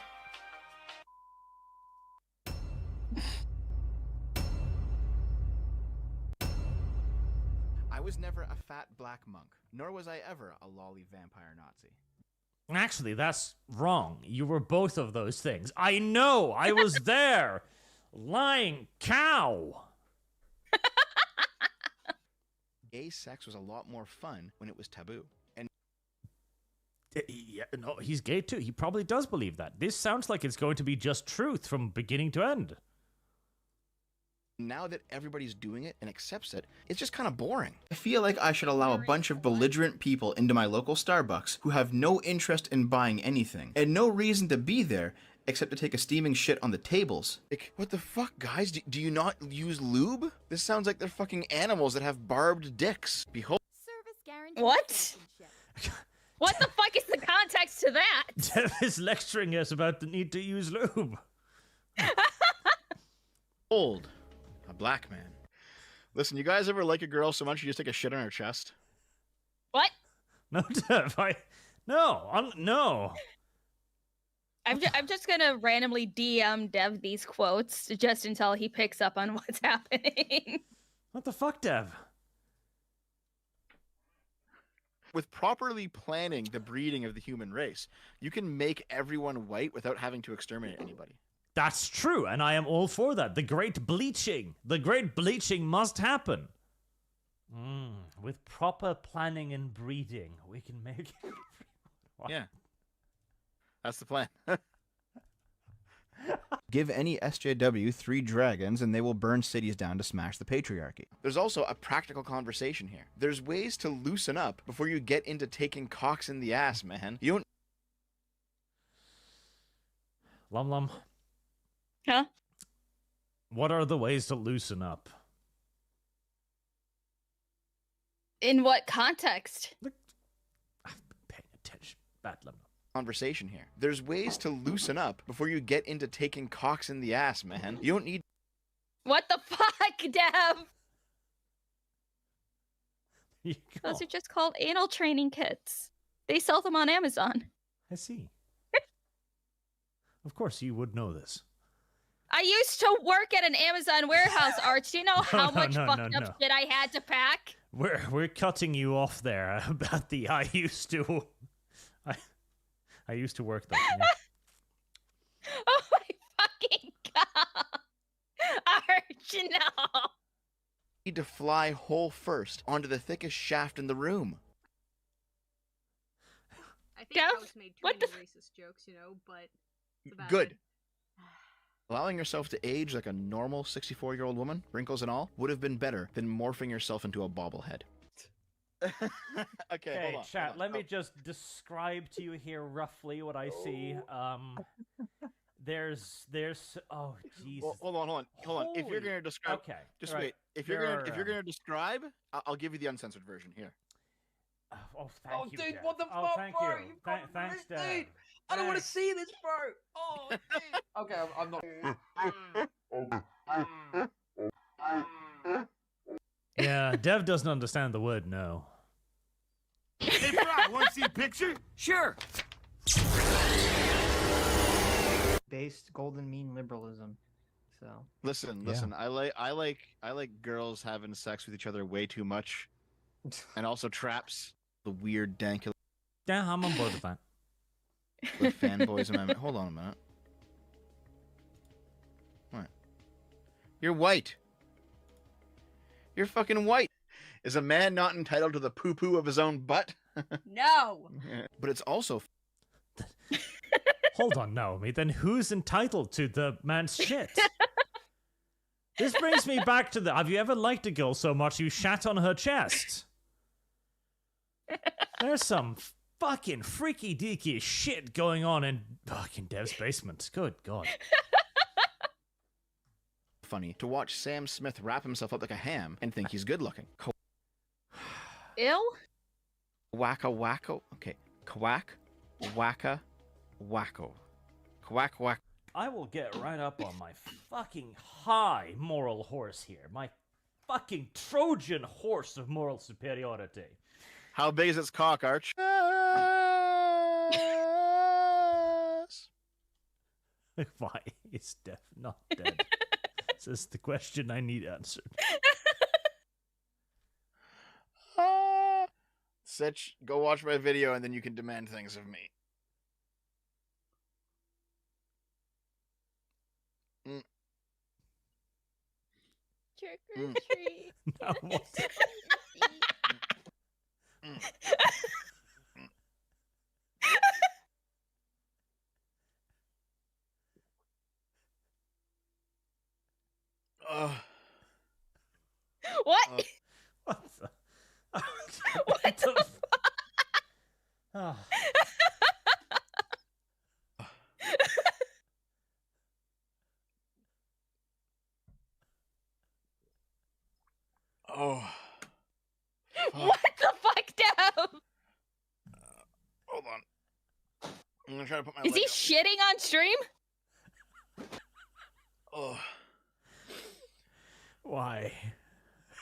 was never a fat black monk, nor was I ever a lolly vampire Nazi. Actually, that's wrong. You were both of those things. I know! I was there! Lying cow! Gay sex was a lot more fun when it was taboo. And Yeah, no, he's gay too. He probably does believe that. This sounds like it's going to be just truth from beginning to end. now that everybody's doing it and accepts it, it's just kind of boring. I feel like I should allow a bunch of belligerent people into my local Starbucks who have no interest in buying anything and no reason to be there except to take a steaming shit on the tables. Like, what the fuck, guys? Do you not use lube? This sounds like they're fucking animals that have barbed dicks. Behold. Service guarantee. What? What the fuck is the context to that? Dev is lecturing us about the need to use lube. Old. A black man. Listen, you guys ever like a girl so much you just take a shit on her chest? What? No, Dev, no. I'm just gonna randomly DM Dev these quotes just until he picks up on what's happening. What the fuck, Dev? With properly planning the breeding of the human race, you can make everyone white without having to exterminate anybody. That's true, and I am all for that. The great bleaching must happen. With proper planning and breeding, we can make it. Yeah. That's the plan. Give any SJW 3 dragons and they will burn cities down to smash the patriarchy. There's also a practical conversation here. There's ways to loosen up before you get into taking cocks in the ass, man. You don't... Lum. Huh? What are the ways to loosen up? In what context? I've been paying attention. Bad Lum. Conversation here. There's ways to loosen up before you get into taking cocks in the ass, man. You don't need... What the fuck, Dev? Those are just called anal training kits. They sell them on Amazon. I see. Of course you would know this. I used to work at an Amazon warehouse, Arch. Do you know how much fucked up shit I had to pack? We're cutting you off there about the I used to work there. Yeah. Oh my fucking god. Arch, no. Need to fly whole first onto the thickest shaft in the room. I think I was made too many racist jokes, you know, but it's about Good. Allowing yourself to age like a normal 64-year-old woman, wrinkles and all, would have been better than morphing yourself into a bobblehead. Okay, hold on. Chat, let me just describe to you here roughly what I see. There's oh Jesus. Well, hold on. If you're gonna describe, okay, just right. wait. If you're gonna describe, I'll give you the uncensored version here. Oh, thank you. Dude, Dad. what the Oh, fuck, thank bro? you. You've got Thanks, dude. Dad. I don't want to see this, bro. Oh, dude. Okay, I'm not. Yeah, Dev doesn't understand the word no. Hey, Fry, want to see a picture? Sure. Based golden mean liberalism. So Listen. I like girls having sex with each other way too much, and also traps. The weird dank. Yeah, I'm on board with that. The fanboys amendment. Hold on a minute. What? You're white. You're fucking white. Is a man not entitled to the poo-poo of his own butt? No. But it's also... Hold on, Naomi. Then who's entitled to the man's shit? This brings me back to the... Have you ever liked a girl so much you shat on her chest? There's some fucking freaky deaky shit going on in fucking Dev's basement. Good God. Funny to watch Sam Smith wrap himself up like a ham and think he's good looking. Ill? Wacka wacko. Okay. Quack. Wacka. Wacko. Quack whack. I will get right up on my fucking high moral horse here. My fucking Trojan horse of moral superiority. How big is its cock, Arch? Why is Dev not dead? This is the question I need answered. Sitch, go watch my video, and then you can demand things of me. Trick or treat. No, what? What? What the? What the? Oh. Oh. What the fuck, Dev? Hold on. I'm gonna try to put my Is he leg shitting on stream? up. Oh. Why?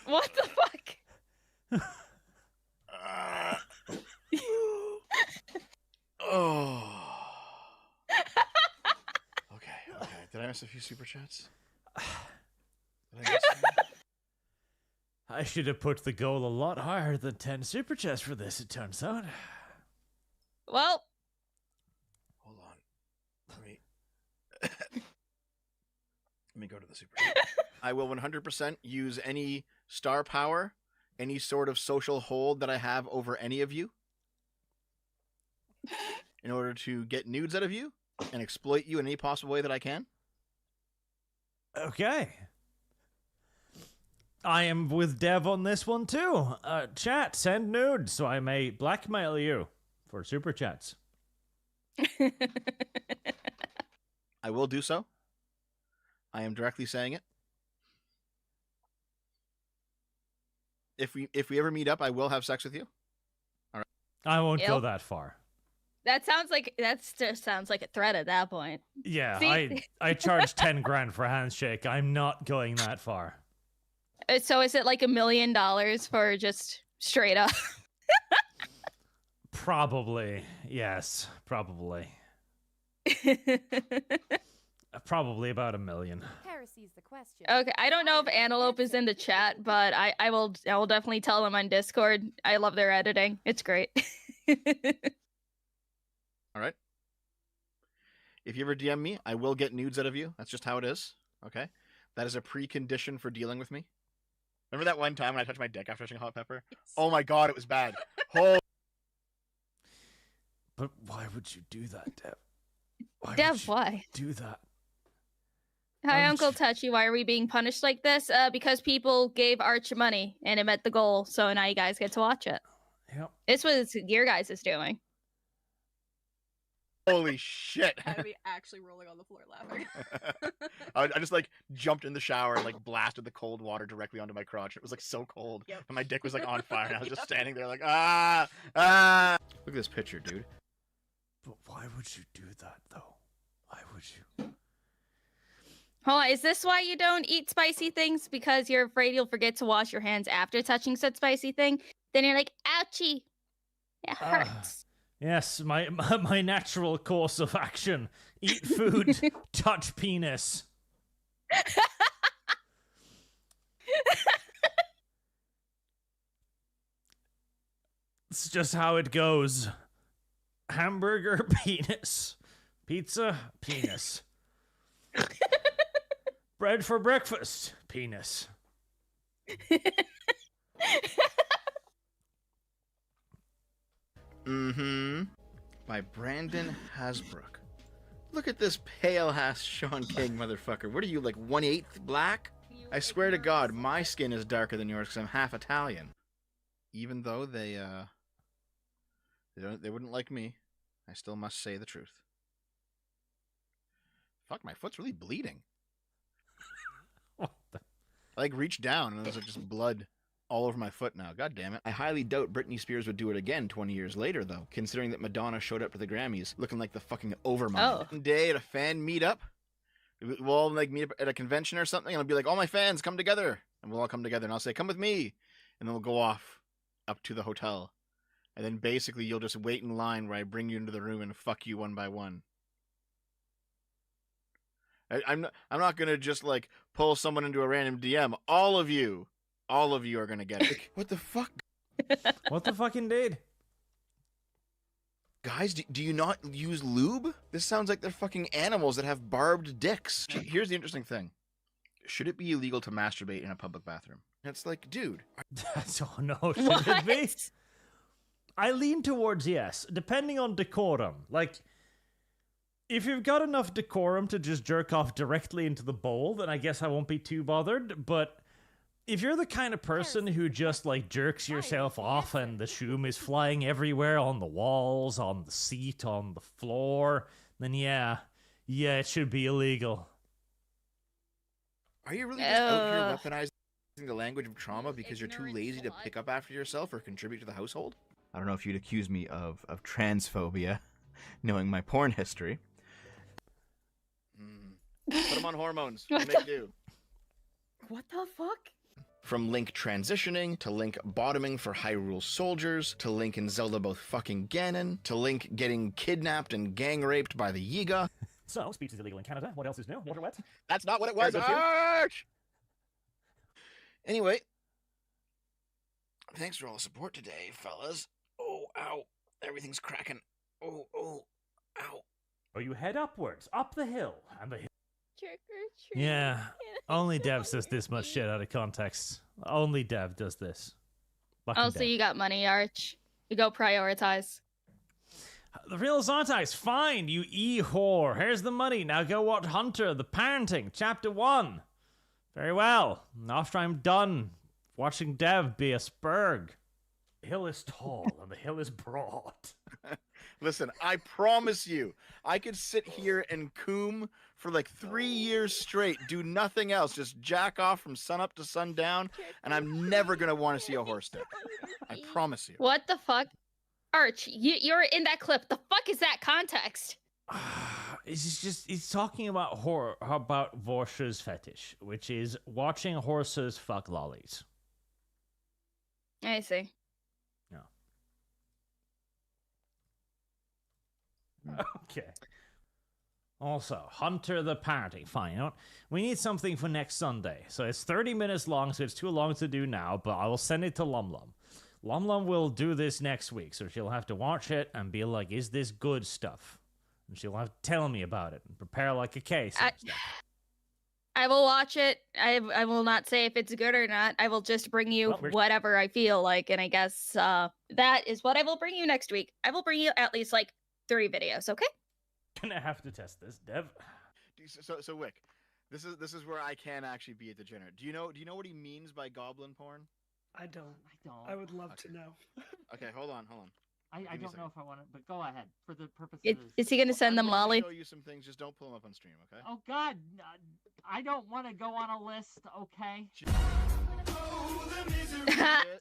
What the fuck? Oh. Okay. Did I miss a few super chats? Did I miss some? I should have put the goal a lot higher than 10 super chats for this, it turns out. Well, Hold on. Let me go to the super chat. I will 100% use any star power, any sort of social hold that I have over any of you in order to get nudes out of you and exploit you in any possible way that I can. Okay. I am with Dev on this one too. Chat, send nudes so I may blackmail you for super chats. I will do so. I am directly saying it. If we ever meet up, I will have sex with you. All right. I won't go Yep. that far. that just sounds like a threat at that point. Yeah, See? I charge 10 grand for a handshake. I'm not going that far. So is it like $1 million for just straight up? Probably. Yes, probably. Probably about $1 million. Heresy's the question. Okay, I don't know if Antelope is in the chat, but I will definitely tell them on Discord. I love their editing. It's great. All right. If you ever DM me, I will get nudes out of you. That's just how it is. Okay. That is a precondition for dealing with me. Remember that one time when I touched my dick after touching a hot pepper? Oh my god, it was bad. Oh. But why would you do that, Dev? Why? Do that. Hi, Why would Uncle you- Touchy. Why are we being punished like this? Because people gave Arch money and it met the goal, so now you guys get to watch it. Yep. This was your guys is doing. Holy shit. I'd be actually rolling on the floor laughing. I just like jumped in the shower and like blasted the cold water directly onto my crotch. It was like so cold. Yep. And my dick was like on fire and I was just standing there like, ah. Look at this picture, dude. But why would you do that, though? Why would you? Hold on, is this why you don't eat spicy things? Because you're afraid you'll forget to wash your hands after touching said spicy thing? Then you're like, ouchie. It hurts. Yes, my natural course of action. Eat food, touch penis. It's just how it goes. Hamburger, penis. Pizza, penis. Bread for breakfast, penis. By Brandon Hasbrook. Look at this pale ass Sean King motherfucker. What are you, like 1/8 black? I swear to God, my skin is darker than yours because I'm half Italian. Even though they wouldn't like me, I still must say the truth. Fuck, my foot's really bleeding. What the? I like reached down and there's like just blood all over my foot now. God damn it. I highly doubt Britney Spears would do it again 20 years later, though, considering that Madonna showed up to the Grammys looking like the fucking Overmind. Oh. One day at a fan meetup, we'll all like meet up at a convention or something, and I'll be like, all my fans, come together. And we'll all come together, and I'll say, come with me. And then we'll go off up to the hotel. And then basically you'll just wait in line where I bring you into the room and fuck you one by one. I'm not gonna just like pull someone into a random DM. All of you are gonna get it. What the fuck? What the fuck indeed? Guys, do you not use lube? This sounds like they're fucking animals that have barbed dicks. Here's the interesting thing. Should it be illegal to masturbate in a public bathroom? It's like, dude. I don't know. Should it be? I lean towards yes, depending on decorum. Like, if you've got enough decorum to just jerk off directly into the bowl, then I guess I won't be too bothered. But if you're the kind of person who just, like, jerks yourself off and the shoom is flying everywhere on the walls, on the seat, on the floor, then yeah, it should be illegal. Are you really just out here weaponizing the language of trauma because you're too lazy to pick up after yourself or contribute to the household? I don't know if you'd accuse me of transphobia, knowing my porn history. Put them on hormones. Make do. What the fuck? From Link transitioning, to Link bottoming for Hyrule soldiers, to Link and Zelda both fucking Ganon, to Link getting kidnapped and gang raped by the Yiga. So, speech is illegal in Canada. What else is new? Water wet? That's not what it was, Arch! Anyway, thanks for all the support today, fellas. Oh, ow. Everything's cracking. Oh, ow. Or you head upwards, up the hill, and the hill. Trick or treat. Yeah, only Dev says this much shit out of context. Only Dev does this. Oh, so you got money, Arch. You go prioritize. The real Zontax, fine, you e-whore. Here's the money. Now go watch Hunter, the Parenting, Chapter 1. Very well. After I'm done watching Dev be a spurg. The hill is tall and the hill is broad. Listen, I promise you, I could sit here and coom for like 3 years straight, do nothing else, just jack off from sun up to sundown, and I'm never going to want to see a horse dick. I promise you. What the fuck? Arch, you're in that clip. The fuck is that context? He's talking about Vorsha's fetish, which is watching horses fuck lollies. I see. Okay. Also, Hunter the Parenting. Fine, you know what? We need something for next Sunday. So it's 30 minutes long, so it's too long to do now, but I will send it to Lum Lum. Lum Lum will do this next week, so she'll have to watch it and be like, is this good stuff? And she'll have to tell me about it and prepare like a case. I will watch it. I will not say if it's good or not. I will just bring you whatever I feel like, and I guess that is what I will bring you next week. I will bring you at least like 3 videos, okay? Gonna have to test this, Dev. So Wick, this is where I can actually be a degenerate. Do you know what he means by goblin porn? I don't. I would love to know. Okay, hold on. I don't know if I want to, but go ahead for the purpose of this. Is he gonna send them lolly? I'll show you some things. Just don't pull them up on stream, okay? Oh God, I don't want to go on a list, okay?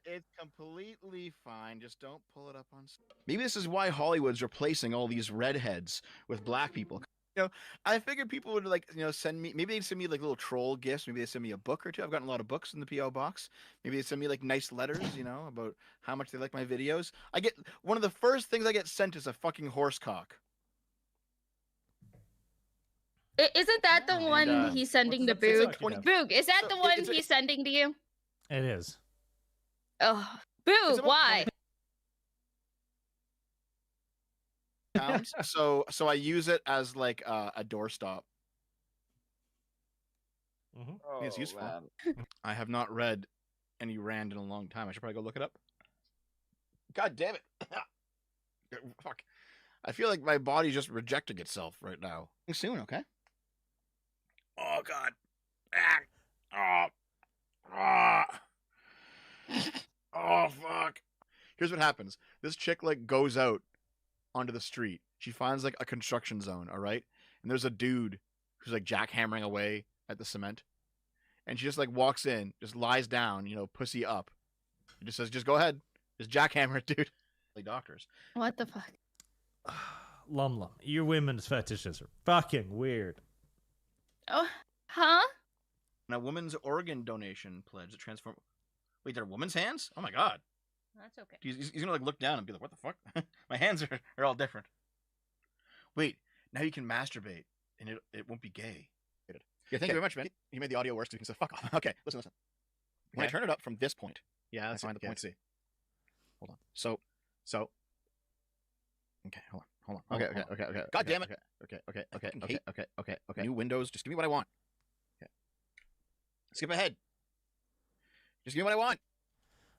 It's completely fine. Just don't pull it up on. Maybe this is why Hollywood's replacing all these redheads with black people. You know, I figured people would send me. Maybe they'd send me like little troll gifts. Maybe they send me a book or two. I've gotten a lot of books in the PO box. Maybe they send me like nice letters, about how much they like my videos. I get one of the first things I get sent is a fucking horse cock. Isn't that the one he's sending to Boog? Boog, is that the one he's sending to you? It is. Oh, Boog, why? So I use it as like a doorstop. Mm-hmm. It's useful. I have not read any Rand in a long time. I should probably go look it up. God damn it! Fuck. I feel like my body's just rejecting itself right now. Soon, okay? Oh God. Oh fuck. Here's what happens. This chick like goes out onto the street. She finds like a construction zone, all right? And there's a dude who's like jackhammering away at the cement. And she just like walks in, just lies down, pussy up. He just says, just go ahead. Just jackhammer it, dude. Like doctors. What the fuck? Lum, your women's fetishes are fucking weird. Oh, huh? And a woman's organ donation pledge that transform. Wait, they're women's hands? Oh my God. That's okay. He's gonna like look down and be like, what the fuck? My hands are all different. Wait, now you can masturbate and it won't be gay. Yeah, thank you very much, man. You made the audio worse, so you can say fuck off. Okay, listen. When I turn it up from this point, yeah, that's find the point C. Hold on. So Okay, hold on. Okay. God damn it. Okay. New windows. Just give me what I want. Okay. Skip ahead. Just give me what I want.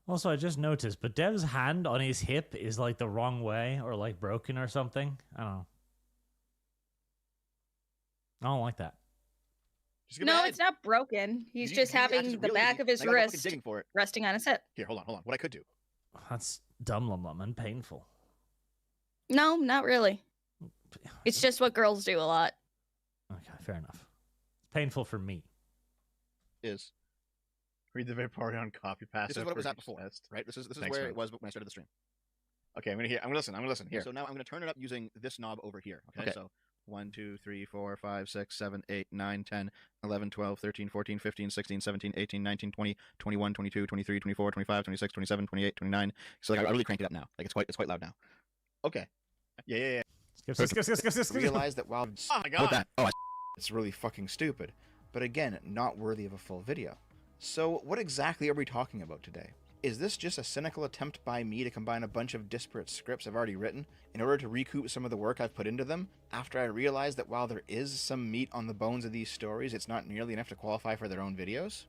Also, I just noticed, but Dev's hand on his hip is like the wrong way or like broken or something. I don't know. I don't like that. No, it's not broken. He's just having the back of his wrist digging for it. resting on his hip. Here, hold on. What I could do. That's dumb, Lum, and painful. No, not really. It's just what girls do a lot. Okay, fair enough. Painful for me. Is read the very part on copy pass. This is what it was at before, right? This is where it was when I started the stream. Okay, I'm gonna listen. Here. So now I'm gonna turn it up using this knob over here. Okay. So 1, 2, 3, 4, 5, 6, 7, 8, 9, 10, 11, 12, 13, 14, 15, 16, 17, 18, 19, 20, 21, 22, 23, 24, 25, 26, 27, 28, 29. So like I really cranked it up now. Like it's quite loud now. Okay. Yeah. Skip. Realize that while oh my god, it's really fucking stupid. But again, not worthy of a full video. So what exactly are we talking about today? Is this just a cynical attempt by me to combine a bunch of disparate scripts I've already written in order to recoup some of the work I've put into them, after I realized that while there is some meat on the bones of these stories, it's not nearly enough to qualify for their own videos?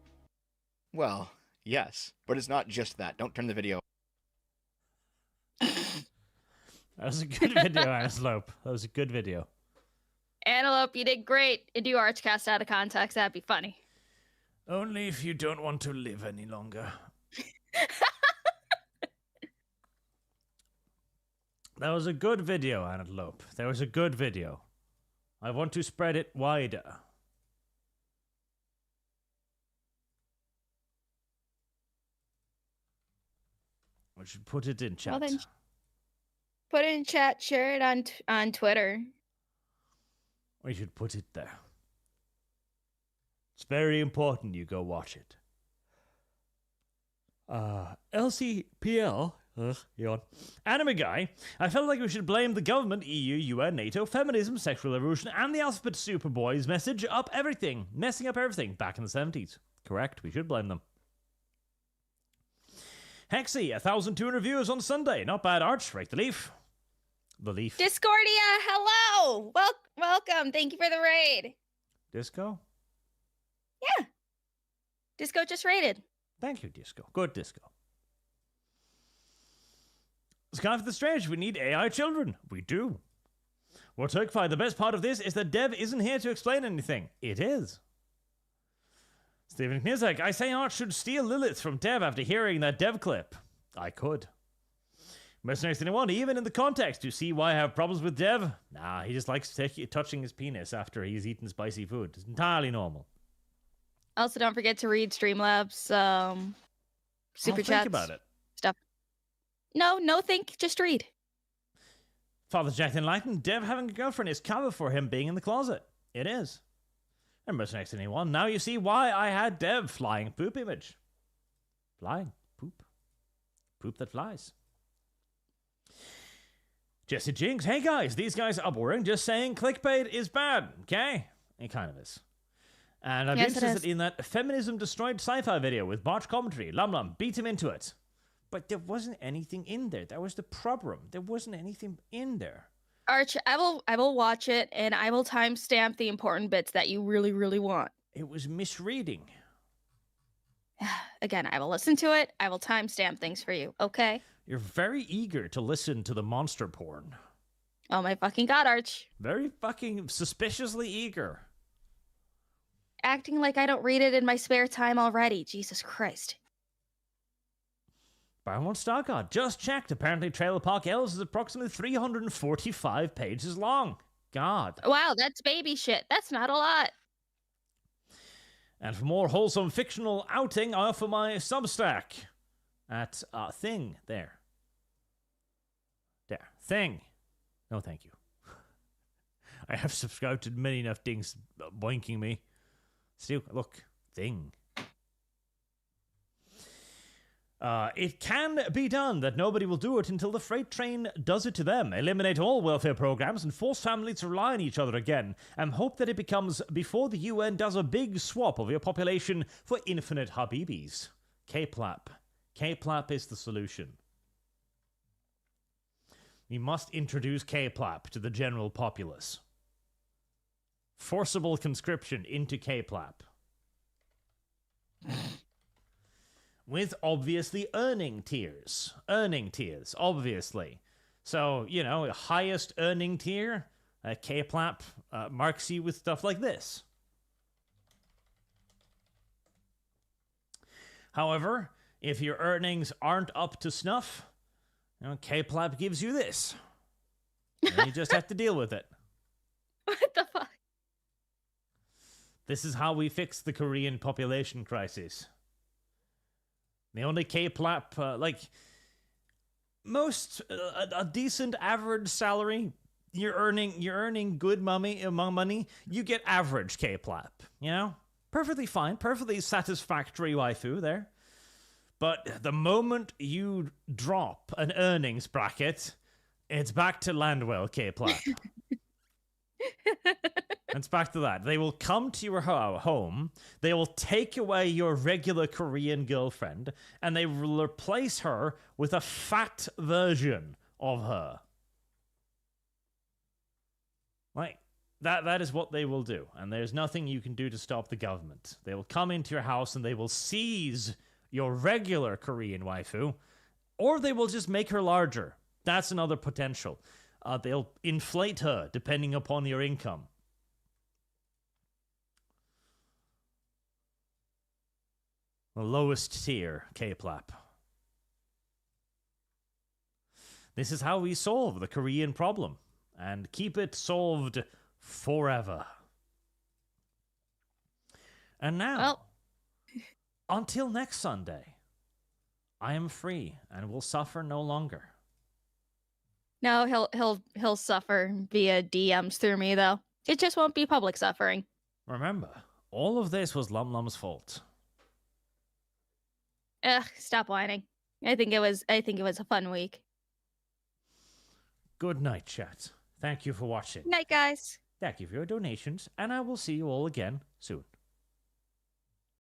Well, yes, but it's not just that. Don't turn the video. That was a good video, Antelope. That was a good video. Antelope, you did great. You do ArchCast out of context. That'd be funny. Only if you don't want to live any longer. That was a good video, Antelope. That was a good video. I want to spread it wider. We should put it in chat. Well, then put it in chat. Share it on Twitter. We should put it there. It's very important you go watch it. LCPL, yawn. Anime guy, I felt like we should blame the government, EU, UN, NATO, feminism, sexual evolution, and the alphabet superboys messing up everything back in the 70s. Correct, we should blame them. Hexy, 1,200 viewers on Sunday. Not bad, Arch. Rake the leaf. The leaf. Discordia, hello! Welcome. Thank you for the raid. Disco? Yeah. Disco just raided. Thank you, Disco. Good Disco. Sky for the Strange, we need AI children. We do. Well, Turkfy, the best part of this is that Dev isn't here to explain anything. It is. Stephen Knizek, I say Arch should steal Lilith from Dev after hearing that Dev clip. I could. Mercenaries anyone, even in the context, you see why I have problems with Dev? Nah, he just likes touching his penis after he's eaten spicy food. It's entirely normal. Also, don't forget to read Streamlabs, Superchats. Think about it. Stuff. No, think. Just read. Father Jack the Enlightened, Dev having a girlfriend is cover for him being in the closet. It is. And Mercenaries anyone, now you see why I had Dev flying poop image. Flying poop. Poop that flies. Jesse Jinx, hey guys, these guys are boring. Just saying clickbait is bad, okay? It kind of is. And I've been interested in that feminism destroyed sci-fi video with botched commentary. Lum beat him into it. But there wasn't anything in there. That was the problem. There wasn't anything in there. Arch, I will watch it and I will timestamp the important bits that you really, really want. It was misreading. Again, I will listen to it. I will timestamp things for you, okay? You're very eager to listen to the monster porn. Oh my fucking god, Arch. Very fucking suspiciously eager. Acting like I don't read it in my spare time already. Jesus Christ. Barmont Stargard just checked. Apparently Trailer Park Elves is approximately 345 pages long. God. Wow, that's baby shit. That's not a lot. And for more wholesome fictional outing, I offer my Substack at Thing. There. Thing. No, thank you. I have subscribed to many enough things boinking me. Still, look. Thing. It can be done that nobody will do it until the freight train does it to them. Eliminate all welfare programs and force families to rely on each other again. And hope that it becomes before the UN does a big swap of your population for infinite Habibis. Kplap. Kplap is the solution. We must introduce Kplap to the general populace. Forcible conscription into Kplap. With obviously earning tiers. Obviously. So, you know, highest earning tier, Kplap marks you with stuff like this. However, if your earnings aren't up to snuff, you know, Kplap gives you this. And you just have to deal with it. What the fuck? This is how we fix the Korean population crisis. The only Kplap, like, most, a decent average salary, you're earning good money, you get average Kplap, you know? Perfectly fine, perfectly satisfactory waifu there. But the moment you drop an earnings bracket, it's back to Landwell Kplap. It's back to that. They will come to your home, they will take away your regular Korean girlfriend, and they will replace her with a fat version of her. Like, that is what they will do, and there's nothing you can do to stop the government. They will come into your house and they will seize your regular Korean waifu, or they will just make her larger. That's another potential. They'll inflate her depending upon your income. The lowest tier, Kplap. This is how we solve the Korean problem, and keep it solved forever. And now, until next Sunday, I am free and will suffer no longer. No, he'll suffer via DMs through me though. It just won't be public suffering. Remember, all of this was Lum Lum's fault. Ugh, stop whining. I think it was a fun week. Good night, chat. Thank you for watching. Night, guys. Thank you for your donations, and I will see you all again soon.